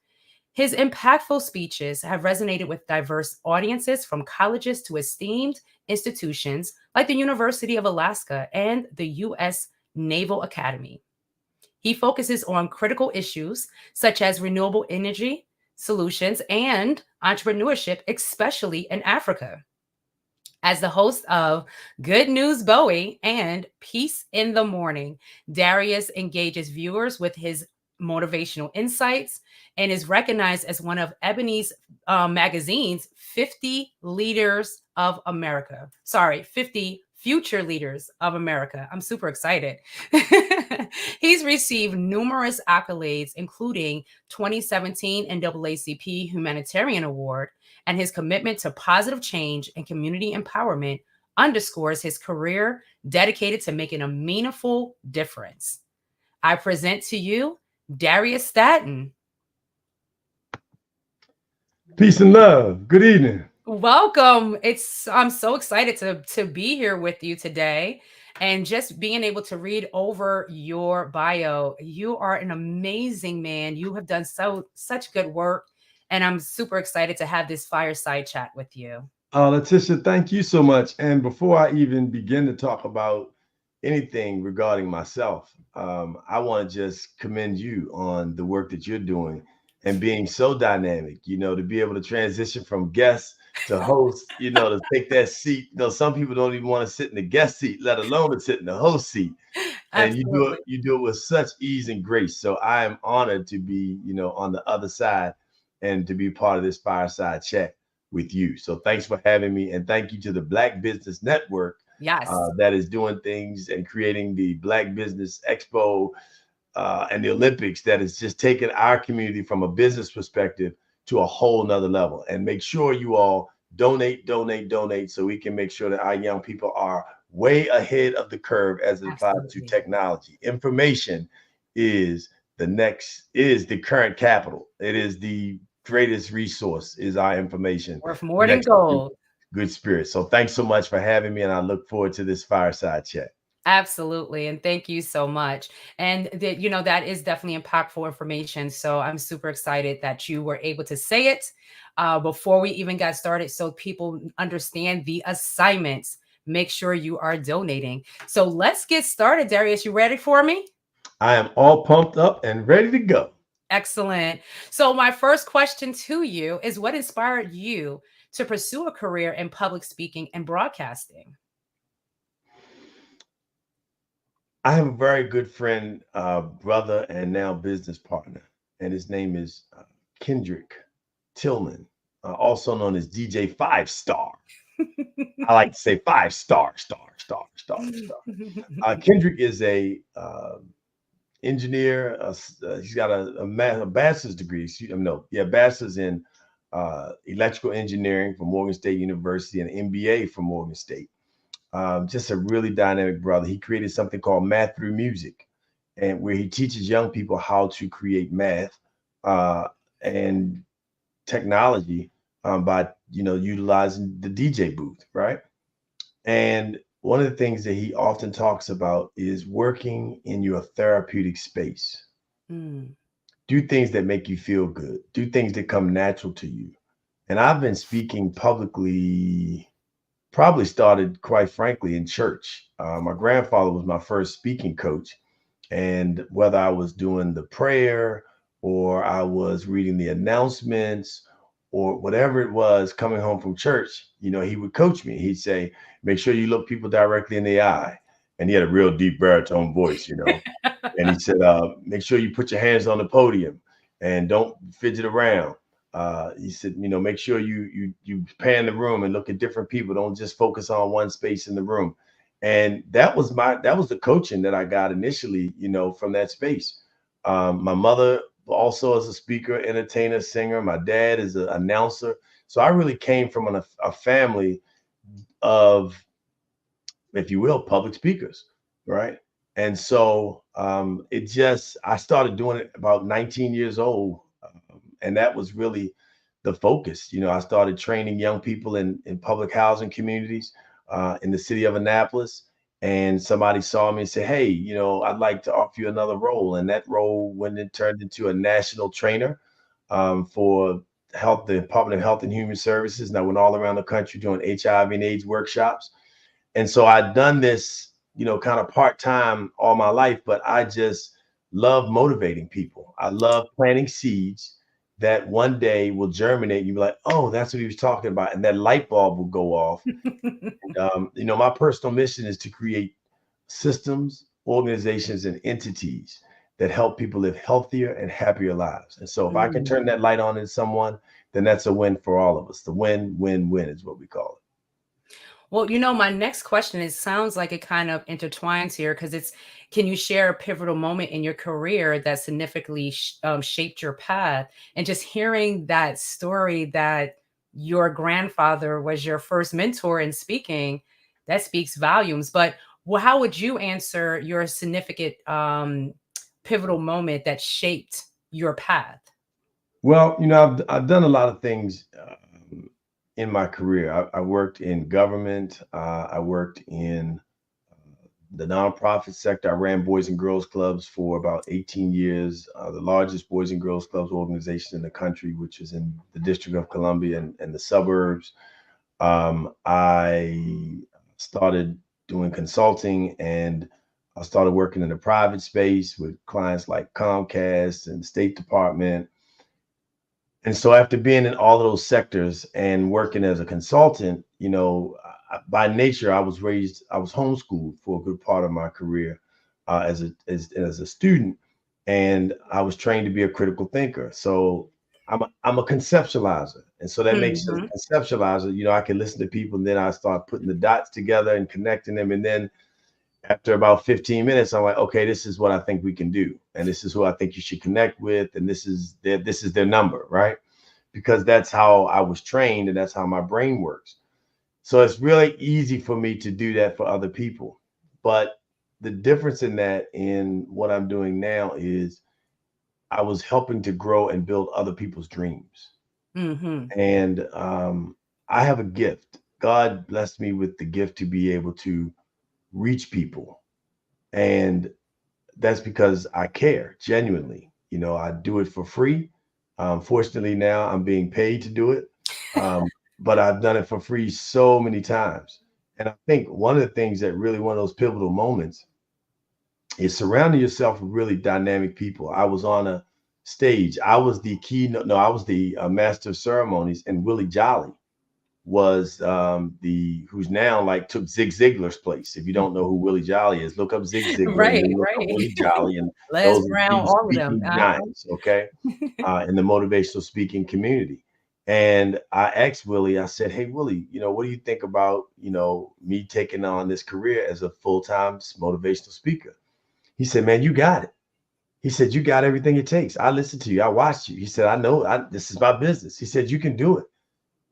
His impactful speeches have resonated with diverse audiences from colleges to esteemed institutions like the University of Alaska and the U.S. Naval Academy. He focuses on critical issues such as renewable energy solutions and entrepreneurship, especially in Africa. As the host of Good News Bowie and Peace in the Morning, Darius engages viewers with his motivational insights and is recognized as one of Ebony's magazine's 50 leaders of America. 50 future leaders of America. I'm super excited. He's received numerous accolades, including 2017 NAACP Humanitarian Award, and his commitment to positive change and community empowerment underscores his career dedicated to making a meaningful difference. I present to you Darius Staton. Peace and love. Good evening. Welcome. I'm so excited to be here with you today and just being able to read over your bio. You are an amazing man. You have done such good work, and I'm super excited to have this fireside chat with you. Letitia, thank you so much. And before I even begin to talk about anything regarding myself, I want to just commend you on the work that you're doing and being so dynamic, to be able to transition from guest to host, to take that seat. Some people don't even want to sit in the guest seat, let alone to sit in the host seat. And Absolutely. you do it with such ease and grace. So I am honored to be, on the other side and to be part of this fireside chat with you. So thanks for having me. And thank you to the Black Business Network. Yes. That is doing things and creating the Black Business Expo and the Olympics that is just taking our community from a business perspective to a whole nother level. And make sure you all donate so we can make sure that our young people are way ahead of the curve as it applies to Absolutely. technology. Information is the current capital. It is the greatest resource is our information. Worth more than Next to gold. good spirit. So thanks so much for having me, and I look forward to this fireside chat. Absolutely. And thank you so much. And that, that is definitely impactful information. So I'm super excited that you were able to say it before we even got started so people understand the assignments. Make sure you are donating. So let's get started. Darius, you ready for me? I am all pumped up and ready to go. Excellent. So my first question to you is, what inspired you to pursue a career in public speaking and broadcasting? I have a very good friend, brother, and now business partner, and his name is Kendrick Tillman, also known as DJ 5 Star. I like to say 5 star. Kendrick is a engineer. He's got a bachelor's degree. Bachelor's in electrical engineering from Morgan State University and an MBA from Morgan State. Just a really dynamic brother. He created something called Math Through Music, and where he teaches young people how to create math and technology by utilizing the DJ booth, right? And one of the things that he often talks about is working in your therapeutic space. Do things that make you feel good. Do things that come natural to you. And I've been speaking publicly. Probably started, quite frankly, in church. My grandfather was my first speaking coach. And whether I was doing the prayer or I was reading the announcements or whatever it was coming home from church, he would coach me. He'd say, make sure you look people directly in the eye. And he had a real deep baritone voice, And he said, make sure you put your hands on the podium and don't fidget around. He said, make sure you pan the room and look at different people. Don't just focus on one space in the room. And that was the coaching that I got initially, from that space. My mother also is a speaker, entertainer, singer. My dad is an announcer. So I really came from a family of, if you will, public speakers, right? And so I started doing it about 19 years old. And that was really the focus. I started training young people in public housing communities in the city of Annapolis. And somebody saw me and said, hey, I'd like to offer you another role. And that role, when it turned into a national trainer for the Department of Health and Human Services. And I went all around the country doing HIV and AIDS workshops. And so I'd done this, kind of part-time all my life, but I just love motivating people. I love planting seeds that one day will germinate. You'll be like, oh, that's what he was talking about. And that light bulb will go off. And, my personal mission is to create systems, organizations, and entities that help people live healthier and happier lives. And so if I can turn that light on in someone, then that's a win for all of us. The win-win-win is what we call it. Well, my next question sounds like it kind of intertwines here because can you share a pivotal moment in your career that significantly shaped your path? And just hearing that story that your grandfather was your first mentor in speaking, that speaks volumes. But how would you answer your significant pivotal moment that shaped your path? Well, I've done a lot of things in my career. I worked in government. I worked in the nonprofit sector. I ran Boys and Girls Clubs for about 18 years, the largest Boys and Girls Clubs organization in the country, which is in the District of Columbia and the suburbs. I started doing consulting, and I started working in the private space with clients like Comcast and the State Department. And so after being in all of those sectors and working as a consultant, by nature, I was homeschooled for a good part of my career as a student, and I was trained to be a critical thinker. So I'm a conceptualizer. And so that makes sense. Conceptualizer, I can listen to people, and then I start putting the dots together and connecting them. And then after about 15 minutes, I'm like, okay, this is what I think we can do. And this is who I think you should connect with. And this is their number, right? Because that's how I was trained, and that's how my brain works. So it's really easy for me to do that for other people. But the difference in that in what I'm doing now is I was helping to grow and build other people's dreams. Mm-hmm. And I have a gift. God blessed me with the gift to be able to reach people. And that's because I care genuinely. You know, I do it for free. Fortunately, now I'm being paid to do it. But I've done it for free so many times. And I think one of the things that really one of those pivotal moments is surrounding yourself with really dynamic people. I was on a stage. I was the keynote. No, I was the master of ceremonies, and Willie Jolly was the who's now like took Zig Ziglar's place. If you don't know who Willie Jolly is, look up Zig Ziglar and Right, then look up right. Willie Jolly, and Les those are Brown, three all of them. speaking giants, okay, in the motivational speaking community. And I asked Willie, I said, "Hey Willie, you know, what do you think about, you know, me taking on this career as a full-time motivational speaker?" He said, "Man, you got it." He said, "You got everything it takes. I listened to you. I watched you." He said, "I know this is my business." He said, "You can do it."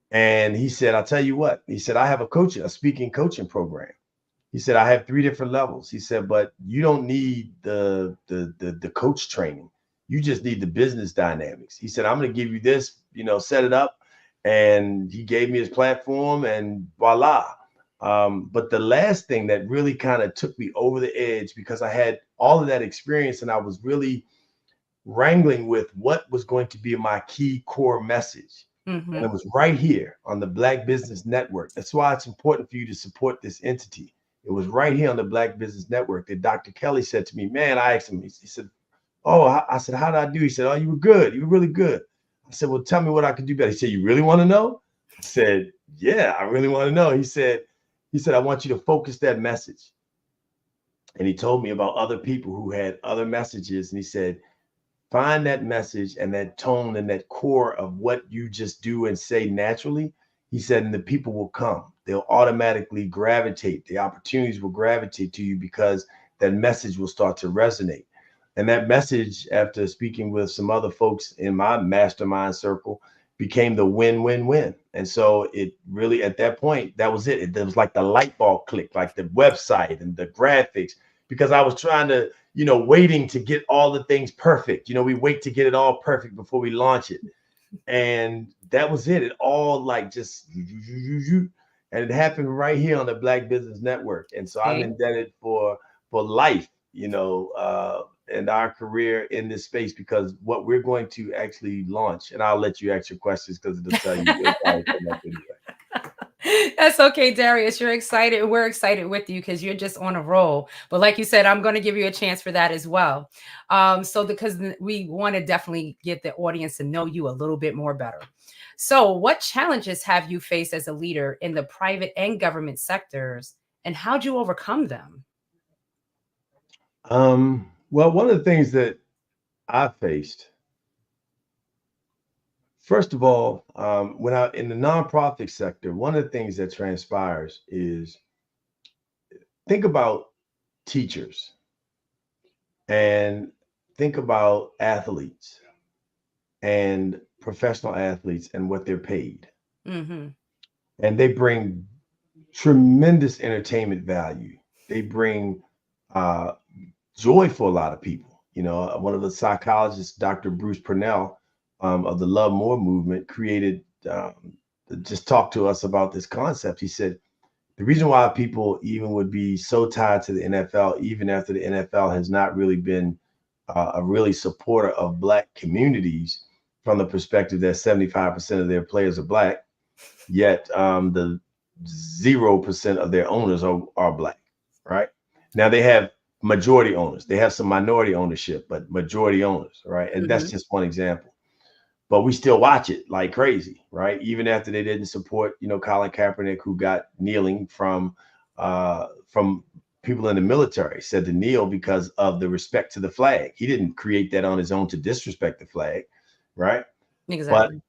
And he said, "I'll tell you what." He said, "I have a speaking coaching program." He said, "I have 3 different levels." He said, "But you don't need the coach training. You just need the business dynamics." He said, "I'm going to give you this, you know, set it up." And he gave me his platform, and voila. But the last thing that really kind of took me over the edge, because I had all of that experience and I was really wrangling with what was going to be my key core message. And Mm-hmm. it was right here on the Black Business Network. That's why it's important for you to support this entity. It was right here on the Black Business Network that Dr. Kelly said to me, man, I asked him, he said, "Oh," I said, "How did I do?" He said, "Oh, you were good. You were really good." I said, "Well, tell me what I could do better." He said, "You really want to know?" I said, "Yeah, I really want to know." He said, "I want you to focus that message." And he told me about other people who had other messages. And he said, find that message and that tone and that core of what you just do and say naturally. He said, and the people will come. They'll automatically gravitate. The opportunities will gravitate to you because that message will start to resonate. And that message, after speaking with some other folks in my mastermind circle, became the win-win-win. And so it really, at that point, that was it. It was like the light bulb click, like the website and the graphics, because I was trying to, you know, waiting to get all the things perfect. You know, we wait to get it all perfect before we launch it. And that was it. It all like just, and it happened right here on the Black Business Network. And so I'm See? indebted for life, you know, and our career in this space, because what we're going to actually launch, and I'll let you ask your questions because it'll tell you. It'll probably come up anyway. That's okay, Darius. You're excited. We're excited with you because you're just on a roll. But like you said, I'm going to give you a chance for that as well. So because we want to definitely get the audience to know you a little bit more better. So what challenges have you faced as a leader in the private and government sectors, and how'd you overcome them? Well, one of the things that I faced, first of all, when I in the nonprofit sector, one of the things that transpires is, think about teachers and think about athletes and professional athletes and what they're paid. Mm-hmm. And they bring tremendous entertainment value. They bring uh, joy for a lot of people. You know, one of the psychologists, Dr. Bruce Purnell, of the Love More movement, created, just talked to us about this concept. He said, the reason why people even would be so tied to the NFL, even after the NFL has not really been a really supporter of Black communities, from the perspective that 75% of their players are Black, yet the 0% of their owners are Black, right? Now they have majority owners. They have some minority ownership, but majority owners, right? And that's just one example. But we still watch it like crazy, right? Even after they didn't support, you know, Colin Kaepernick, who got kneeling from people in the military, said to kneel because of the respect to the flag. He didn't create that on his own to disrespect the flag, right? But Exactly.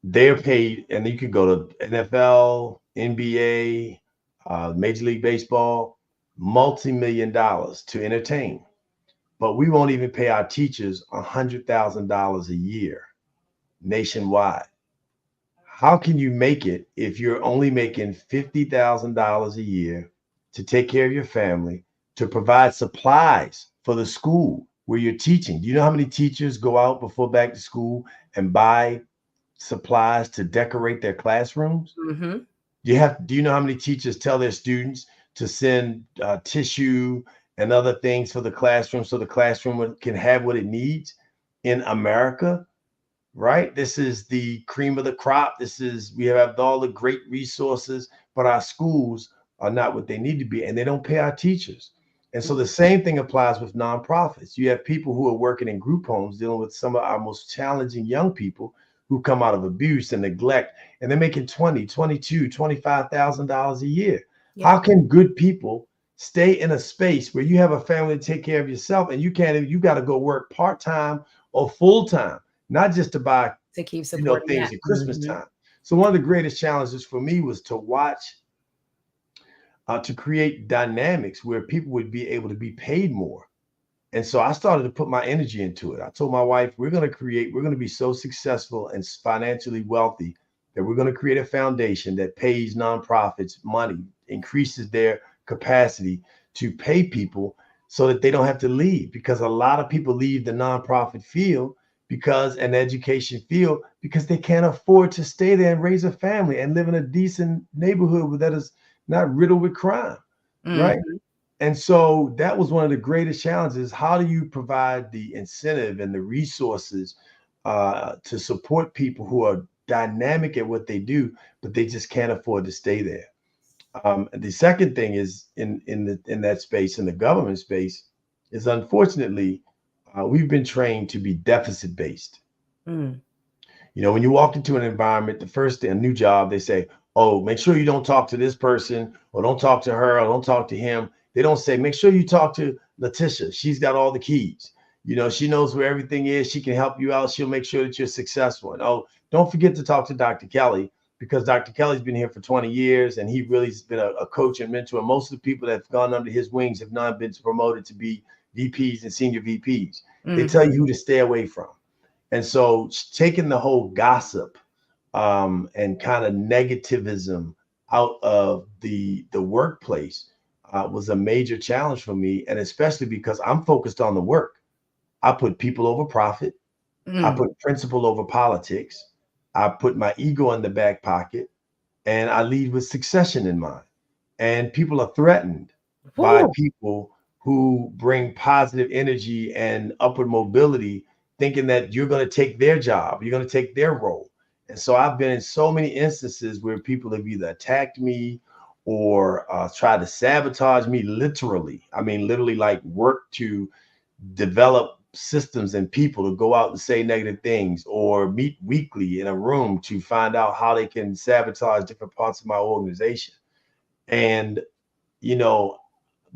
they're paid, and you can go to NFL, NBA, Major League Baseball, multi-million dollars to entertain. But we won't even pay our teachers $100,000 a year nationwide. how can you make it if you're only making $50,000 a year to take care of your family, to provide supplies for the school where you're teaching? Do you know how many teachers go out before back to school and buy supplies to decorate their classrooms? Mm-hmm. Do you know how many teachers tell their students to send tissue and other things for the classroom so the classroom can have what it needs in America? Right? This is the cream of the crop. We have all the great resources, but our schools are not what they need to be, and they don't pay our teachers. And so the same thing applies with nonprofits. You have people who are working in group homes dealing with some of our most challenging young people who come out of abuse and neglect, and they're making $20, $22, $25,000 a year. Yeah. How can good people stay in a space where you have a family to take care of yourself, and you got to go work part-time or full-time, not just to buy to keep supporting things that. at Christmas time. So one of the greatest challenges for me was to watch, to create dynamics where people would be able to be paid more. And so I started to put my energy into it. I told my wife, we're going to be so successful and financially wealthy that we're going to create a foundation that pays nonprofits money, increases their capacity to pay people so that they don't have to leave, because a lot of people leave the nonprofit field an education field because they can't afford to stay there and raise a family and live in a decent neighborhood that is not riddled with crime. Right. And so that was one of the greatest challenges. How do you provide the incentive and the resources to support people who are dynamic at what they do, but they just can't afford to stay there? The second thing is in that space, in the government space, is unfortunately we've been trained to be deficit based. Mm. When you walk into an environment, the first day, a new job, they say, oh, make sure you don't talk to this person, or don't talk to her, or don't talk to him. They don't say, make sure you talk to Letitia. She's got all the keys. She knows where everything is. She can help you out. She'll make sure that you're successful. And oh, don't forget to talk to Dr. Kelly, because Dr. Kelly's been here for 20 years and he really has been a coach and mentor. And most of the people that have gone under his wings have not been promoted to be VPs and senior VPs. They tell you who to stay away from. And so taking the whole gossip and kind of negativism out of the workplace was a major challenge for me. And especially because I'm focused on the work. I put people over profit. I put principle over politics. I put my ego in the back pocket, and I lead with succession in mind. And people are threatened by people who bring positive energy and upward mobility, thinking that you're going to take their job, you're going to take their role. And so I've been in so many instances where people have either attacked me or tried to sabotage me literally. I mean, literally like work to develop systems and people to go out and say negative things, or meet weekly in a room to find out how they can sabotage different parts of my organization. And,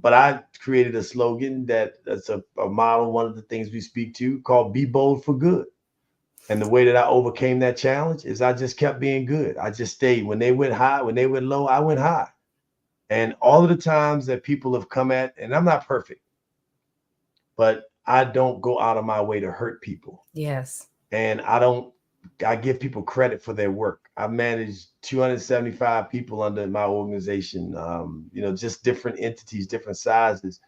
but I created a slogan that's a model, one of the things we speak to, called Be Bold for Good. And the way that I overcame that challenge is I just kept being good. I just stayed. When they went high, when they went low, I went high. And all of the times that people have come at, and I'm not perfect, but I don't go out of my way to hurt people. Yes. And I give people credit for their work. I've managed 275 people under my organization, just different entities, different sizes.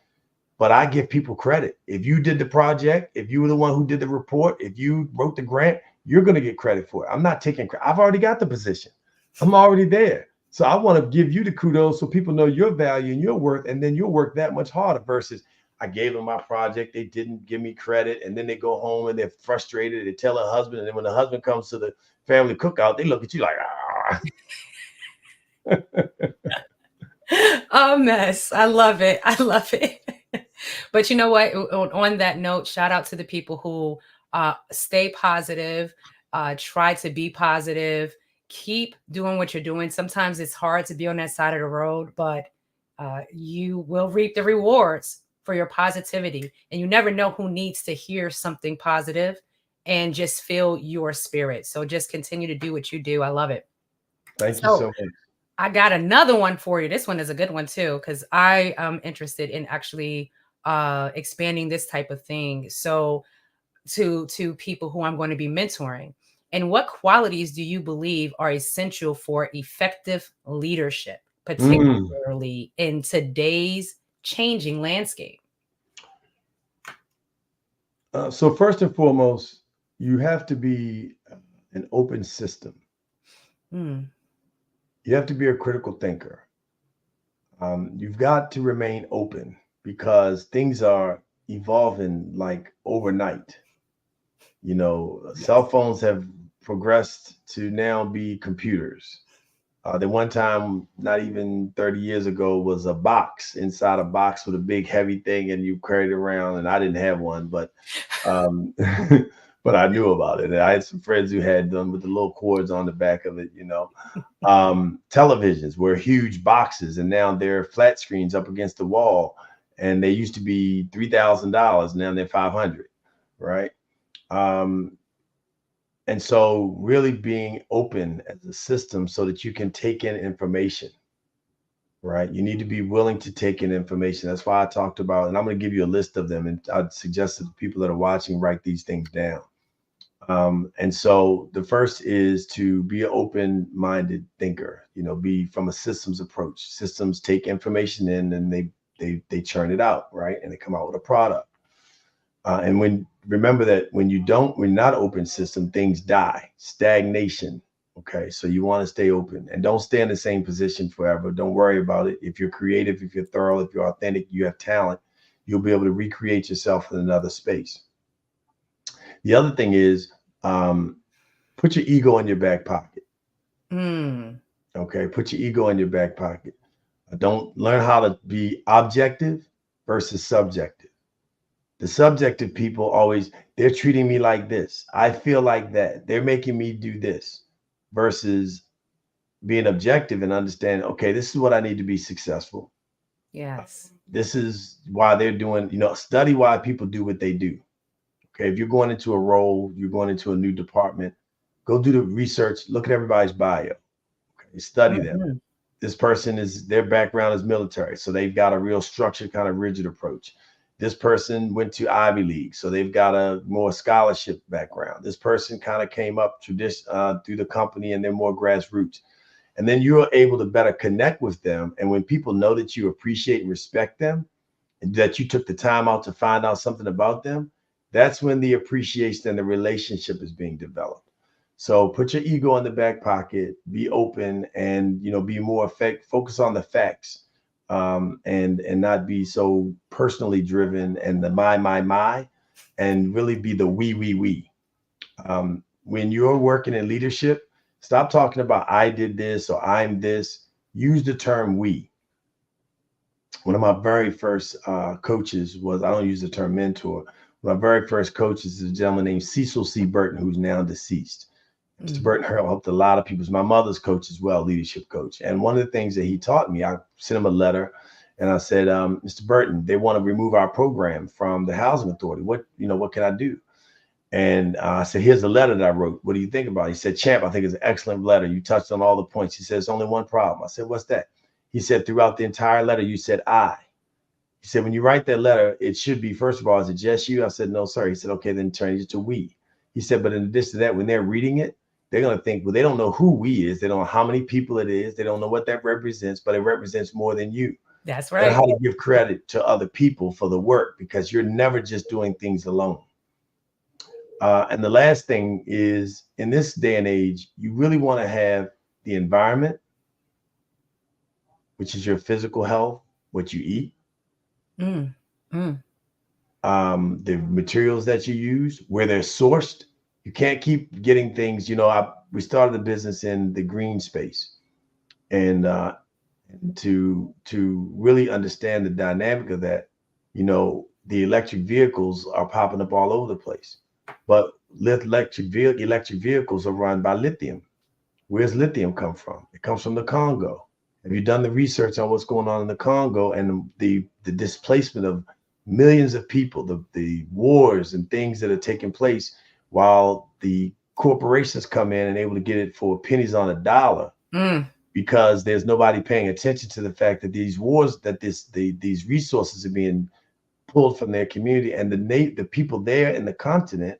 But I give people credit. If you did the project, if you were the one who did the report, if you wrote the grant, you're going to get credit for it. I'm not taking credit. I've already got the position. I'm already there. So I want to give you the kudos so people know your value and your worth, and then you'll work that much harder versus I gave them my project, they didn't give me credit, and then they go home and they're frustrated. They tell their husband, and then when the husband comes to the family cookout, they look at you like, A mess. I love it. I love it. But you know what? On that note, shout out to the people who stay positive, try to be positive, keep doing what you're doing. Sometimes it's hard to be on that side of the road, but you will reap the rewards for your positivity. And you never know who needs to hear something positive and just feel your spirit. So just continue to do what you do. I love it. Thank you so much. I got another one for you. This one is a good one too, because I am interested in actually expanding this type of thing. So to people who I'm going to be mentoring. And what qualities do you believe are essential for effective leadership, particularly in today's changing landscape? So first and foremost, you have to be an open system. Mm. You have to be a critical thinker. You've got to remain open because things are evolving like overnight. You know, cell phones have progressed to now be computers. The one time, not even 30 years ago, was a box inside a box with a big heavy thing, and you carried it around. And I didn't have one, but but I knew about it. And I had some friends who had them with the little cords on the back of it. You know, televisions were huge boxes, and now they're flat screens up against the wall. And they used to be $3,000. Now they're 500, right? And so really being open as a system so that you can take in information, right? You need to be willing to take in information. That's why I talked about, and I'm going to give you a list of them. And I'd suggest that the people that are watching write these things down. And so the first is to be an open-minded thinker, you know, be from a systems approach. Systems take information in and they churn it out, right? And they come out with a product. And remember that when we're not open system, things die, stagnation. Okay. So you want to stay open and don't stay in the same position forever. Don't worry about it. If you're creative, if you're thorough, if you're authentic, you have talent, you'll be able to recreate yourself in another space. The other thing is, put your ego in your back pocket. Okay. Put your ego in your back pocket. Don't learn how to be objective versus subjective. The subjective people always, they're treating me like this. I feel like that. They're making me do this versus being objective and understanding, okay, this is what I need to be successful. Yes. This is why they're doing, you know, study why people do what they do. Okay. If you're going into a role, you're going into a new department, go do the research, look at everybody's bio. Okay. Study them. This person their background is military. So they've got a real structured, kind of rigid approach. This person went to Ivy League, so they've got a more scholarship background. This person kind of came up through the company and they're more grassroots. And then you're able to better connect with them. And when people know that you appreciate and respect them and that you took the time out to find out something about them, that's when the appreciation and the relationship is being developed. So put your ego in the back pocket, be open, and, you know, be more focus on the facts. And not be so personally driven and the my, and really be the we. When you're working in leadership, stop talking about I did this or I'm this. Use the term we. One of my very first coaches was, I don't use the term mentor. My very first coach is a gentleman named Cecil C. Burton, who's now deceased. Mr. Burton helped a lot of people. He's my mother's coach as well, leadership coach. And one of the things that he taught me, I sent him a letter and I said, Mr. Burton, they want to remove our program from the housing authority. What can I do? And I said, here's the letter that I wrote. What do you think about it? He said, Champ, I think it's an excellent letter. You touched on all the points. He said, it's only one problem. I said, what's that? He said, throughout the entire letter, you said I. He said, when you write that letter, it should be, first of all, is it just you? I said, no, sir. He said, okay, then turn it to we. He said, but in addition to that, when they're reading it, they're going to think, well, they don't know who we is. They don't know how many people it is. They don't know what that represents, but it represents more than you. That's right. And how to give credit to other people for the work, because you're never just doing things alone. And the last thing is, in this day and age, you really want to have the environment, which is your physical health, what you eat, the materials that you use, where they're sourced. You can't keep getting things, you know, we started the business in the green space, and to really understand the dynamic of that, you know, the electric vehicles are popping up all over the place, but electric vehicles are run by lithium. Where's lithium come from? It comes from the Congo. Have you done the research on what's going on in the Congo and the displacement of millions of people, the wars and things that are taking place, while the corporations come in and able to get it for pennies on a dollar, because there's nobody paying attention to the fact that these wars, that these resources are being pulled from their community, and the people there in the continent,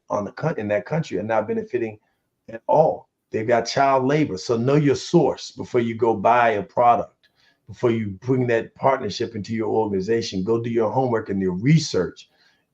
in that country, are now benefiting at all. They've got child labor. So know your source before you go buy a product, before you bring that partnership into your organization. Go do your homework and your research.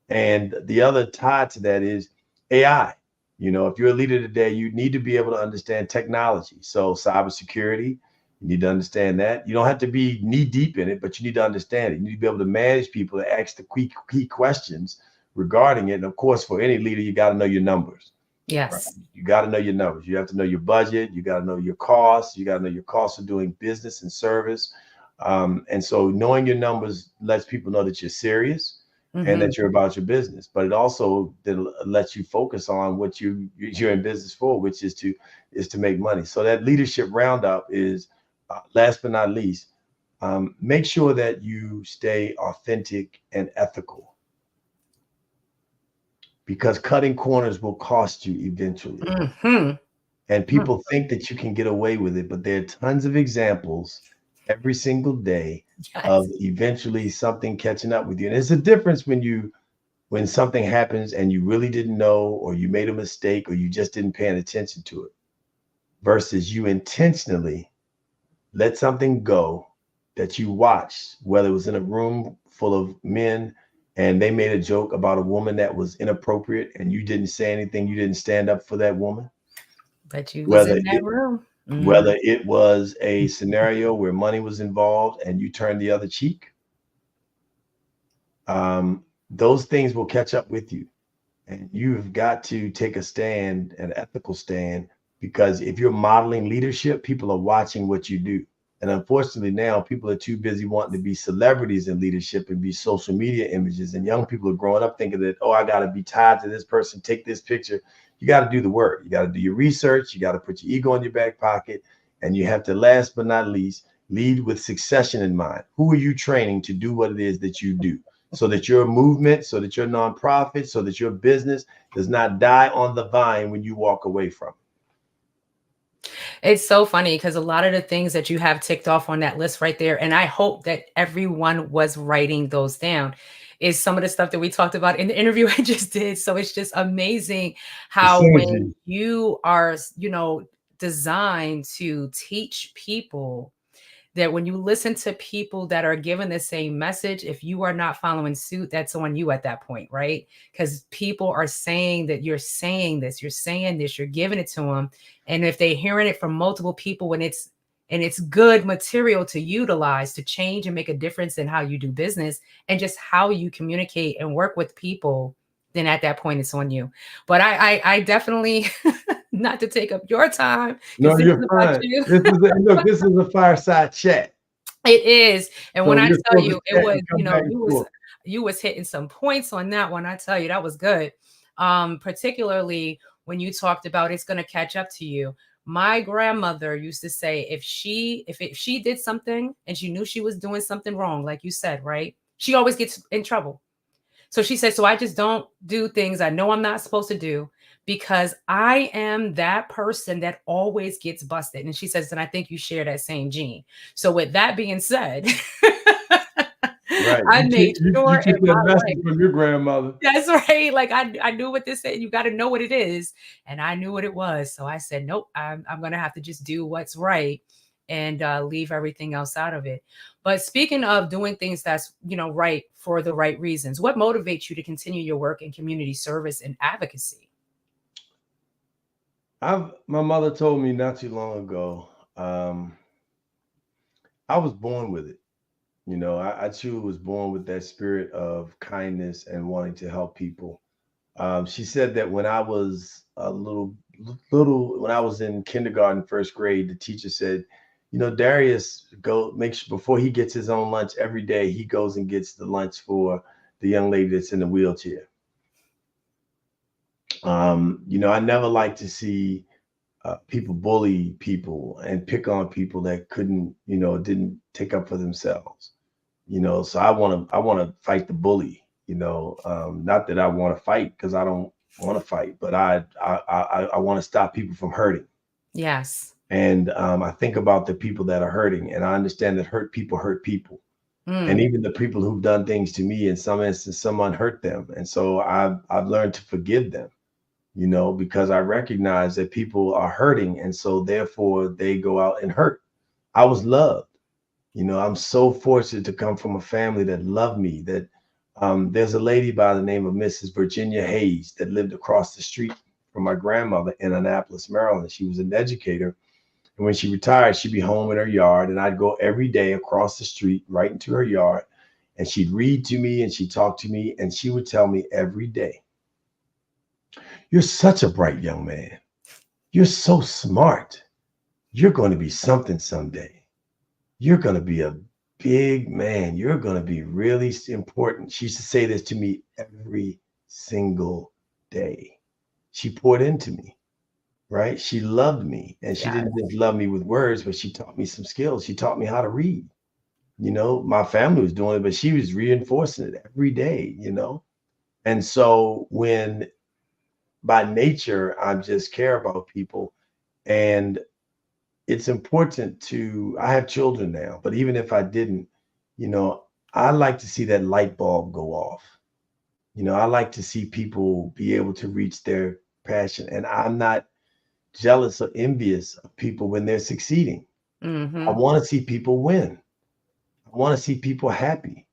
And the other tie to that is AI. You know, if you're a leader today, you need to be able to understand technology. So cybersecurity, you need to understand that. You don't have to be knee deep in it, but you need to understand it. You need to be able to manage people, to ask the key questions regarding it. And of course, for any leader, you got to know your numbers. Yes. Right? You got to know your numbers. You have to know your budget. You got to know your costs. You got to know your costs of doing business and service. And so knowing your numbers lets people know that you're serious and that you're about your business. But it also lets you focus on what you're in business for, which is to make money. So that leadership roundup is last but not least, make sure that you stay authentic and ethical, because cutting corners will cost you eventually. And people think that you can get away with it, but there are tons of examples every single day of eventually something catching up with you. And there's a difference when something happens and you really didn't know, or you made a mistake, or you just didn't pay attention to it, versus you intentionally let something go that you watched, whether it was in a room full of men and they made a joke about a woman that was inappropriate and you didn't say anything, you didn't stand up for that woman. But you was in that room. Whether it was a scenario where money was involved and you turned the other cheek, those things will catch up with you. And you've got to take a stand, an ethical stand, because if you're modeling leadership, people are watching what you do. And unfortunately now people are too busy wanting to be celebrities in leadership and be social media images. And young people are growing up thinking that, oh, I got to be tied to this person, take this picture. You got to do the work. You got to do your research. You got to put your ego in your back pocket. And you have to, last but not least, lead with succession in mind. Who are you training to do what it is that you do, so that your movement, so that your nonprofit, so that your business does not die on the vine when you walk away from it? It's so funny because a lot of the things that you have ticked off on that list right there, and I hope that everyone was writing those down, is some of the stuff that we talked about in the interview I just did. So it's just amazing how when you are, designed to teach people, that when you listen to people that are given the same message, if you are not following suit, that's on you at that point, right? Because people are saying that you're saying this, you're giving it to them. And if they're hearing it from multiple people, and it's good material to utilize to change and make a difference in how you do business and just how you communicate and work with people, then at that point it's on you. But I definitely not to take up your time. No, you're fine. You. This is a fireside chat. It is. And So when I tell you, it was, back you was hitting some points on that one. I tell you, that was good. Particularly when you talked about it's going to catch up to you. My grandmother used to say, if she did something and she knew she was doing something wrong, like you said, right? She always gets in trouble. So she said, so I just don't do things I know I'm not supposed to do, because I am that person that always gets busted. And she says, and I think you share that same gene. So with that being said, right. I made sure you took that message from your grandmother. That's right. Like I knew what this said. You got to know what it is. And I knew what it was. So I said, nope, I'm going to have to just do what's right and leave everything else out of it. But speaking of doing things that's, right for the right reasons, what motivates you to continue your work in community service and advocacy? My mother told me not too long ago, I was born with it. I truly was born with that spirit of kindness and wanting to help people. She said that when I was a little, when I was in kindergarten, first grade, the teacher said, Darius, before he gets his own lunch every day, he goes and gets the lunch for the young lady that's in the wheelchair. I never like to see people bully people and pick on people that didn't take up for themselves. So I want to fight the bully. Not that I want to fight, because I don't want to fight, but I want to stop people from hurting. Yes. And I think about the people that are hurting, and I understand that hurt people. And even the people who've done things to me, in some instances, someone hurt them. And so I've learned to forgive them, because I recognize that people are hurting. And so therefore they go out and hurt. I was loved. I'm so fortunate to come from a family that loved me, that there's a lady by the name of Mrs. Virginia Hayes that lived across the street from my grandmother in Annapolis, Maryland. She was an educator. And when she retired, she'd be home in her yard. And I'd go every day across the street, right into her yard. And she'd read to me and she'd talk to me. And she would tell me every day, "You're such a bright young man. You're so smart. You're going to be something someday. You're going to be a big man. You're going to be really important." She used to say this to me every single day. She poured into me, right? She loved me. And she didn't just love me with words, but she taught me some skills. She taught me how to read. My family was doing it, but she was reinforcing it every day, And so when by nature, I just care about people, and it's important I have children now, but even if I didn't, I like to see that light bulb go off. I like to see people be able to reach their passion, and I'm not jealous or envious of people when they're succeeding. I want to see people win. I want to see people happy.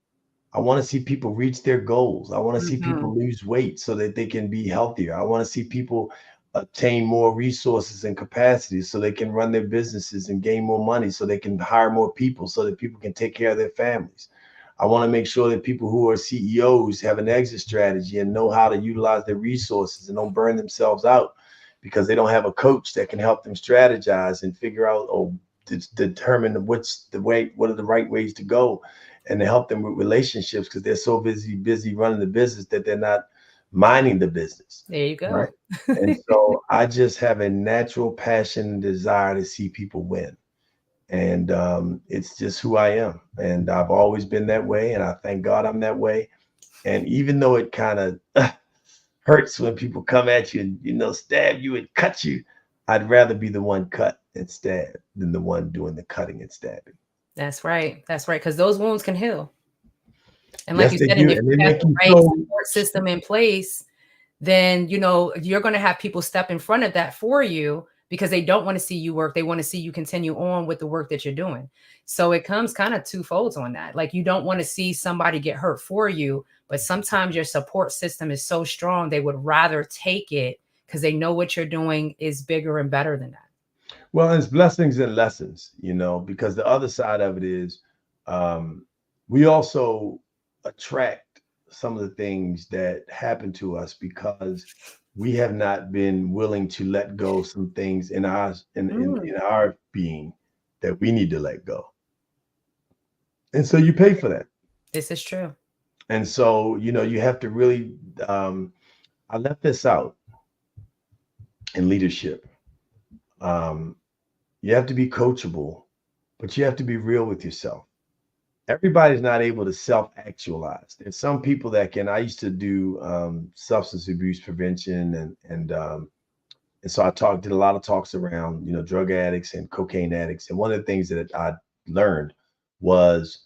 I want to see people reach their goals. I want to see people lose weight so that they can be healthier. I want to see people obtain more resources and capacities so they can run their businesses and gain more money, so they can hire more people, so that people can take care of their families. I want to make sure that people who are CEOs have an exit strategy and know how to utilize their resources and don't burn themselves out because they don't have a coach that can help them strategize and figure out or determine what are the right ways to go, and to help them with relationships, because they're so busy running the business that they're not minding the business. There you go. Right? And so I just have a natural passion and desire to see people win. And it's just who I am. And I've always been that way. And I thank God I'm that way. And even though it kind of hurts when people come at you and, stab you and cut you, I'd rather be the one cut and stabbed than the one doing the cutting and stabbing. That's right. That's right. Because those wounds can heal. And yes, like you said, and if you have the right support system in place, then, you're going to have people step in front of that for you, because they don't want to see you work. They want to see you continue on with the work that you're doing. So it comes kind of twofold on that. Like, you don't want to see somebody get hurt for you, but sometimes your support system is so strong, they would rather take it because they know what you're doing is bigger and better than that. Well, it's blessings and lessons, because the other side of it is we also attract some of the things that happen to us because we have not been willing to let go some things in our being that we need to let go. And so you pay for that. This is true. And so, you have to really, I left this out in leadership. You have to be coachable, but you have to be real with yourself. Everybody's not able to self-actualize. There's some people that can. I used to do substance abuse prevention, and so I did a lot of talks around drug addicts and cocaine addicts. And one of the things that I learned was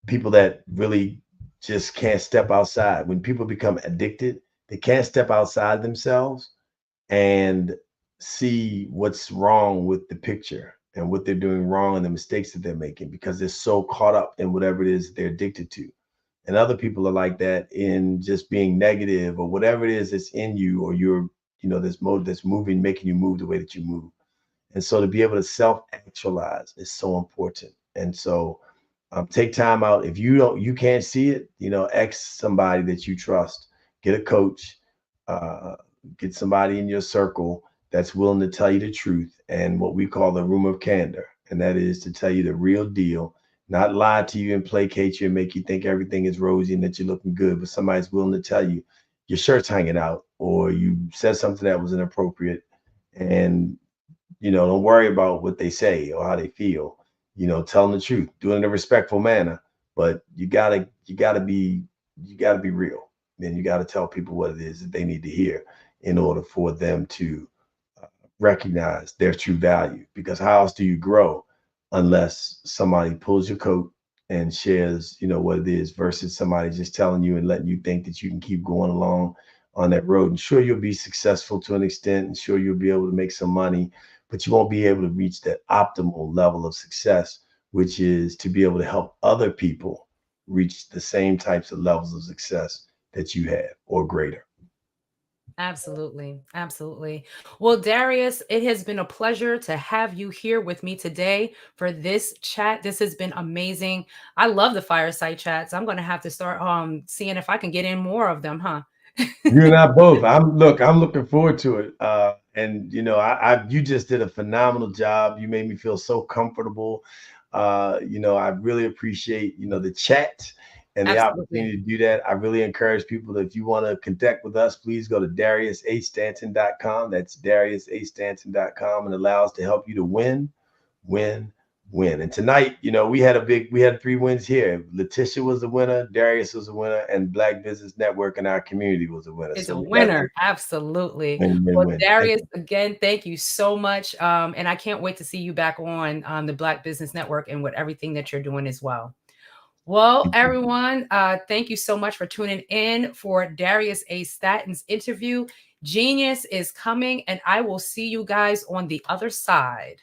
people that really just can't step outside. When people become addicted, they can't step outside themselves and see what's wrong with the picture and what they're doing wrong and the mistakes that they're making, because they're so caught up in whatever it is they're addicted to. And other people are like that in just being negative or whatever it is that's in you, or you're, this mode that's moving, making you move the way that you move. And so to be able to self-actualize is so important. And so take time out. If you can't see it, ask somebody that you trust, get a coach, get somebody in your circle that's willing to tell you the truth and what we call the room of candor. And that is to tell you the real deal, not lie to you and placate you and make you think everything is rosy and that you're looking good, but somebody's willing to tell you your shirt's hanging out, or you said something that was inappropriate, and, don't worry about what they say or how they feel, tell them the truth, do it in a respectful manner, but you gotta be real. Then you got to tell people what it is that they need to hear in order for them to recognize their true value. Because how else do you grow unless somebody pulls your coat and shares, what it is, versus somebody just telling you and letting you think that you can keep going along on that road. And sure, you'll be successful to an extent, and sure, you'll be able to make some money, but you won't be able to reach that optimal level of success, which is to be able to help other people reach the same types of levels of success that you have or greater. Absolutely. Absolutely. Well, Darius, it has been a pleasure to have you here with me today for this chat. This has been amazing. I love the fireside chats. I'm going to have to start seeing if I can get in more of them, huh? You and I both. I'm looking forward to it. And you know, you just did a phenomenal job. You made me feel so comfortable. You know, I really appreciate, you know, the chat and the opportunity to do that. I really encourage people that if you want to connect with us, please go to DariusAStanton.com. That's DariusAStanton.com, and allows to help you to win. And tonight, you know, we had 3 wins here. Letitia was the winner, Darius was the winner, and Black Business Network in our community was the winner. It's a winner. Absolutely. Well, Darius, again, thank you so much. And I can't wait to see you back on the Black Business Network and with everything that you're doing as well. Well, everyone, thank you so much for tuning in for Darius A. Stanton's interview. Genius is coming, and I will see you guys on the other side.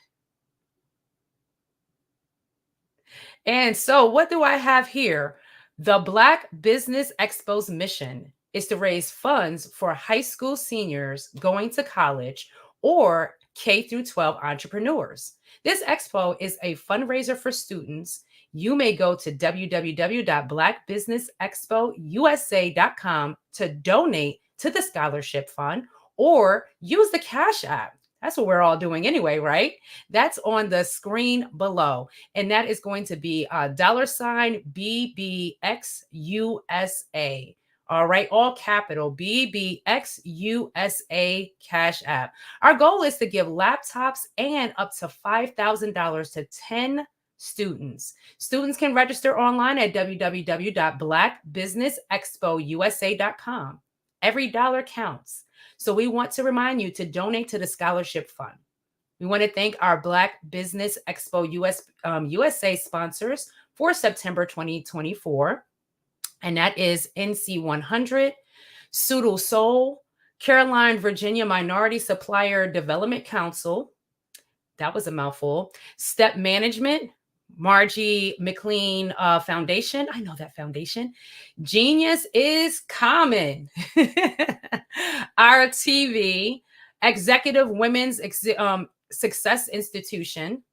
And so what do I have here? The Black Business Expo's mission is to raise funds for high school seniors going to college or K-12 entrepreneurs. This expo is a fundraiser for students. You may go to www.blackbusinessexpousa.com to donate to the scholarship fund or use the Cash App. That's what we're all doing anyway, right? That's on the screen below. And that is going to be $BBXUSA. All right, all capital BBXUSA Cash App. Our goal is to give laptops and up to $5,000 to 10 students. Students can register online at www.blackbusinessexpousa.com. Every dollar counts. So we want to remind you to donate to the scholarship fund. We want to thank our Black Business Expo USA sponsors for September 2024. And that is NC100, Pseudo Soul, Caroline, Virginia Minority Supplier Development Council. That was a mouthful. Step Management, Margie McLean Foundation. I know that foundation. Genius is Common. RTV, Executive Women's Success Institution.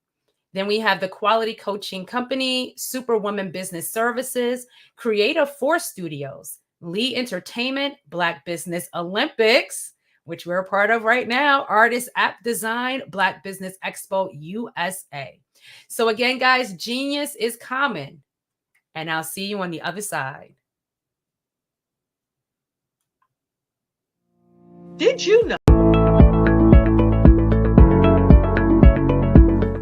Then we have the Quality Coaching Company, Superwoman Business Services, Creative Force Studios, Lee Entertainment, Black Business Olympics, which we're a part of right now, Artist App Design, Black Business Expo USA. So again, guys, genius is common. And I'll see you on the other side. Did you know?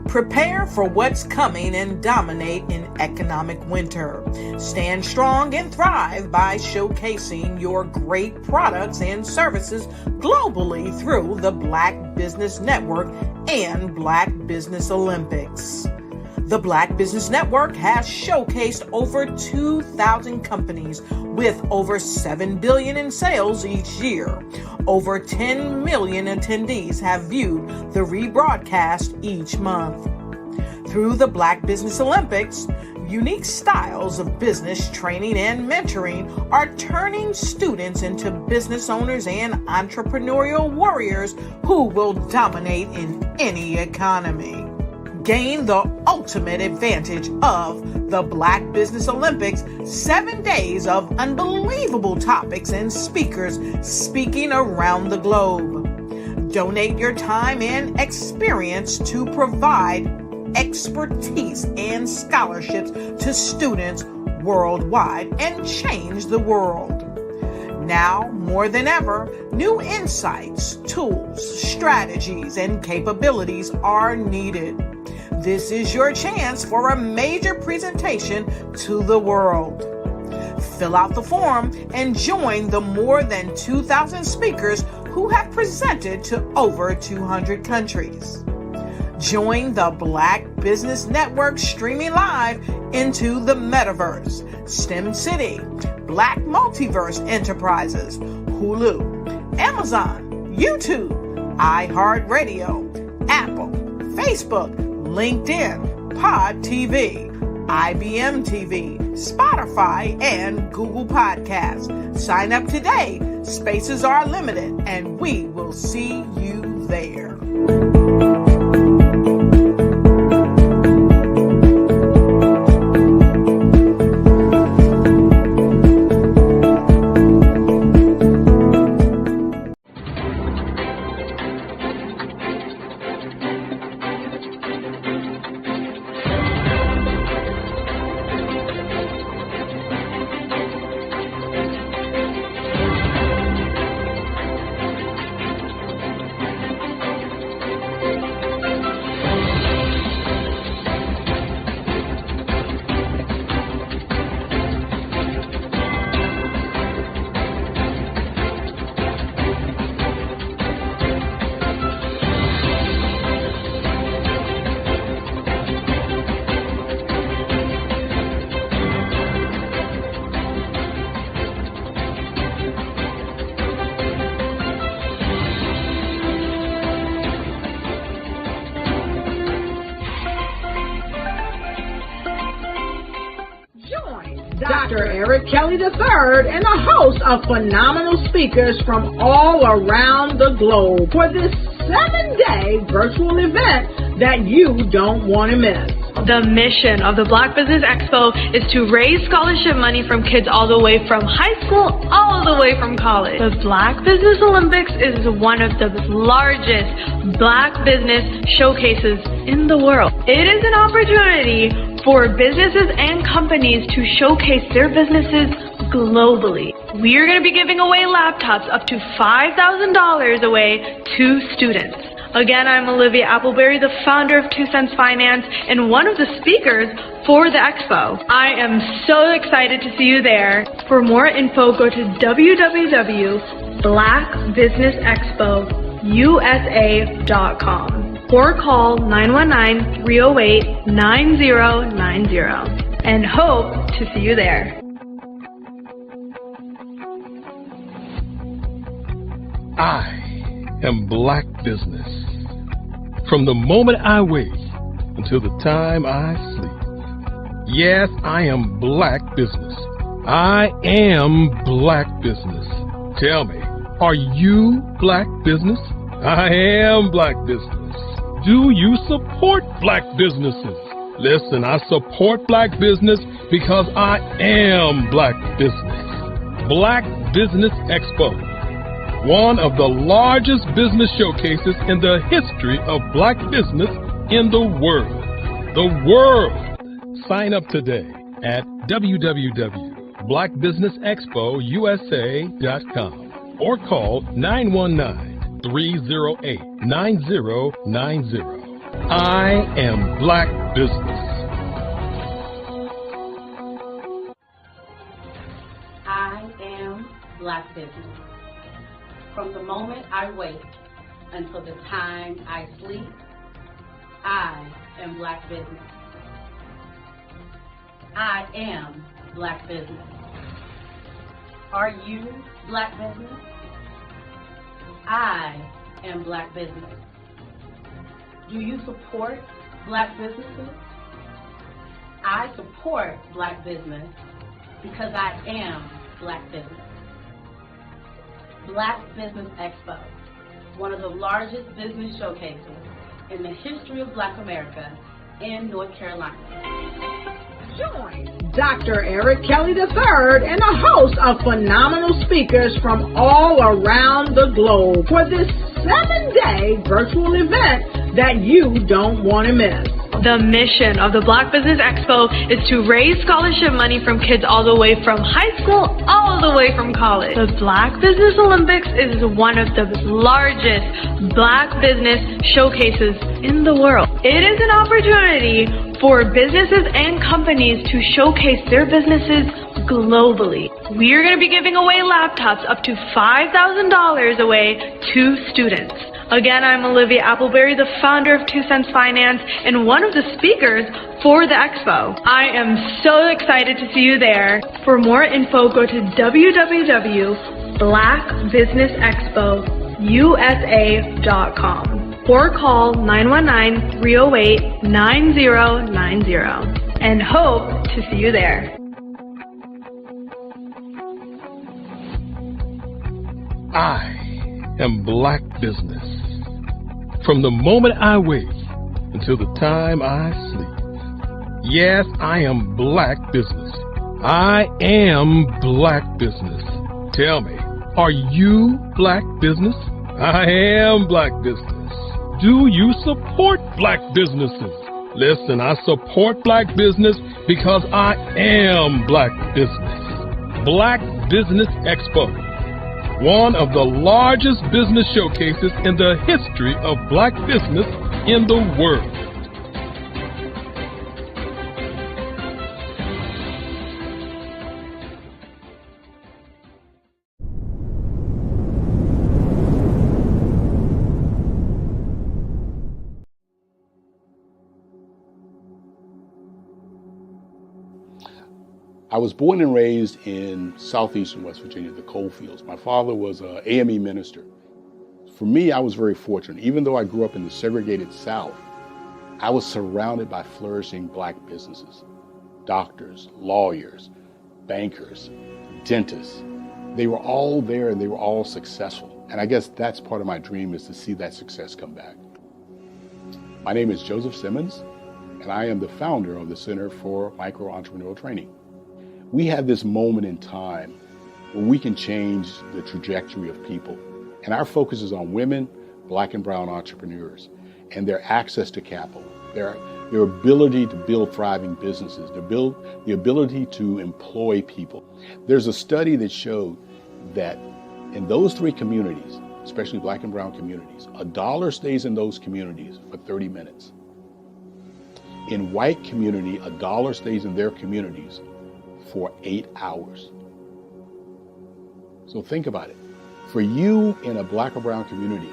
Prepare for what's coming and dominate in economic winter. Stand strong and thrive by showcasing your great products and services globally through the Black Business Network and Black Business Olympics. The Black Business Network has showcased over 2,000 companies with over $7 billion in sales each year. Over 10 million attendees have viewed the rebroadcast each month. Through the Black Business Olympics, unique styles of business training and mentoring are turning students into business owners and entrepreneurial warriors who will dominate in any economy. Gain the ultimate advantage of the Black Business Olympics, 7 days of unbelievable topics and speakers speaking around the globe. Donate your time and experience to provide expertise and scholarships to students worldwide and change the world. Now, more than ever, new insights, tools, strategies, and capabilities are needed. This is your chance for a major presentation to the world. Fill out the form and join the more than 2,000 speakers who have presented to over 200 countries. Join the Black Business Network streaming live into the Metaverse, STEM City, Black Multiverse Enterprises, Hulu, Amazon, YouTube, iHeartRadio, Apple, Facebook, LinkedIn, Pod TV, IBM TV, Spotify, and Google Podcasts. Sign up today. Spaces are limited, and we will see you there. Dr. Eric Kelly III and a host of phenomenal speakers from all around the globe for this 7-day virtual event that you don't want to miss. The mission of the Black Business Expo is to raise scholarship money from kids all the way from high school all the way from college. The Black Business Olympics is one of the largest Black business showcases in the world. It is an opportunity for businesses and companies to showcase their businesses globally. We are going to be giving away laptops up to $5,000 away to students. Again, I'm Olivia Appleberry, the founder of 2 Cents Finance and one of the speakers for the expo. I am so excited to see you there. For more info, go to www.blackbusinessexpousa.com or call 919-308-9090 and hope to see you there. I am Black Business. From the moment I wake until the time I sleep. Yes, I am Black Business. I am Black Business. Tell me, are you Black Business? I am Black Business. Do you support Black businesses? Listen, I support Black business because I am Black Business. Black Business Expo, one of the largest business showcases in the history of Black business in the world. The world! Sign up today at www.blackbusinessexpousa.com or call 919-308-9090. I am Black Business. I am Black Business. From the moment I wake until the time I sleep, I am Black Business. I am Black Business. Are you Black Business? I am Black Business. Do you support Black businesses? I support Black business because I am Black Business. Black Business Expo, one of the largest business showcases in the history of Black America in North Carolina. Join Dr. Eric Kelly III and a host of phenomenal speakers from all around the globe for this 7-day virtual event that you don't want to miss. The mission of the Black Business Expo is to raise scholarship money from kids all the way from high school all the way from college. The Black Business Olympics is one of the largest Black business showcases in the world. It is an opportunity for businesses and companies to showcase their businesses globally. We are going to be giving away laptops up to $5,000 away to students. Again, I'm Olivia Appleberry, the founder of 2 Cents Finance and one of the speakers for the expo. I am so excited to see you there. For more info, go to www.blackbusinessexpousa.com blackbusinessexpousa.com or call 919-308-9090 and hope to see you there. I am Black Business. From the moment I wake until the time I sleep. Yes, I am Black Business. I am Black Business. Tell me, are you Black Business? I am Black Business. Do you support Black businesses? Listen, I support Black business because I am Black Business. Black Business Expo, one of the largest business showcases in the history of Black business in the world. I was born and raised in southeastern West Virginia, the coal fields. My father was an AME minister. For me, I was very fortunate. Even though I grew up in the segregated South, I was surrounded by flourishing Black businesses. Doctors, lawyers, bankers, dentists. They were all there and they were all successful. And I guess that's part of my dream, is to see that success come back. My name is Joseph Simmons, and I am the founder of the Center for Micro-Entrepreneurial Training. We have this moment in time where we can change the trajectory of people. And our focus is on women, Black and brown entrepreneurs, and their access to capital, their ability to build thriving businesses, the ability to employ people. There's a study that showed that in those three communities, especially Black and brown communities, $1 stays in those communities for 30 minutes. In white community, $1 stays in their communities for 8 hours. So think about it. For you in a Black or brown community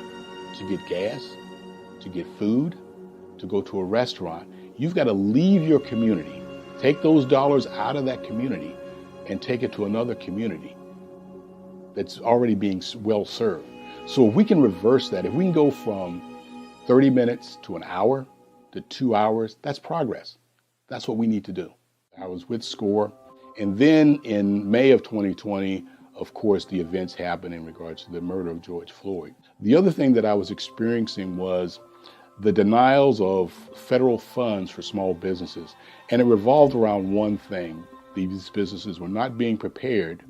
to get gas, to get food, to go to a restaurant, you've got to leave your community, take those dollars out of that community and take it to another community that's already being well served. So if we can reverse that, if we can go from 30 minutes to an hour to 2 hours, that's progress. That's what we need to do. I was with SCORE. And then in May of 2020, of course, the events happened in regards to the murder of George Floyd. The other thing that I was experiencing was the denials of federal funds for small businesses. And it revolved around one thing. These businesses were not being prepared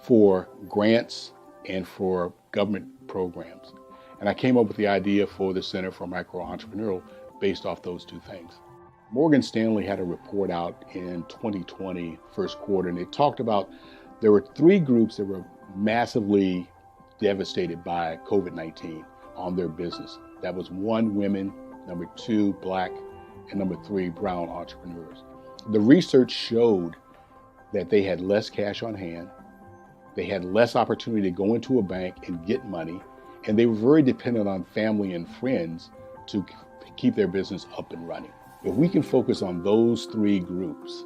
for grants and for government programs. And I came up with the idea for the Center for Micro-Entrepreneurial based off those two things. Morgan Stanley had a report out in 2020, first quarter, and it talked about there were 3 groups that were massively devastated by COVID-19 on their business. That was 1, women, number 2, Black, and number 3, brown entrepreneurs. The research showed that they had less cash on hand, they had less opportunity to go into a bank and get money, and they were very dependent on family and friends to keep their business up and running. If we can focus on those 3 groups,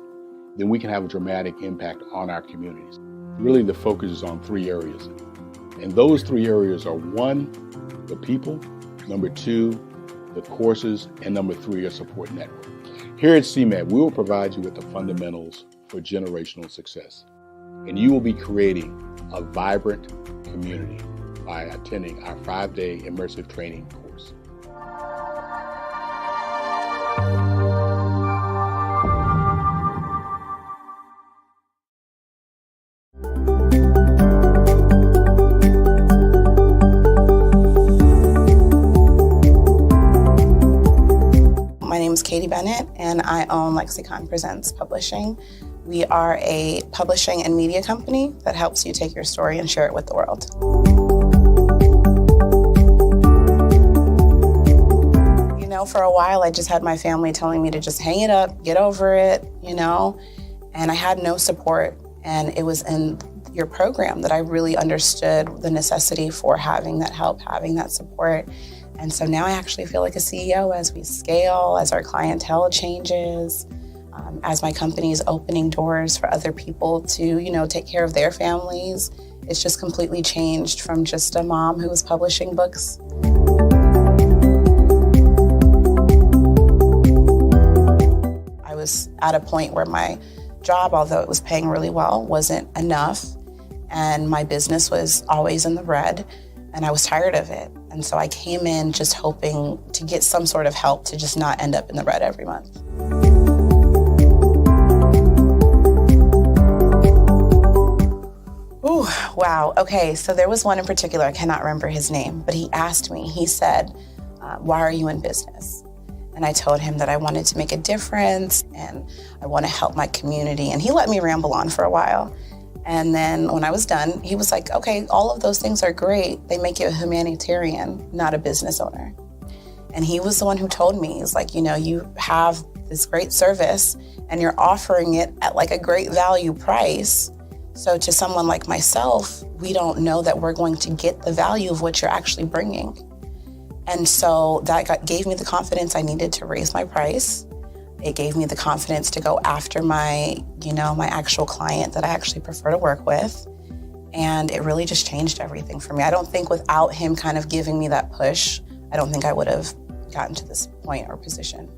then we can have a dramatic impact on our communities. Really, the focus is on 3 areas. And those 3 areas are 1, the people, number 2, the courses, and number 3, a support network. Here at CMAT, we will provide you with the fundamentals for generational success. And you will be creating a vibrant community by attending our 5-day immersive training course. My name is Katie Bennett, and I own Lexicon Presents Publishing. We are a publishing and media company that helps you take your story and share it with the world. You know, for a while, I just had my family telling me to just hang it up, get over it, you know, and I had no support. And it was in your program that I really understood the necessity for having that help, having that support. And so now I actually feel like a CEO as we scale, as our clientele changes, as my company is opening doors for other people to, you know, take care of their families It's just completely changed from just a mom who was publishing books. I was at a point where my job, although it was paying really well, wasn't enough, and my business was always in the red, and I was tired of it. And so I came in just hoping to get some sort of help to just not end up in the red every month. Ooh, wow. Okay, so there was one in particular, I cannot remember his name, but he asked me, he said, why are you in business? And I told him that I wanted to make a difference and I want to help my community. And he let me ramble on for a while. And then when I was done, he was like, okay, all of those things are great. They make you a humanitarian, not a business owner. And he was the one who told me, he's like, you know, you have this great service and you're offering it at like a great value price. So to someone like myself, we don't know that we're going to get the value of what you're actually bringing. And so that gave me the confidence I needed to raise my price. It gave me the confidence to go after my actual client that I actually prefer to work with. And it really just changed everything for me. I don't think without him kind of giving me that push, I don't think I would have gotten to this point or position.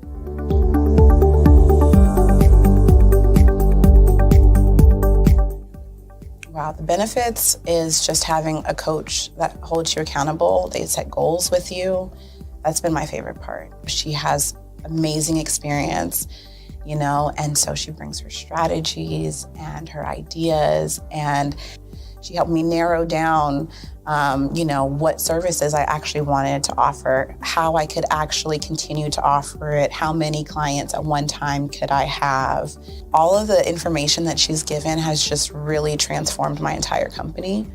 Wow, the benefits is just having a coach that holds you accountable. They set goals with you. That's been my favorite part. She has amazing experience, and so she brings her strategies and her ideas, and she helped me narrow down, what services I actually wanted to offer, how I could actually continue to offer it, how many clients at one time could I have. All of the information that she's given has just really transformed my entire company.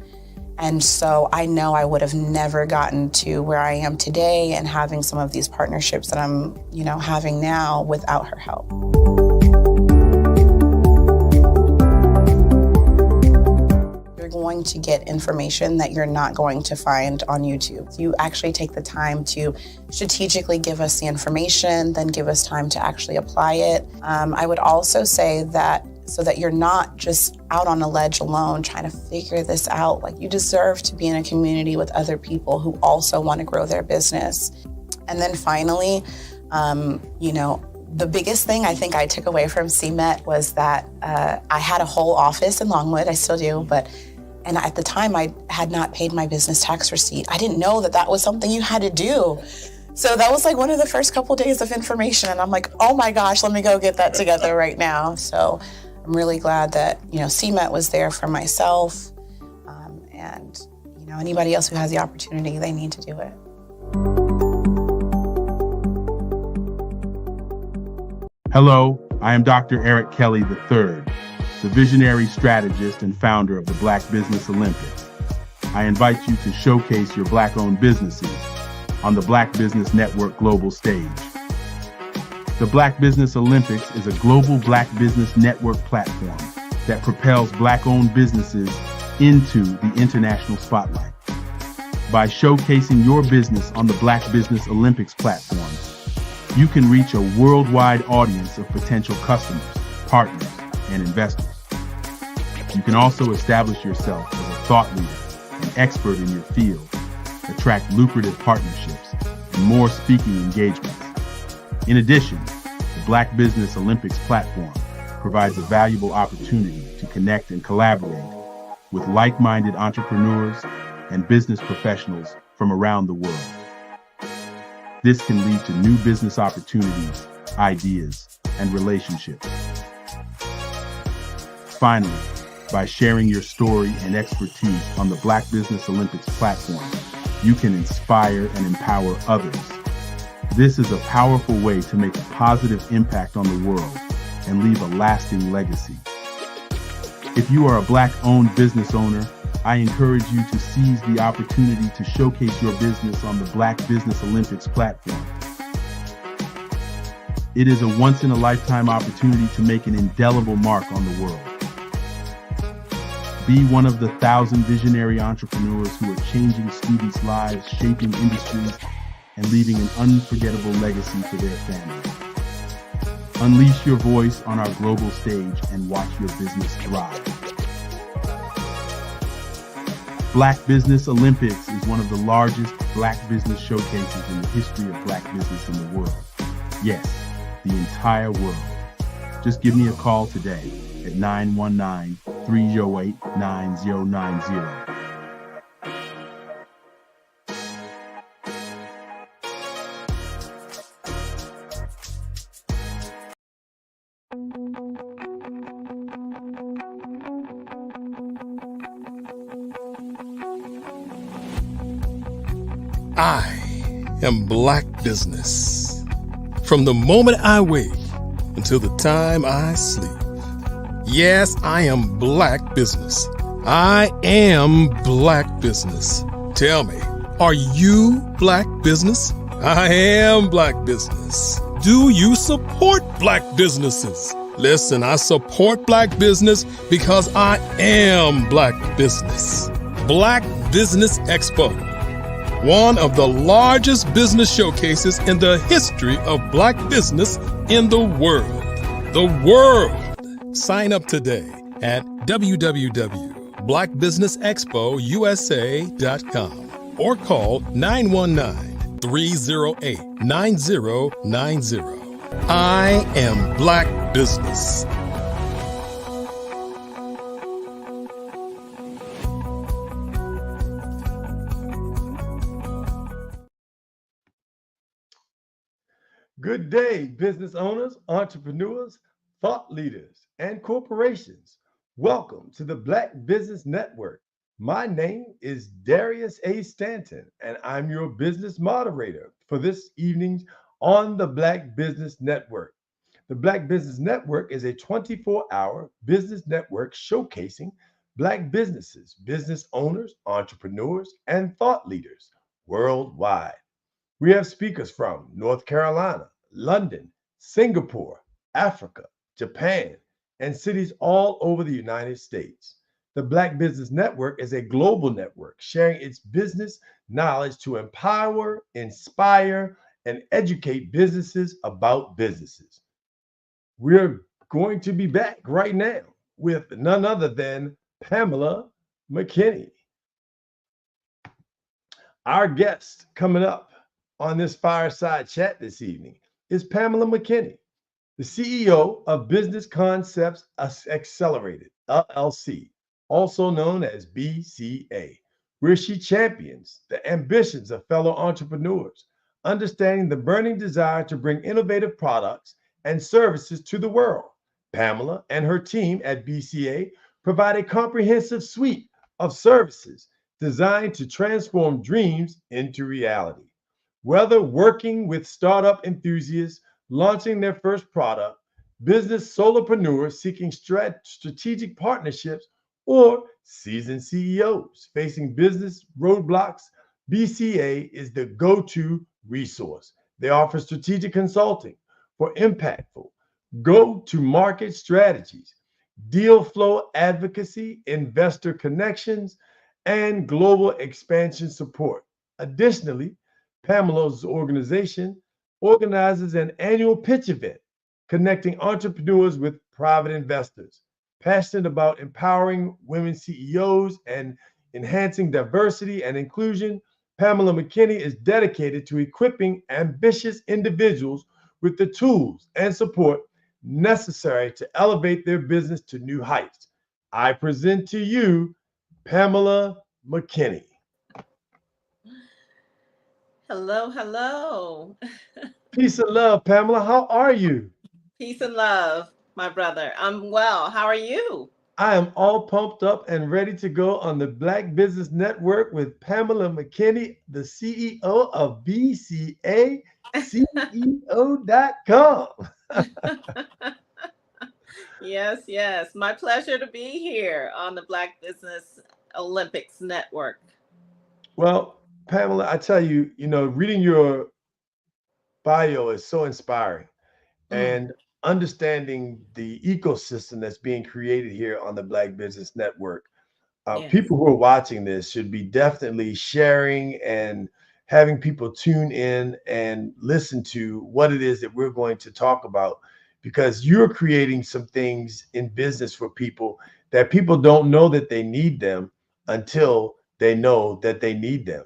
And so I know I would have never gotten to where I am today and having some of these partnerships that I'm, having now without her help. You're going to get information that you're not going to find on YouTube. You actually take the time to strategically give us the information, then give us time to actually apply it. I would also say that so that you're not just out on a ledge alone trying to figure this out. Like, you deserve to be in a community with other people who also want to grow their business. And then finally, the biggest thing I think I took away from CMET was that I had a whole office in Longwood, I still do, and at the time I had not paid my business tax receipt. I didn't know that that was something you had to do. So that was like one of the first couple days of information, and I'm like, oh my gosh, let me go get that together right now. So I'm really glad that, CMET was there for myself, and anybody else who has the opportunity, they need to do it. Hello, I am Dr. Eric Kelly III, the visionary strategist and founder of the Black Business Olympics. I invite you to showcase your Black-owned businesses on the Black Business Network global stage. The Black Business Olympics is a global Black Business Network platform that propels Black-owned businesses into the international spotlight. By showcasing your business on the Black Business Olympics platform, you can reach a worldwide audience of potential customers, partners, and investors. You can also establish yourself as a thought leader and expert in your field, attract lucrative partnerships, and more speaking engagements. In addition, the Black Business Olympics platform provides a valuable opportunity to connect and collaborate with like-minded entrepreneurs and business professionals from around the world. This can lead to new business opportunities, ideas, and relationships. Finally, by sharing your story and expertise on the Black Business Olympics platform, you can inspire and empower others. This is a powerful way to make a positive impact on the world and leave a lasting legacy. If you are a Black-owned business owner, I encourage you to seize the opportunity to showcase your business on the Black Business Olympics platform. It is a once-in-a-lifetime opportunity to make an indelible mark on the world. Be one of the 1,000 visionary entrepreneurs who are changing students' lives, shaping industries, and leaving an unforgettable legacy for their families. Unleash your voice on our global stage and watch your business thrive. Black Business Olympics is one of the largest Black business showcases in the history of Black business in the world. Yes, the entire world. Just give me a call today at 919-308-9090. I am Black business. From the moment I wake until the time I sleep. Yes, I am Black business. I am Black business. Tell me, are you Black business? I am Black business. Do you support Black businesses? Listen, I support Black business because I am Black business. Black Business Expo, one of the largest business showcases in the history of Black business in the world. The world! Sign up today at www.blackbusinessexpousa.com or call 919-308-9090. I am Black business. Good day, business owners, entrepreneurs, thought leaders, and corporations. Welcome to the Black Business Network. My name is Darius A. Stanton, and I'm your business moderator for this evening on the Black Business Network. The Black Business Network is a 24-hour business network showcasing Black businesses, business owners, entrepreneurs, and thought leaders worldwide. We have speakers from North Carolina, London, Singapore, Africa, Japan, and cities all over the United States. The Black Business Network is a global network sharing its business knowledge to empower, inspire, and educate businesses about businesses. We're going to be back right now with none other than Pamela McKinney. Our guest coming up on this fireside chat this evening is Pamela McKinney, the CEO of Business Concepts Accelerated, LLC, also known as BCA, where she champions the ambitions of fellow entrepreneurs, understanding the burning desire to bring innovative products and services to the world. Pamela and her team at BCA provide a comprehensive suite of services designed to transform dreams into reality. Whether working with startup enthusiasts launching their first product, business solopreneurs seeking strategic partnerships, or seasoned CEOs facing business roadblocks, BCA is the go-to resource. They offer strategic consulting for impactful go-to-market strategies, deal flow advocacy, investor connections, and global expansion support. Additionally, Pamela's organization organizes an annual pitch event connecting entrepreneurs with private investors. Passionate about empowering women CEOs and enhancing diversity and inclusion, Pamela McKinney is dedicated to equipping ambitious individuals with the tools and support necessary to elevate their business to new heights. I present to you Pamela McKinney. Hello, hello. Peace and love, Pamela. How are you? Peace and love, my brother. I'm well. How are you? I am all pumped up and ready to go on the Black Business Network with Pamela McKinney, the CEO of BCA, CEO.com. Yes, yes. My pleasure to be here on the Black Business Olympics Network. Well, Pamela, I tell you, reading your bio is so inspiring. And understanding the ecosystem that's being created here on the Black Business Network. Yes. People who are watching this should be definitely sharing and having people tune in and listen to what it is that we're going to talk about, because you're creating some things in business for people that people don't know that they need them until they know that they need them.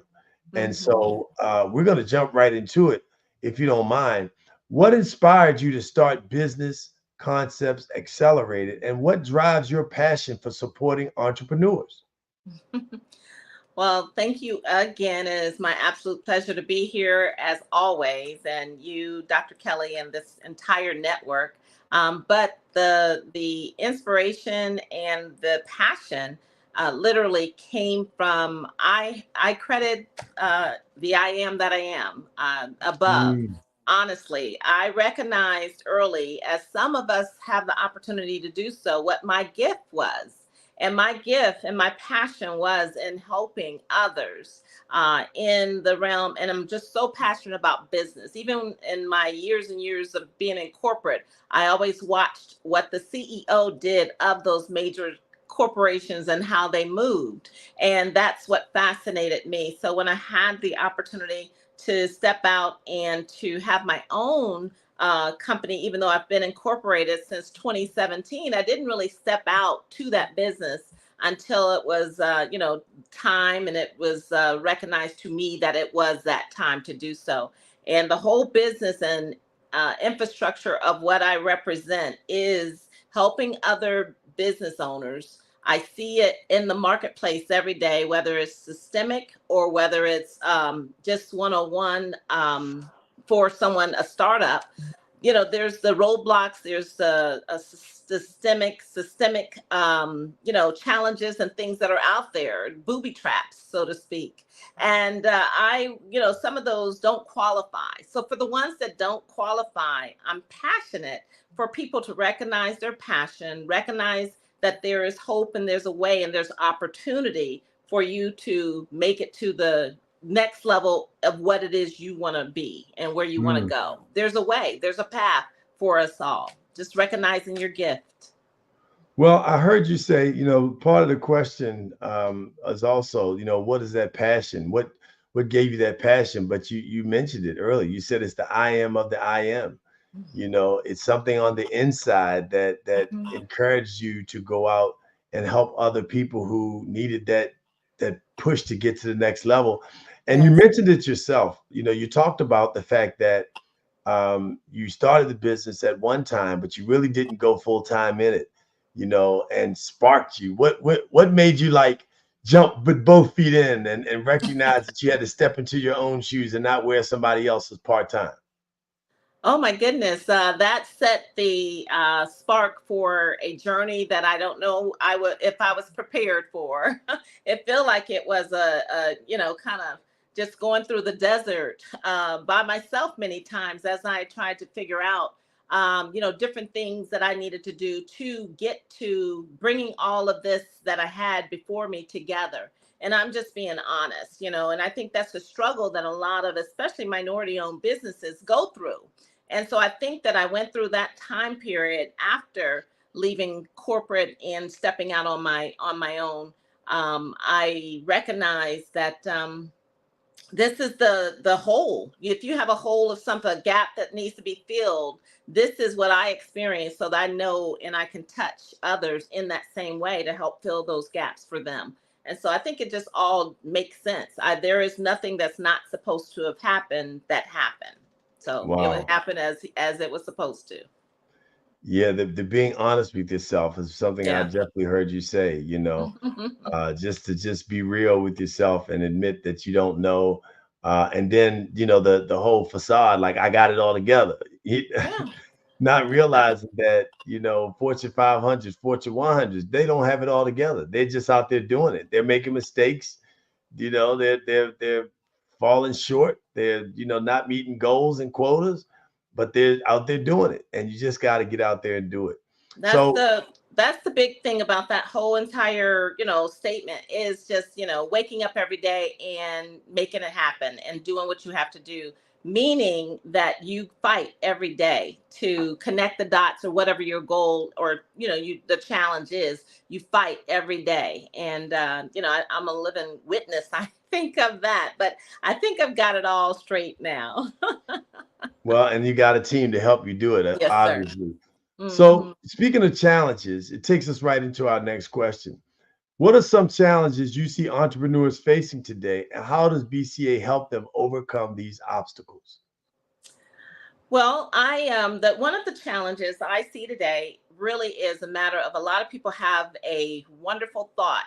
And so we're going to jump right into it, if you don't mind. What inspired you to start Business Concepts Accelerated, and what drives your passion for supporting entrepreneurs? Well, thank you again. It is my absolute pleasure to be here as always, and you, Dr. Kelly, and this entire network. But the inspiration and the passion literally came from I credit the I am that I am above. Honestly, I recognized early, as some of us have the opportunity to do so, what my gift was. And my gift and my passion was in helping others in the realm. And I'm just so passionate about business. Even in my years and years of being in corporate, I always watched what the CEO did of those major corporations and how they moved. And that's what fascinated me. So when I had the opportunity to step out and to have my own company, even though I've been incorporated since 2017, I didn't really step out to that business until it was, time, and it was recognized to me that it was that time to do so. And the whole business and infrastructure of what I represent is helping other business owners. I see it in the marketplace every day, whether it's systemic or whether it's just one-on-one for someone, a startup. There's the roadblocks, there's a systemic, challenges and things that are out there, booby traps, so to speak. And some of those don't qualify. So for the ones that don't qualify, I'm passionate for people to recognize their passion, recognize that there is hope and there's a way and there's opportunity for you to make it to the next level of what it is you want to be and where you want to go. There's a way, there's a path for us all. Just recognizing your gift. Well, I heard you say, part of the question is also, what is that passion? What gave you that passion? But you mentioned it earlier. You said it's the I am of the I am. It's something on the inside that encouraged you to go out and help other people who needed that push to get to the next level. And you mentioned it yourself. You talked about the fact that you started the business at one time, but you really didn't go full time in it, and sparked you. What made you jump with both feet in and recognize that you had to step into your own shoes and not wear somebody else's part-time? Oh my goodness, that set the spark for a journey that I don't know if I was prepared for. It felt like it was a kind of just going through the desert by myself many times as I tried to figure out different things that I needed to do to get to bringing all of this that I had before me together. And I'm just being honest, and I think that's a struggle that a lot of, especially minority-owned businesses, go through. And so I think that I went through that time period after leaving corporate and stepping out on my own. I recognized that this is the hole. If you have a hole of something, a gap that needs to be filled, this is what I experienced, so that I know and I can touch others in that same way to help fill those gaps for them. And so I think it just all makes sense. There is nothing that's not supposed to have happened that happened. So It would happen as it was supposed to. Yeah, the being honest with yourself is something I definitely heard you say, just to be real with yourself and admit that you don't know. And then, the whole facade, like I got it all together. Not realizing that, Fortune 500s, Fortune 100s, they don't have it all together. They're just out there doing it. They're making mistakes. They're falling short. They're, not meeting goals and quotas, but they're out there doing it. And you just got to get out there and do it. That's the big thing about that whole entire, statement is just, waking up every day and making it happen and doing what you have to do, meaning that you fight every day to connect the dots or whatever your goal or, the challenge is. You fight every day. And, I'm a living witness, I think, of that, but I think I've got it all straight now. Well, and you got a team to help you do it, Yes, obviously. sir. So speaking of challenges, it takes us right into our next question. What are some challenges you see entrepreneurs facing today, and how does BCA help them overcome these obstacles? Well, that one of the challenges I see today really is a matter of a lot of people have a wonderful thought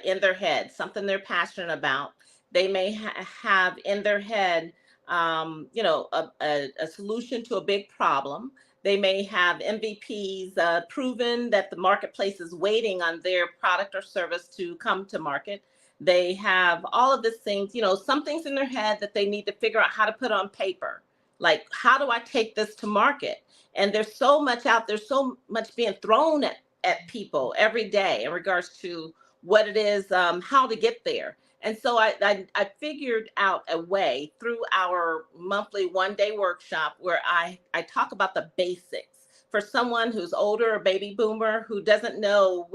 in their head, something they're passionate about. They may have in their head, a solution to a big problem. They may have MVPs proven that the marketplace is waiting on their product or service to come to market. They have all of these things, some things in their head that they need to figure out how to put on paper, like, how do I take this to market? And there's so much out there, so much being thrown at people every day in regards to what it is, how to get there. And so I figured out a way through our monthly 1-day workshop where I talk about the basics for someone who's older, a baby boomer, who doesn't know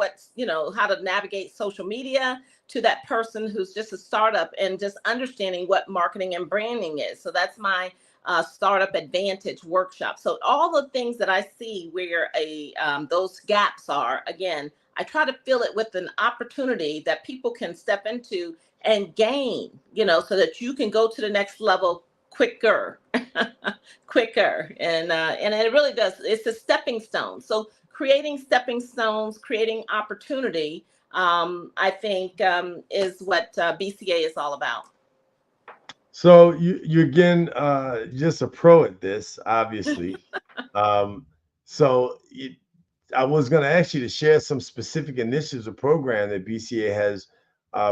how to navigate social media, to that person who's just a startup and just understanding what marketing and branding is. So that's my Startup Advantage workshop. So all the things that I see where those gaps are, again, I try to fill it with an opportunity that people can step into and gain, so that you can go to the next level quicker, quicker. And it really does. It's a stepping stone. So creating stepping stones, creating opportunity, I think is what BCA is all about. So you again, just a pro at this, obviously. So I was going to ask you to share some specific initiatives or program that BCA has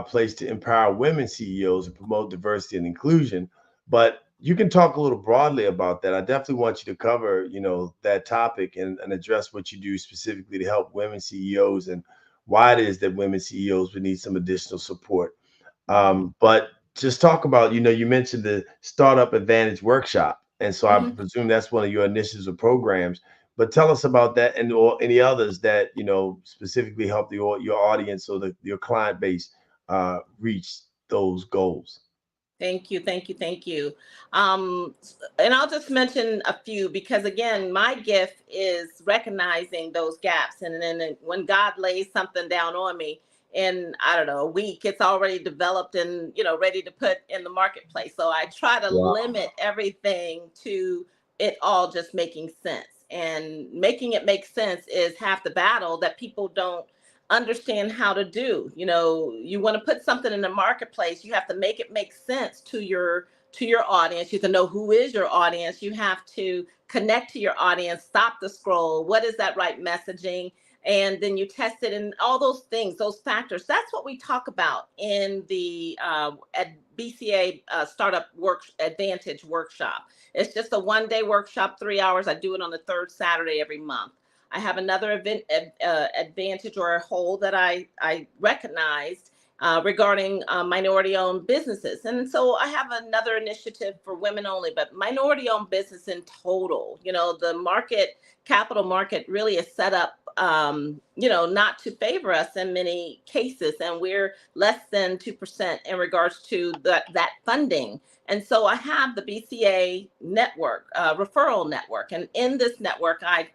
placed to empower women CEOs and promote diversity and inclusion. But you can talk a little broadly about that. I definitely want you to cover, that topic and address what you do specifically to help women CEOs and why it is that women CEOs would need some additional support. But just talk about, you mentioned the Startup Advantage workshop. And so I presume that's one of your initiatives or programs. But tell us about that and or any others that, specifically help your audience or your client base reach those goals. Thank you, thank you, thank you. And I'll just mention a few because, again, my gift is recognizing those gaps. And then when God lays something down on me, in, I don't know, a week, it's already developed and, ready to put in the marketplace. So I try to limit everything to it all just making sense. And making it make sense is half the battle that people don't understand how to do. You want to put something in the marketplace, you have to make it make sense to your audience. You have to know who is your audience. You have to connect to your audience, stop the scroll. What is that right messaging? And then you test it and all those things, those factors. That's what we talk about in the at BCA Startup Advantage workshop. It's just a 1-day workshop, 3 hours. I do it on the third Saturday every month. I have another event advantage or a hole that I recognized regarding minority-owned businesses. And so I have another initiative for women only, but minority-owned business in total. The capital market really is set up, not to favor us in many cases. And we're less than 2% in regards to that funding. And so I have the BCA network, referral network. And in this network, I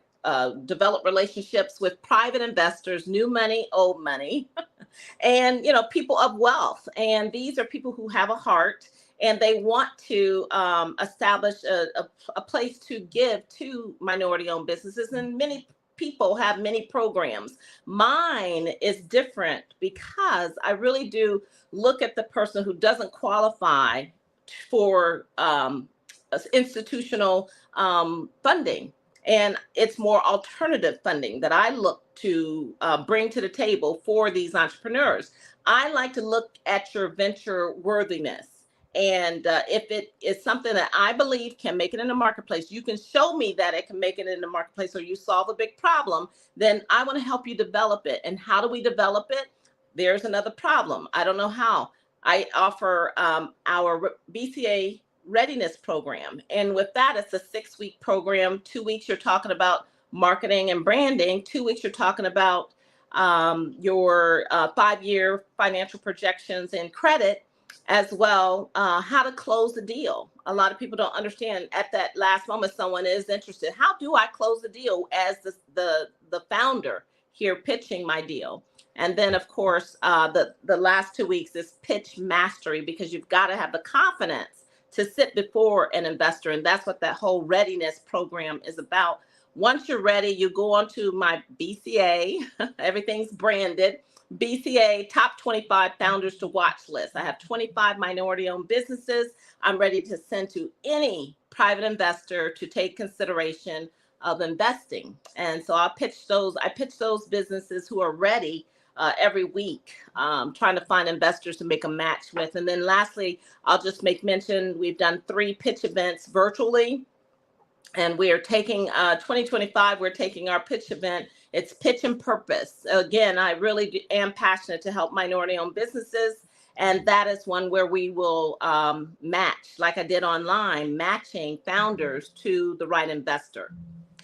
develop relationships with private investors, new money, old money, and people of wealth. And these are people who have a heart and they want to establish a place to give to minority-owned businesses. And many people have many programs. Mine is different because I really do look at the person who doesn't qualify for institutional funding. And it's more alternative funding that I look to bring to the table for these entrepreneurs. I like to look at your venture worthiness. And if it is something that I believe can make it in the marketplace, you can show me that it can make it in the marketplace or you solve a big problem, then I want to help you develop it. And how do we develop it? There's another problem. I don't know how. I offer our BCA readiness program. And with that, it's a 6-week program. 2 weeks, you're talking about marketing and branding. 2 weeks, you're talking about your 5-year financial projections and credit, as well, how to close the deal. A lot of people don't understand at that last moment, someone is interested. How do I close the deal as the founder? here pitching my deal. And then, of course, the last 2 weeks is pitch mastery, because you've got to have the confidence to sit before an investor. And that's what that whole readiness program is about. Once you're ready, you go onto my BCA, everything's branded, BCA Top 25 Founders to Watch list. I have 25 minority-owned businesses I'm ready to send to any private investor to take consideration of investing. And so I pitch those businesses who are ready every week, trying to find investors to make a match with. And then lastly, I'll just make mention, we've done 3 pitch events virtually. And we are taking 2025, we're taking our pitch event. It's Pitch and Purpose. Again, I really am passionate to help minority-owned businesses. And that is one where we will match, like I did online, matching founders to the right investor.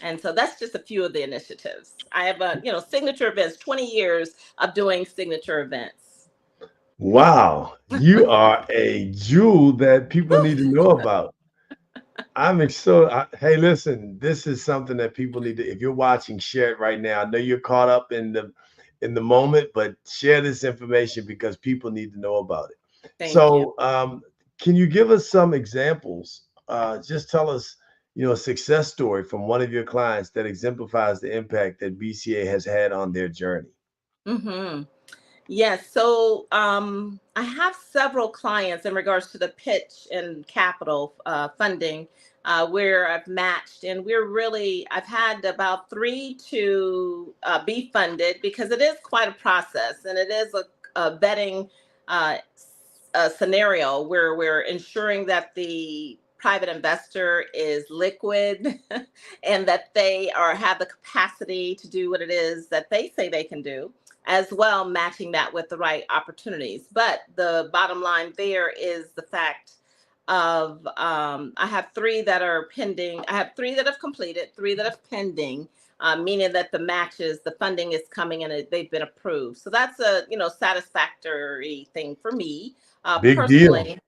And so that's just a few of the initiatives. I have signature events, 20 years of doing signature events. Wow, you are a jewel that people need to know about. Hey, listen, this is something that people need to, if you're watching, share it right now. I know you're caught up in the moment, but share this information because people need to know about it. Thank you. So Can you give us some examples? Just tell us, a success story from one of your clients that exemplifies the impact that BCA has had on their journey. Mm-hmm. Yes. So I have several clients in regards to the pitch and capital funding where I've matched, and I've had about 3 to be funded, because it is quite a process, and it is a vetting scenario where we're ensuring that the private investor is liquid and that they have the capacity to do what it is that they say they can do, as well matching that with the right opportunities. But the bottom line there is the fact of I have 3 that are pending. I have 3 that have completed, 3 that are pending, meaning that the funding is coming and they've been approved. So that's a satisfactory thing for me Big personally. deal.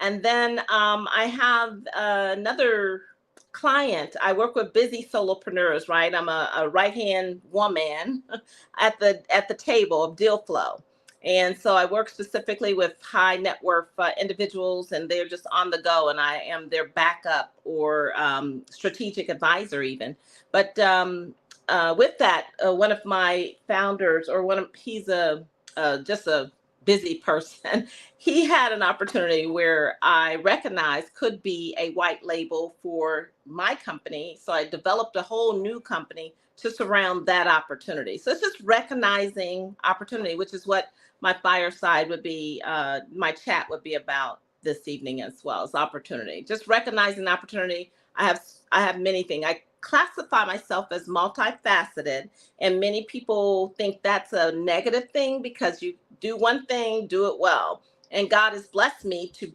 And then I have another client. I work with busy solopreneurs, right? I'm a right-hand woman at the table of deal flow. And so I work specifically with high net worth individuals, and they're just on the go, and I am their backup or strategic advisor even. But with that, one of my founders, he's just a busy person. He had an opportunity where I recognized could be a white label for my company. So I developed a whole new company to surround that opportunity. So it's just recognizing opportunity, which is what my fireside would be, my chat would be about this evening as well, as opportunity. Just recognizing opportunity. I have many things. I classify myself as multifaceted, and many people think that's a negative thing because you do one thing, do it well. And God has blessed me to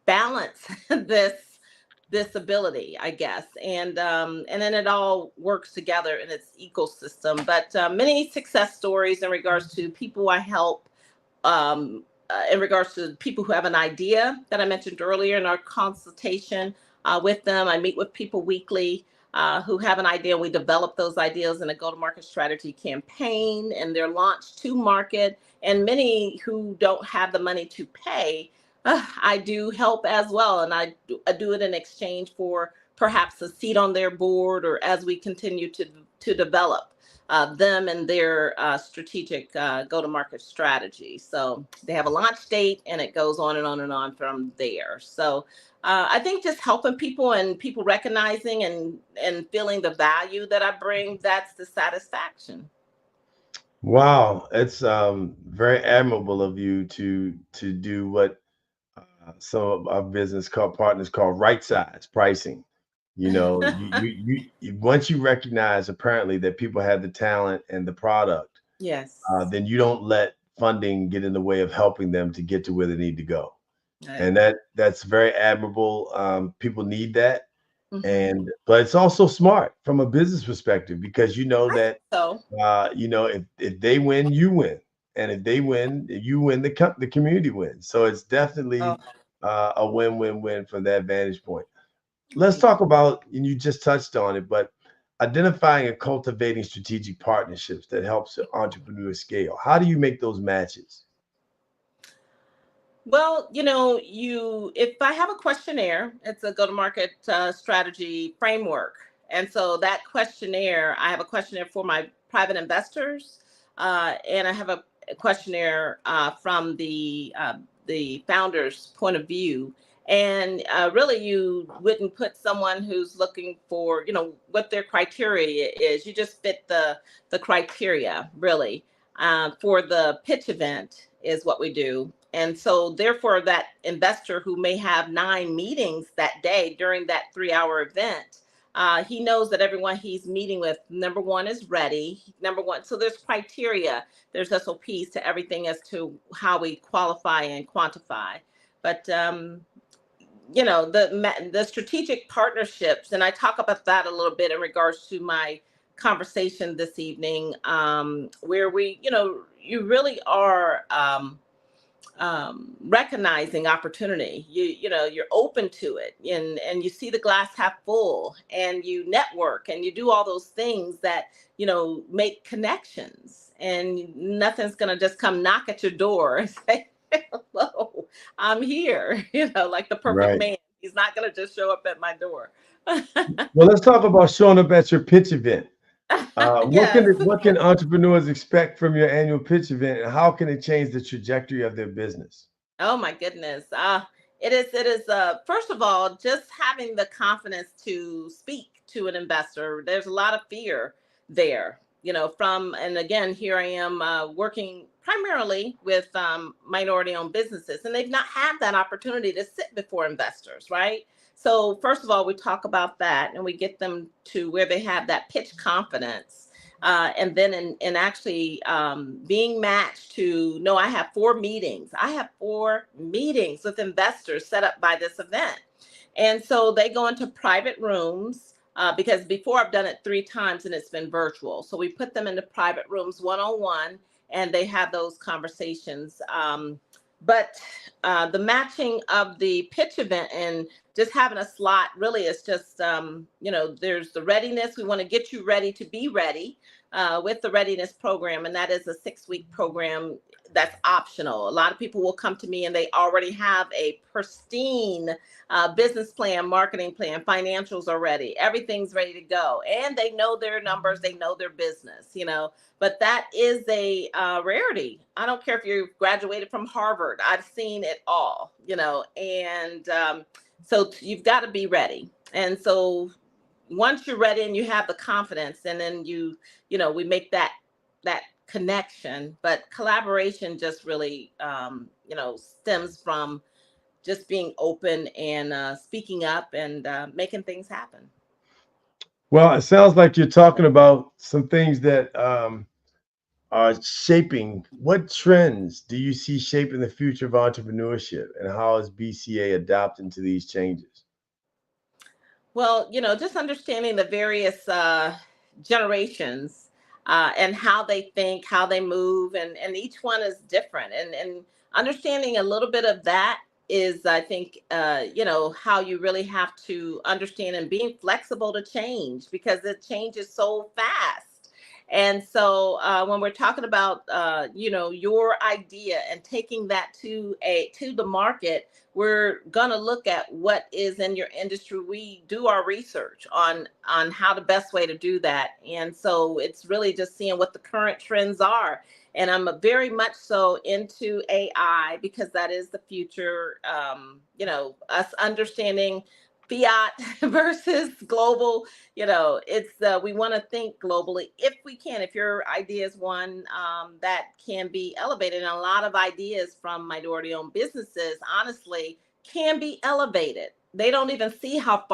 balance this ability, I guess. And then it all works together in its ecosystem. But many success stories in regards to people I help, in regards to people who have an idea that I mentioned earlier in our consultation with them. I meet with people weekly who have an idea. We develop those ideas in a go-to-market strategy campaign, and they're launched to market. And many who don't have the money to pay, I do help as well. And I do it in exchange for perhaps a seat on their board, or as we continue to develop them and their strategic go-to-market strategy. So they have a launch date, and it goes on and on and on from there. So I think just helping people and people recognizing and feeling the value that I bring, that's the satisfaction. Wow, it's very admirable of you to do what some of our business partners call right size pricing. You once you recognize apparently that people have the talent and the product, Yes. Then you don't let funding get in the way of helping them to get to where they need to go. Right. And that's very admirable. People need that. Mhm. But it's also smart from a business perspective, because that So if they win, you win, and if they win, you win, the community wins. So it's definitely a win-win-win from that vantage point. Let's talk about, and you just touched on it, but identifying and cultivating strategic partnerships that helps entrepreneurs scale. How do you make those matches? Well, if I have a questionnaire, it's a go-to-market strategy framework. And so that questionnaire, I have a questionnaire for my private investors, and I have a questionnaire from the founder's point of view. And really, you wouldn't put someone who's looking for, what their criteria is. You just fit the criteria, really. For the pitch event is what we do. And so therefore that investor who may have 9 meetings that day during that 3-hour event, he knows that everyone he's meeting with, number one, is ready. Number one, so there's criteria, there's SOPs to everything as to how we qualify and quantify. But the strategic partnerships, and I talk about that a little bit in regards to my conversation this evening, where we, you really are recognizing opportunity. You're open to it, and you see the glass half full, and you network, and you do all those things that make connections, and nothing's gonna just come knock at your door and say, hello, I'm here, like the perfect man. He's not gonna just show up at my door. Well, let's talk about showing up at your pitch event. What can entrepreneurs expect from your annual pitch event, and how can it change the trajectory of their business? Oh my goodness. It is first of all, just having the confidence to speak to an investor. There's a lot of fear there, and again, here I am working primarily with minority owned businesses, and they've not had that opportunity to sit before investors, right? So first of all, we talk about that, and we get them to where they have that pitch confidence. And then in actually being matched to, no, I have 4 meetings. I have 4 meetings with investors set up by this event. And so they go into private rooms because before I've done it 3 times and it's been virtual. So we put them into private rooms one-on-one, and they have those conversations. But the matching of the pitch event and just having a slot really is just, there's the readiness. We want to get you ready to be ready with the readiness program. And that is a 6-week program that's optional. A lot of people will come to me and they already have a pristine business plan, marketing plan, financials are ready. Everything's ready to go. And they know their numbers, they know their business, but that is a rarity. I don't care if you graduated from Harvard. I've seen it all, and so you've got to be ready. And so once you're ready and you have the confidence, and then we make that connection. But collaboration just really, stems from just being open and speaking up and making things happen. Well, it sounds like you're talking about some things that are shaping. What trends do you see shaping the future of entrepreneurship, and how is BCA adapting to these changes? Well, just understanding the various generations and how they think, how they move, and each one is different. And understanding a little bit of that is, I think, how you really have to understand and being flexible to change, because it changes so fast. And so when we're talking about, your idea and taking that to the market, we're going to look at what is in your industry. We do our research on how the best way to do that. And so it's really just seeing what the current trends are. And I'm very much so into AI, because that is the future, us understanding fiat versus global. It's we want to think globally if we can. If your idea is one that can be elevated, and a lot of ideas from minority-owned businesses, honestly, can be elevated. They don't even see how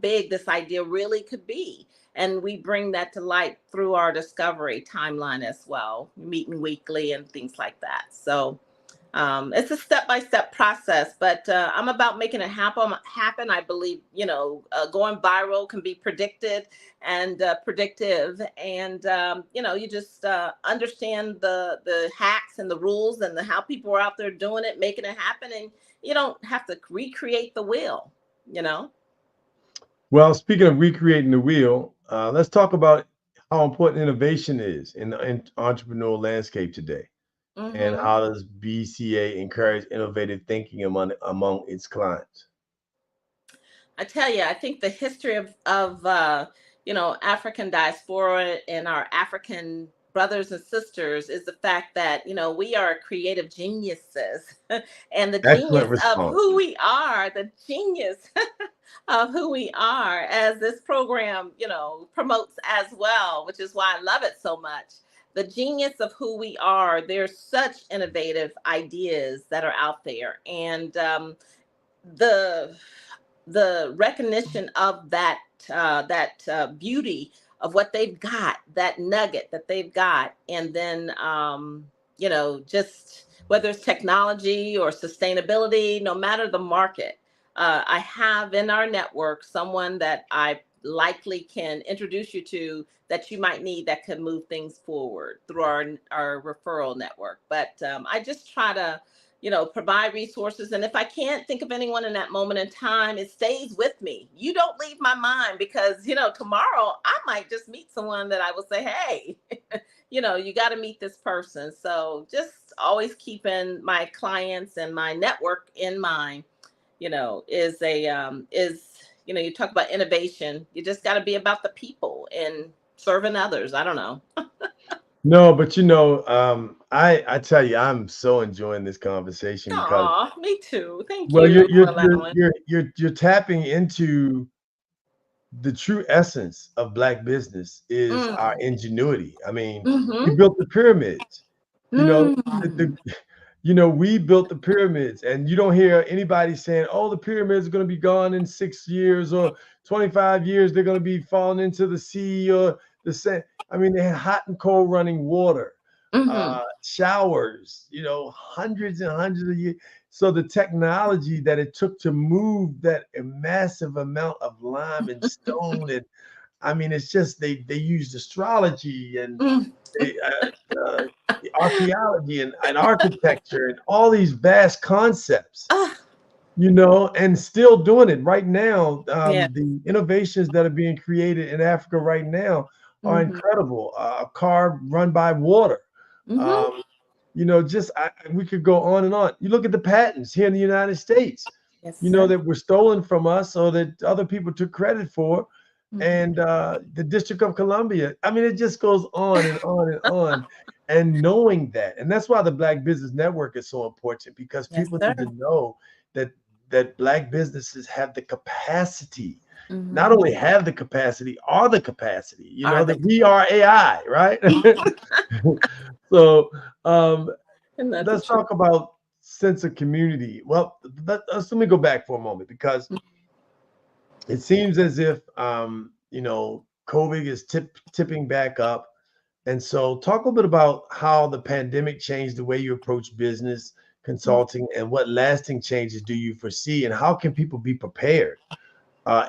big this idea really could be. And we bring that to light through our discovery timeline as well, meeting weekly and things like that. So it's a step-by-step process, but I'm about making it happen. I believe, going viral can be predicted and predictive. And, you just understand the hacks and the rules and how people are out there doing it, making it happen. And you don't have to recreate the wheel, Well, speaking of recreating the wheel, let's talk about how important innovation is in the entrepreneurial landscape today, and Mm-hmm. how does BCA encourage innovative thinking among its clients? I tell you, I think the history of African diaspora and our African brothers and sisters is the fact that we are creative geniuses, and the Excellent genius of response. who we are, the genius of who we are, as this program promotes as well, which is why I love it so much. The genius of who we are. There's such innovative ideas that are out there, and the the recognition of that beauty of what they've got, that nugget that they've got, and then just whether it's technology or sustainability, no matter the market, I have in our network someone that I likely can introduce you to that you might need that could move things forward through our referral network. But I just try to provide resources. And if I can't think of anyone in that moment in time, it stays with me. You don't leave my mind, because, tomorrow I might just meet someone that I will say, hey, you got to meet this person. So just always keeping my clients and my network in mind, you talk about innovation. You just got to be about the people and serving others. I don't know. No, but I tell you, I'm so enjoying this conversation because, Aw, me too. Thank well, you for allowing. you're tapping into the true essence of Black business is our Mm. ingenuity. I mean, we Mm-hmm. built the pyramids. You know, Mm. we built the pyramids, and you don't hear anybody saying, "Oh, the pyramids are going to be gone in 6 years or 25 years. They're going to be falling into the sea or the sand." I mean, they had hot and cold running water, Mm-hmm. showers. Hundreds and hundreds of years. So the technology that it took to move that massive amount of lime and stone, and I mean, it's just they used astrology and Mm. they, the archaeology and architecture and all these vast concepts, Ah, and still doing it right now. yeah. The innovations that are being created in Africa right now are Mm-hmm. incredible. A car run by water. Mm-hmm. Um, we could go on and on. You look at the patents here in the United States, Yes, sir. that were stolen from us or that other people took credit for, Mm-hmm. and the District of Columbia. I mean, it just goes on and on and on. And knowing that, and that's why the Black Business Network is so important, because Yes, people sir. need to know that Black businesses have the capacity, not Mm-hmm. only have the capacity, are the capacity. Are That they? we are AI, right? So Isn't that the let's truth? talk about sense of community. Well, let me go back for a moment, because it seems as if COVID is tipping back up. And so talk a little bit about how the pandemic changed the way you approach business consulting, and what lasting changes do you foresee, and how can people be prepared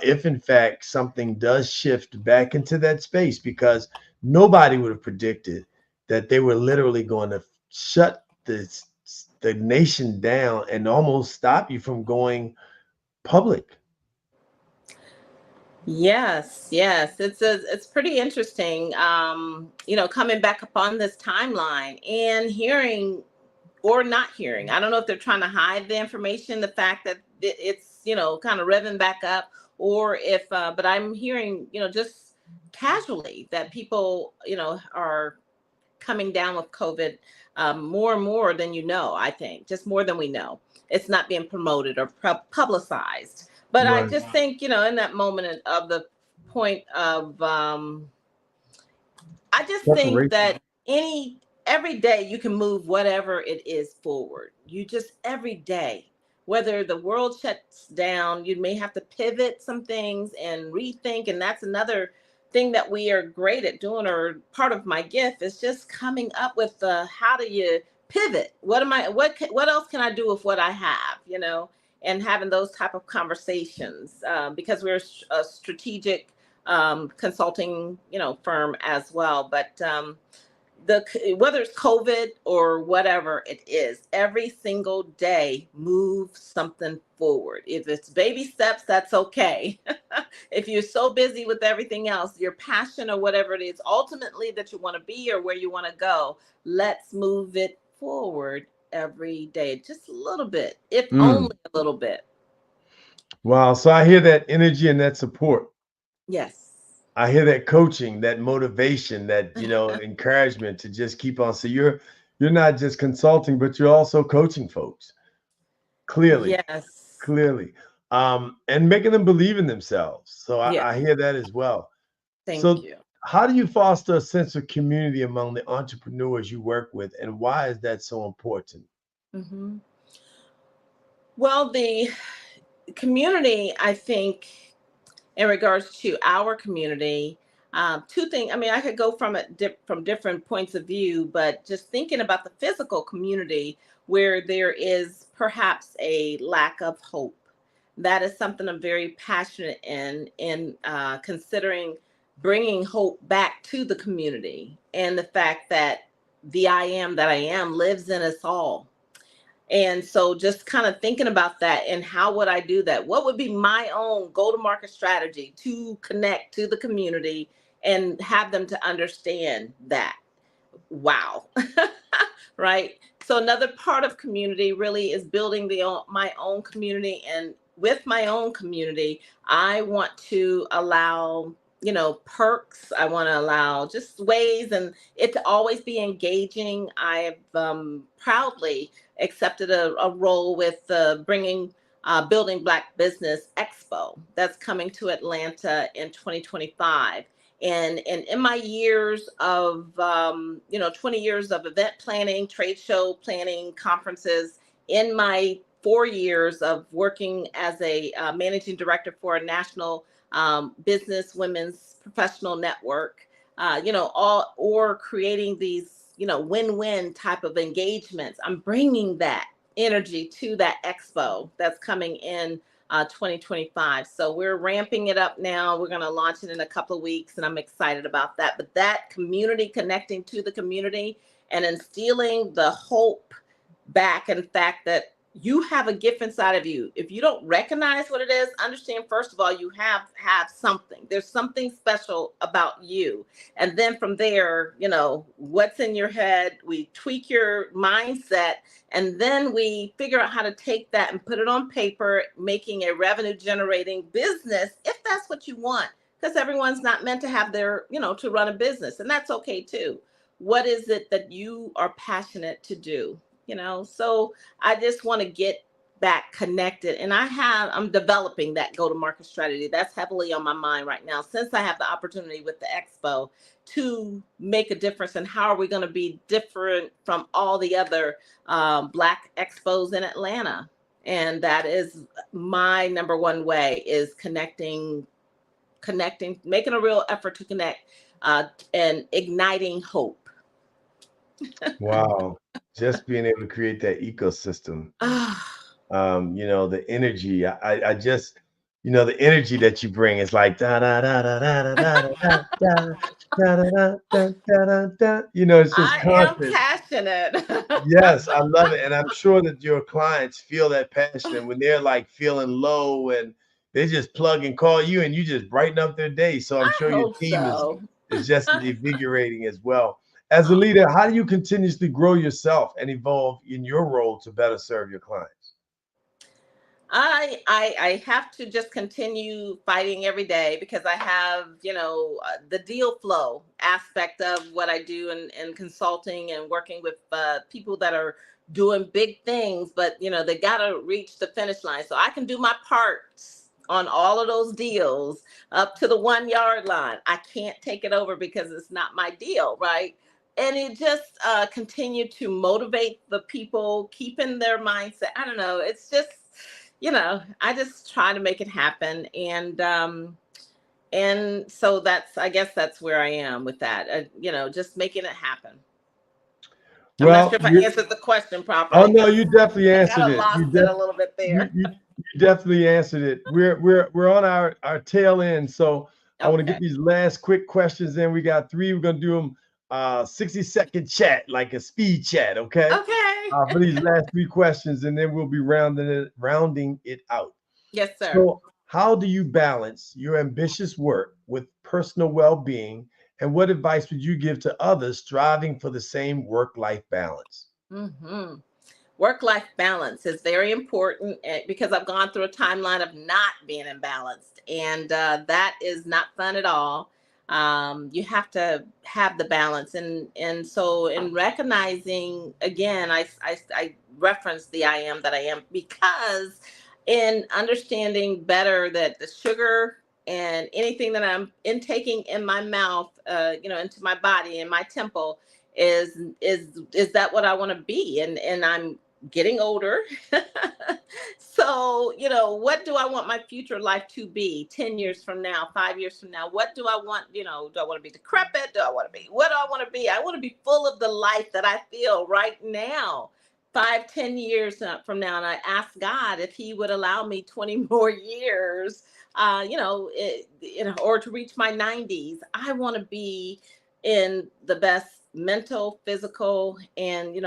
if in fact something does shift back into that space, because nobody would have predicted that they were literally going to shut the nation down and almost stop you from going public. Yes, yes. It's pretty interesting. Coming back upon this timeline and hearing or not hearing. I don't know if they're trying to hide the information, the fact that it's kind of revving back up, or if. But I'm hearing just casually that people are coming down with COVID more and more than I think, just more than we know. It's not being promoted or publicized. But I Right. just think, in that moment of the point of, I just think Separation. that every day you can move whatever it is forward. You just every day, whether the world shuts down, you may have to pivot some things and rethink. And that's another thing that we are great at doing, or part of my gift is just coming up with how do you pivot? What else can I do with what I have, and having those type of conversations, because we're a strategic consulting, firm as well. But whether it's COVID or whatever it is, every single day move something forward. If it's baby steps, that's okay. If you're so busy with everything else, your passion or whatever it is, ultimately that you want to be or where you want to go, let's move it forward every day, just a little bit, if only a little bit. Wow. So I hear that energy and that support. Yes. I hear that coaching, that motivation, that, encouragement to just keep on. So you're not just consulting, but you're also coaching folks. Clearly. Yes. Clearly. And making them believe in themselves. So Yeah. I hear that as well. Thank you. How do you foster a sense of community among the entrepreneurs you work with, and why is that so important? Mm-hmm. Well, the community, I think, in regards to our community, two things. I mean, I could go from it from different points of view, but just thinking about the physical community where there is perhaps a lack of hope. That is something I'm very passionate in considering bringing hope back to the community, and the fact that the I am that I am lives in us all. And so just kind of thinking about that and how would I do that? What would be my own go-to-market strategy to connect to the community and have them to understand that? Wow. Right? So another part of community really is building my own community. And with my own community, I want to allow, perks. I want to allow just ways and it to always be engaging. I have proudly accepted a role with building Black Business Expo that's coming to Atlanta in 2025. And in my years of 20 years of event planning, trade show planning, conferences, in my 4 years of working as a managing director for a national business women's professional network, all or creating these win-win type of engagements, I'm bringing that energy to that expo that's coming in 2025. So we're ramping it up now. We're going to launch it in a couple of weeks, and I'm excited about that. But that community, connecting to the community and instilling the hope back, and the fact that you have a gift inside of you. If you don't recognize what it is, understand, first of all, you have something. There's something special about you. And then from there, what's in your head, we tweak your mindset, and then we figure out how to take that and put it on paper, making a revenue generating business, if that's what you want, because everyone's not meant to have to run a business, and that's okay too. What is it that you are passionate to do? So I just want to get back connected, and I'm developing that go-to-market strategy. That's heavily on my mind right now, since I have the opportunity with the expo to make a difference. And how are we going to be different from all the other Black expos in Atlanta? And that is my number one way, is connecting, making a real effort to connect, and igniting hope. Wow. Just being able to create that ecosystem. The energy. I just, the energy that you bring is like da da da da da da da da da da da da da. It's just constant. I am passionate. Yes, I love it. And I'm sure that your clients feel that passion. And when they're like feeling low, and they just plug and call you, and you just brighten up their day. So I'm sure your team is just invigorating as well. As a leader, how do you continuously grow yourself and evolve in your role to better serve your clients? I have to just continue fighting every day, because I have, the deal flow aspect of what I do in consulting and working with people that are doing big things, but, they got to reach the finish line. So I can do my parts on all of those deals up to the 1 yard line. I can't take it over because it's not my deal, right? And it just continued to motivate the people, keeping their mindset. I don't know. It's just, I just try to make it happen. And so I guess that's where I am with that, just making it happen. I'm not sure if I answered the question properly. Oh no, you definitely answered it. I lost it a little bit there. You definitely answered it. We're on our tail end, so I want to get these last quick questions in. We got 3. We're going to do them 60-second chat, like a speed chat, okay? Okay. For these last 3 questions, and then we'll be rounding it out. Yes, sir. So, how do you balance your ambitious work with personal well-being, and what advice would you give to others striving for the same work-life balance? Mm-hmm. Work-life balance is very important because I've gone through a timeline of not being imbalanced, and that is not fun at all. You have to have the balance, and so in recognizing, again, I reference the I am that I am, because in understanding better that the sugar and anything that I'm intaking in my mouth, into my body and my temple, is that what I want to be? And I'm getting older. So, what do I want my future life to be 10 years from now, 5 years from now? What do I want? Do I want to be decrepit? What do I want to be? I want to be full of the life that I feel right now, 5, 10 years from now. And I ask God if he would allow me 20 more years, or to reach my 90s. I want to be in the best mental, physical, and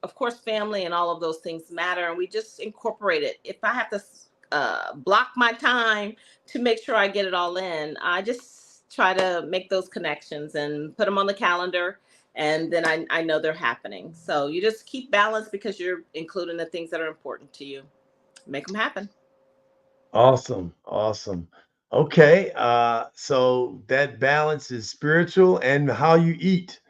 of course, family and all of those things matter. And we just incorporate it. If I have to block my time to make sure I get it all in, I just try to make those connections and put them on the calendar. And then I know they're happening. So you just keep balance because you're including the things that are important to you. Make them happen. Awesome. Okay, so that balance is spiritual, and how you eat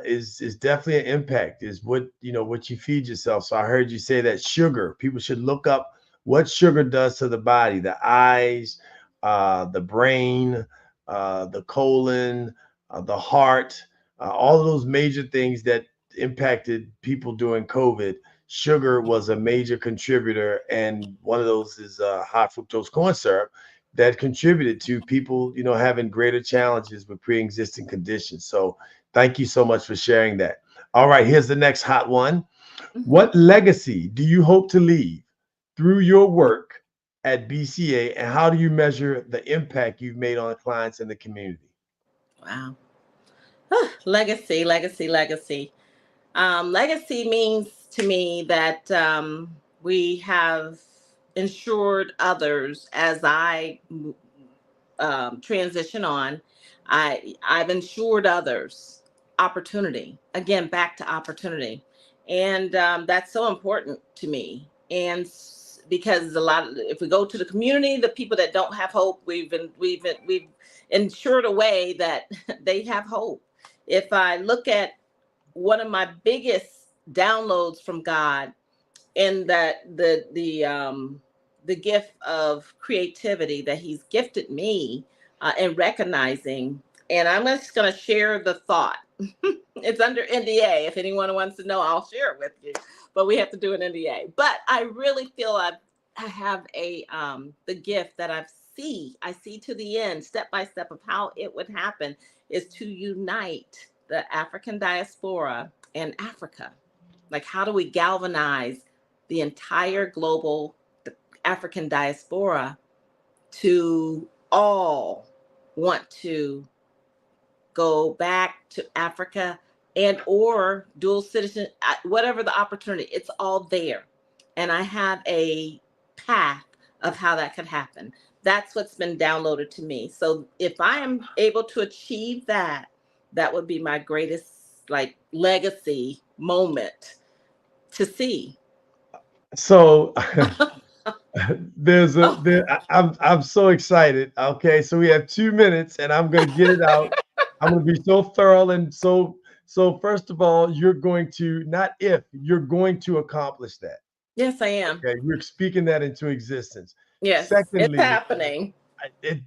is definitely an impact. Is what you feed yourself. So I heard you say that sugar. People should look up what sugar does to the body, the eyes, the brain, the colon, the heart, all of those major things that impacted people during COVID. Sugar was a major contributor, and one of those is high fructose corn syrup that contributed to people, having greater challenges with pre-existing conditions. So thank you so much for sharing that. All right, here's the next hot one. What legacy do you hope to leave through your work at BCA, and how do you measure the impact you've made on clients in the community? Wow. Legacy, legacy, legacy. Legacy means to me that we have ensured others as I transition on. I've ensured others opportunity. Again, back to opportunity, and that's so important to me. And because if we go to the community, the people that don't have hope, we've ensured a way that they have hope. If I look at one of my biggest downloads from God, and that the gift of creativity that he's gifted me, and recognizing, and I'm just going to share the thought. It's under NDA. If anyone wants to know, I'll share it with you, but we have to do an NDA. But I really feel I have the gift that I see to the end, step by step, of how it would happen, is to unite the African diaspora and Africa. Like, how do we galvanize the entire global African diaspora to all want to go back to Africa and or dual citizen, whatever the opportunity, it's all there. And I have a path of how that could happen. That's what's been downloaded to me. So if I am able to achieve that, that would be my greatest legacy moment to see. So I'm so excited. Okay, so we have 2 minutes, and I'm going to get it out. I'm going to be so thorough, and so first of all, you're going to, not if, you're going to accomplish that. Yes, I am. Okay, you're speaking that into existence. Yes, Secondly, it's happening.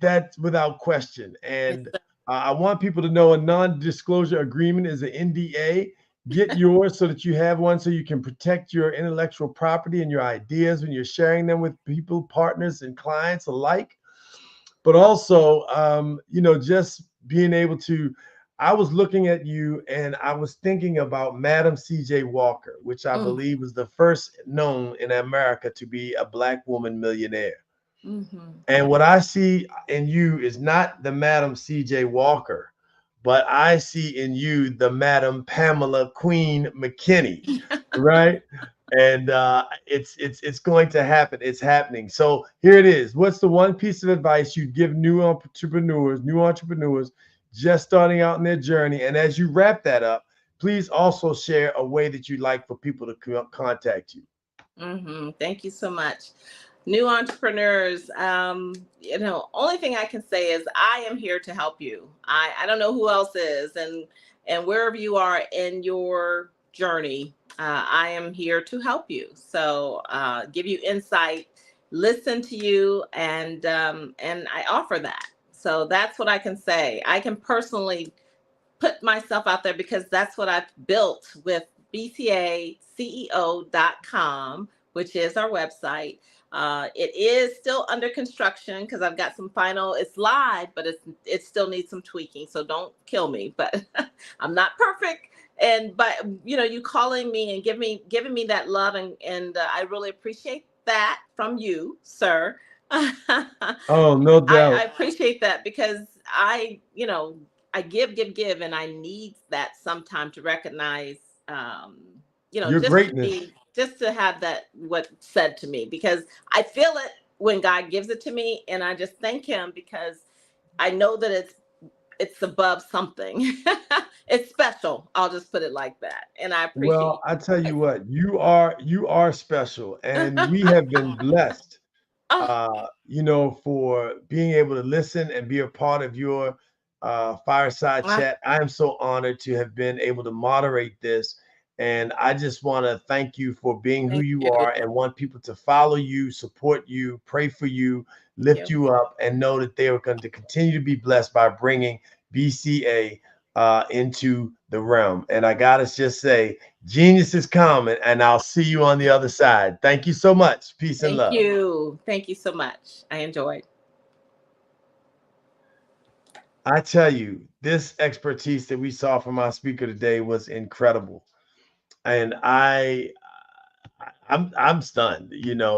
That's without question. And I want people to know a non-disclosure agreement is an NDA. Get yours so that you have one, so you can protect your intellectual property and your ideas when you're sharing them with people, partners, and clients alike. But also, just being able to, I was looking at you and I was thinking about Madam C.J. Walker, which I believe was the first known in America to be a Black woman millionaire. Mm-hmm. And what I see in you is not the Madam C.J. Walker, but I see in you the Madam Pamela Queen McKinney, right? And it's going to happen. It's happening. So here it is. What's the one piece of advice you'd give new entrepreneurs just starting out in their journey? And as you wrap that up, please also share a way that you'd like for people to contact you. Thank you so much. New entrepreneurs, only thing I can say is I am here to help you. I don't know who else is, and wherever you are in your journey, I am here to help you. So give you insight, listen to you, and I offer that. So that's what I can say. I can personally put myself out there because that's what I've built with bcaceo.com, which is our website. It is still under construction because I've got some it's live, but it still needs some tweaking. So don't kill me, but I'm not perfect. But you calling me and giving me that love and I really appreciate that from you, sir. Oh, no doubt. I appreciate that because I give, and I need that sometime to recognize, your greatness. Just to have that what's said to me, because I feel it when God gives it to me, and I just thank Him because I know that it's above something. It's special. I'll just put it like that, and I appreciate. Well, I tell you what, you are special, and we have been blessed. For being able to listen and be a part of your fireside chat. I am so honored to have been able to moderate this. And I just want to thank you for being who you are and want people to follow you, support you, pray for you, lift you up, and know that they are going to continue to be blessed by bringing BCA into the realm. And I got to just say, genius is common, and I'll see you on the other side. Thank you so much. Peace and love. Thank you. Thank you so much. I enjoyed. I tell you, this expertise that we saw from our speaker today was incredible. And I'm stunned,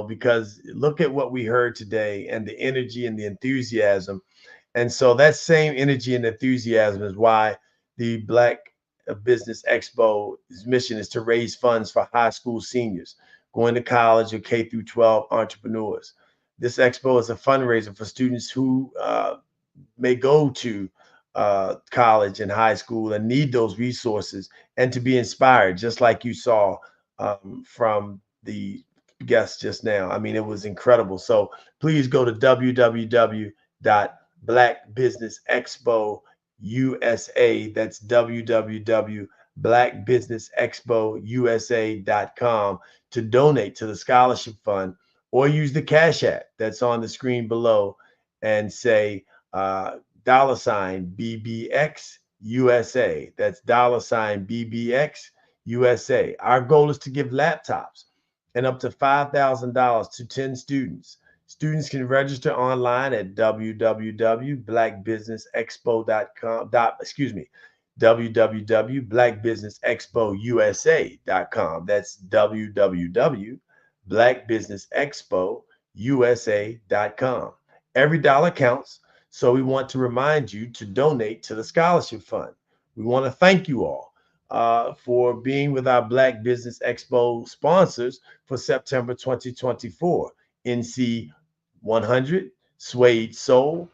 because look at what we heard today and the energy and the enthusiasm. And so that same energy and enthusiasm is why the Black Business Expo's mission is to raise funds for high school seniors going to college or K through 12 entrepreneurs. This expo is a fundraiser for students who may go to college and high school and need those resources and to be inspired, just like you saw from the guests just now. I mean, it was incredible. So please go to www.blackbusinessexpousa. That's www.blackbusinessexpousa.com to donate to the scholarship fund, or use the Cash App that's on the screen below and say $BBX USA. That's $BBX USA. Our goal is to give laptops and up to $5,000 to 10 students. Students can register online at www.blackbusinessexpo.com. www.blackbusinessexpousa.com. That's www.blackbusinessexpousa.com. Every dollar counts. So we want to remind you to donate to the scholarship fund. We want to thank you all for being with our Black Business Expo sponsors for September 2024. NC 100, Suede Soul,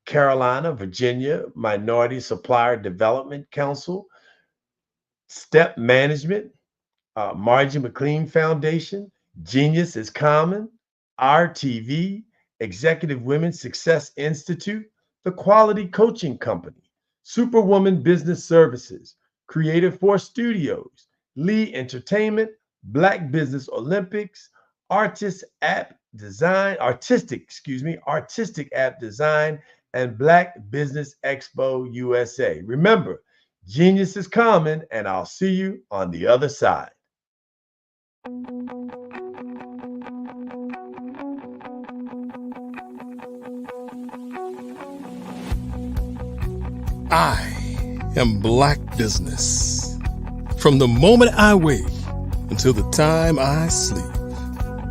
Carolina, Virginia, Minority Supplier Development Council, Step Management, Margie McLean Foundation, Genius is Common, RTV, Executive Women's Success Institute, The Quality Coaching Company, Superwoman Business Services, Creative Force Studios, Lee Entertainment, Black Business Olympics, Artistic App Design, and Black Business Expo USA. Remember, genius is common, and I'll see you on the other side. I am Black Business. From the moment I wake until the time I sleep.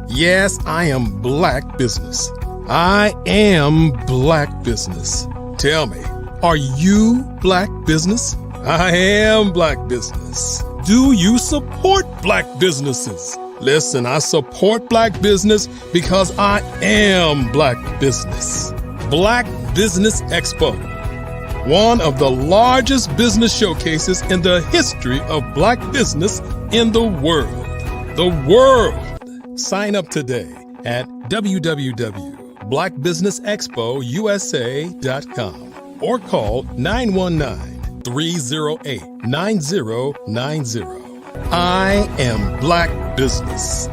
Yes, I am Black Business. I am Black Business. Tell me, Are you Black business? I am Black business. Do you support Black businesses? Listen, I support Black business because I am Black business. Black Business Expo, one of the largest business showcases in the history of Black business in the world. The world! Sign up today at www.blackbusinessexpousa.com or call 919-308-9090. I am Black business.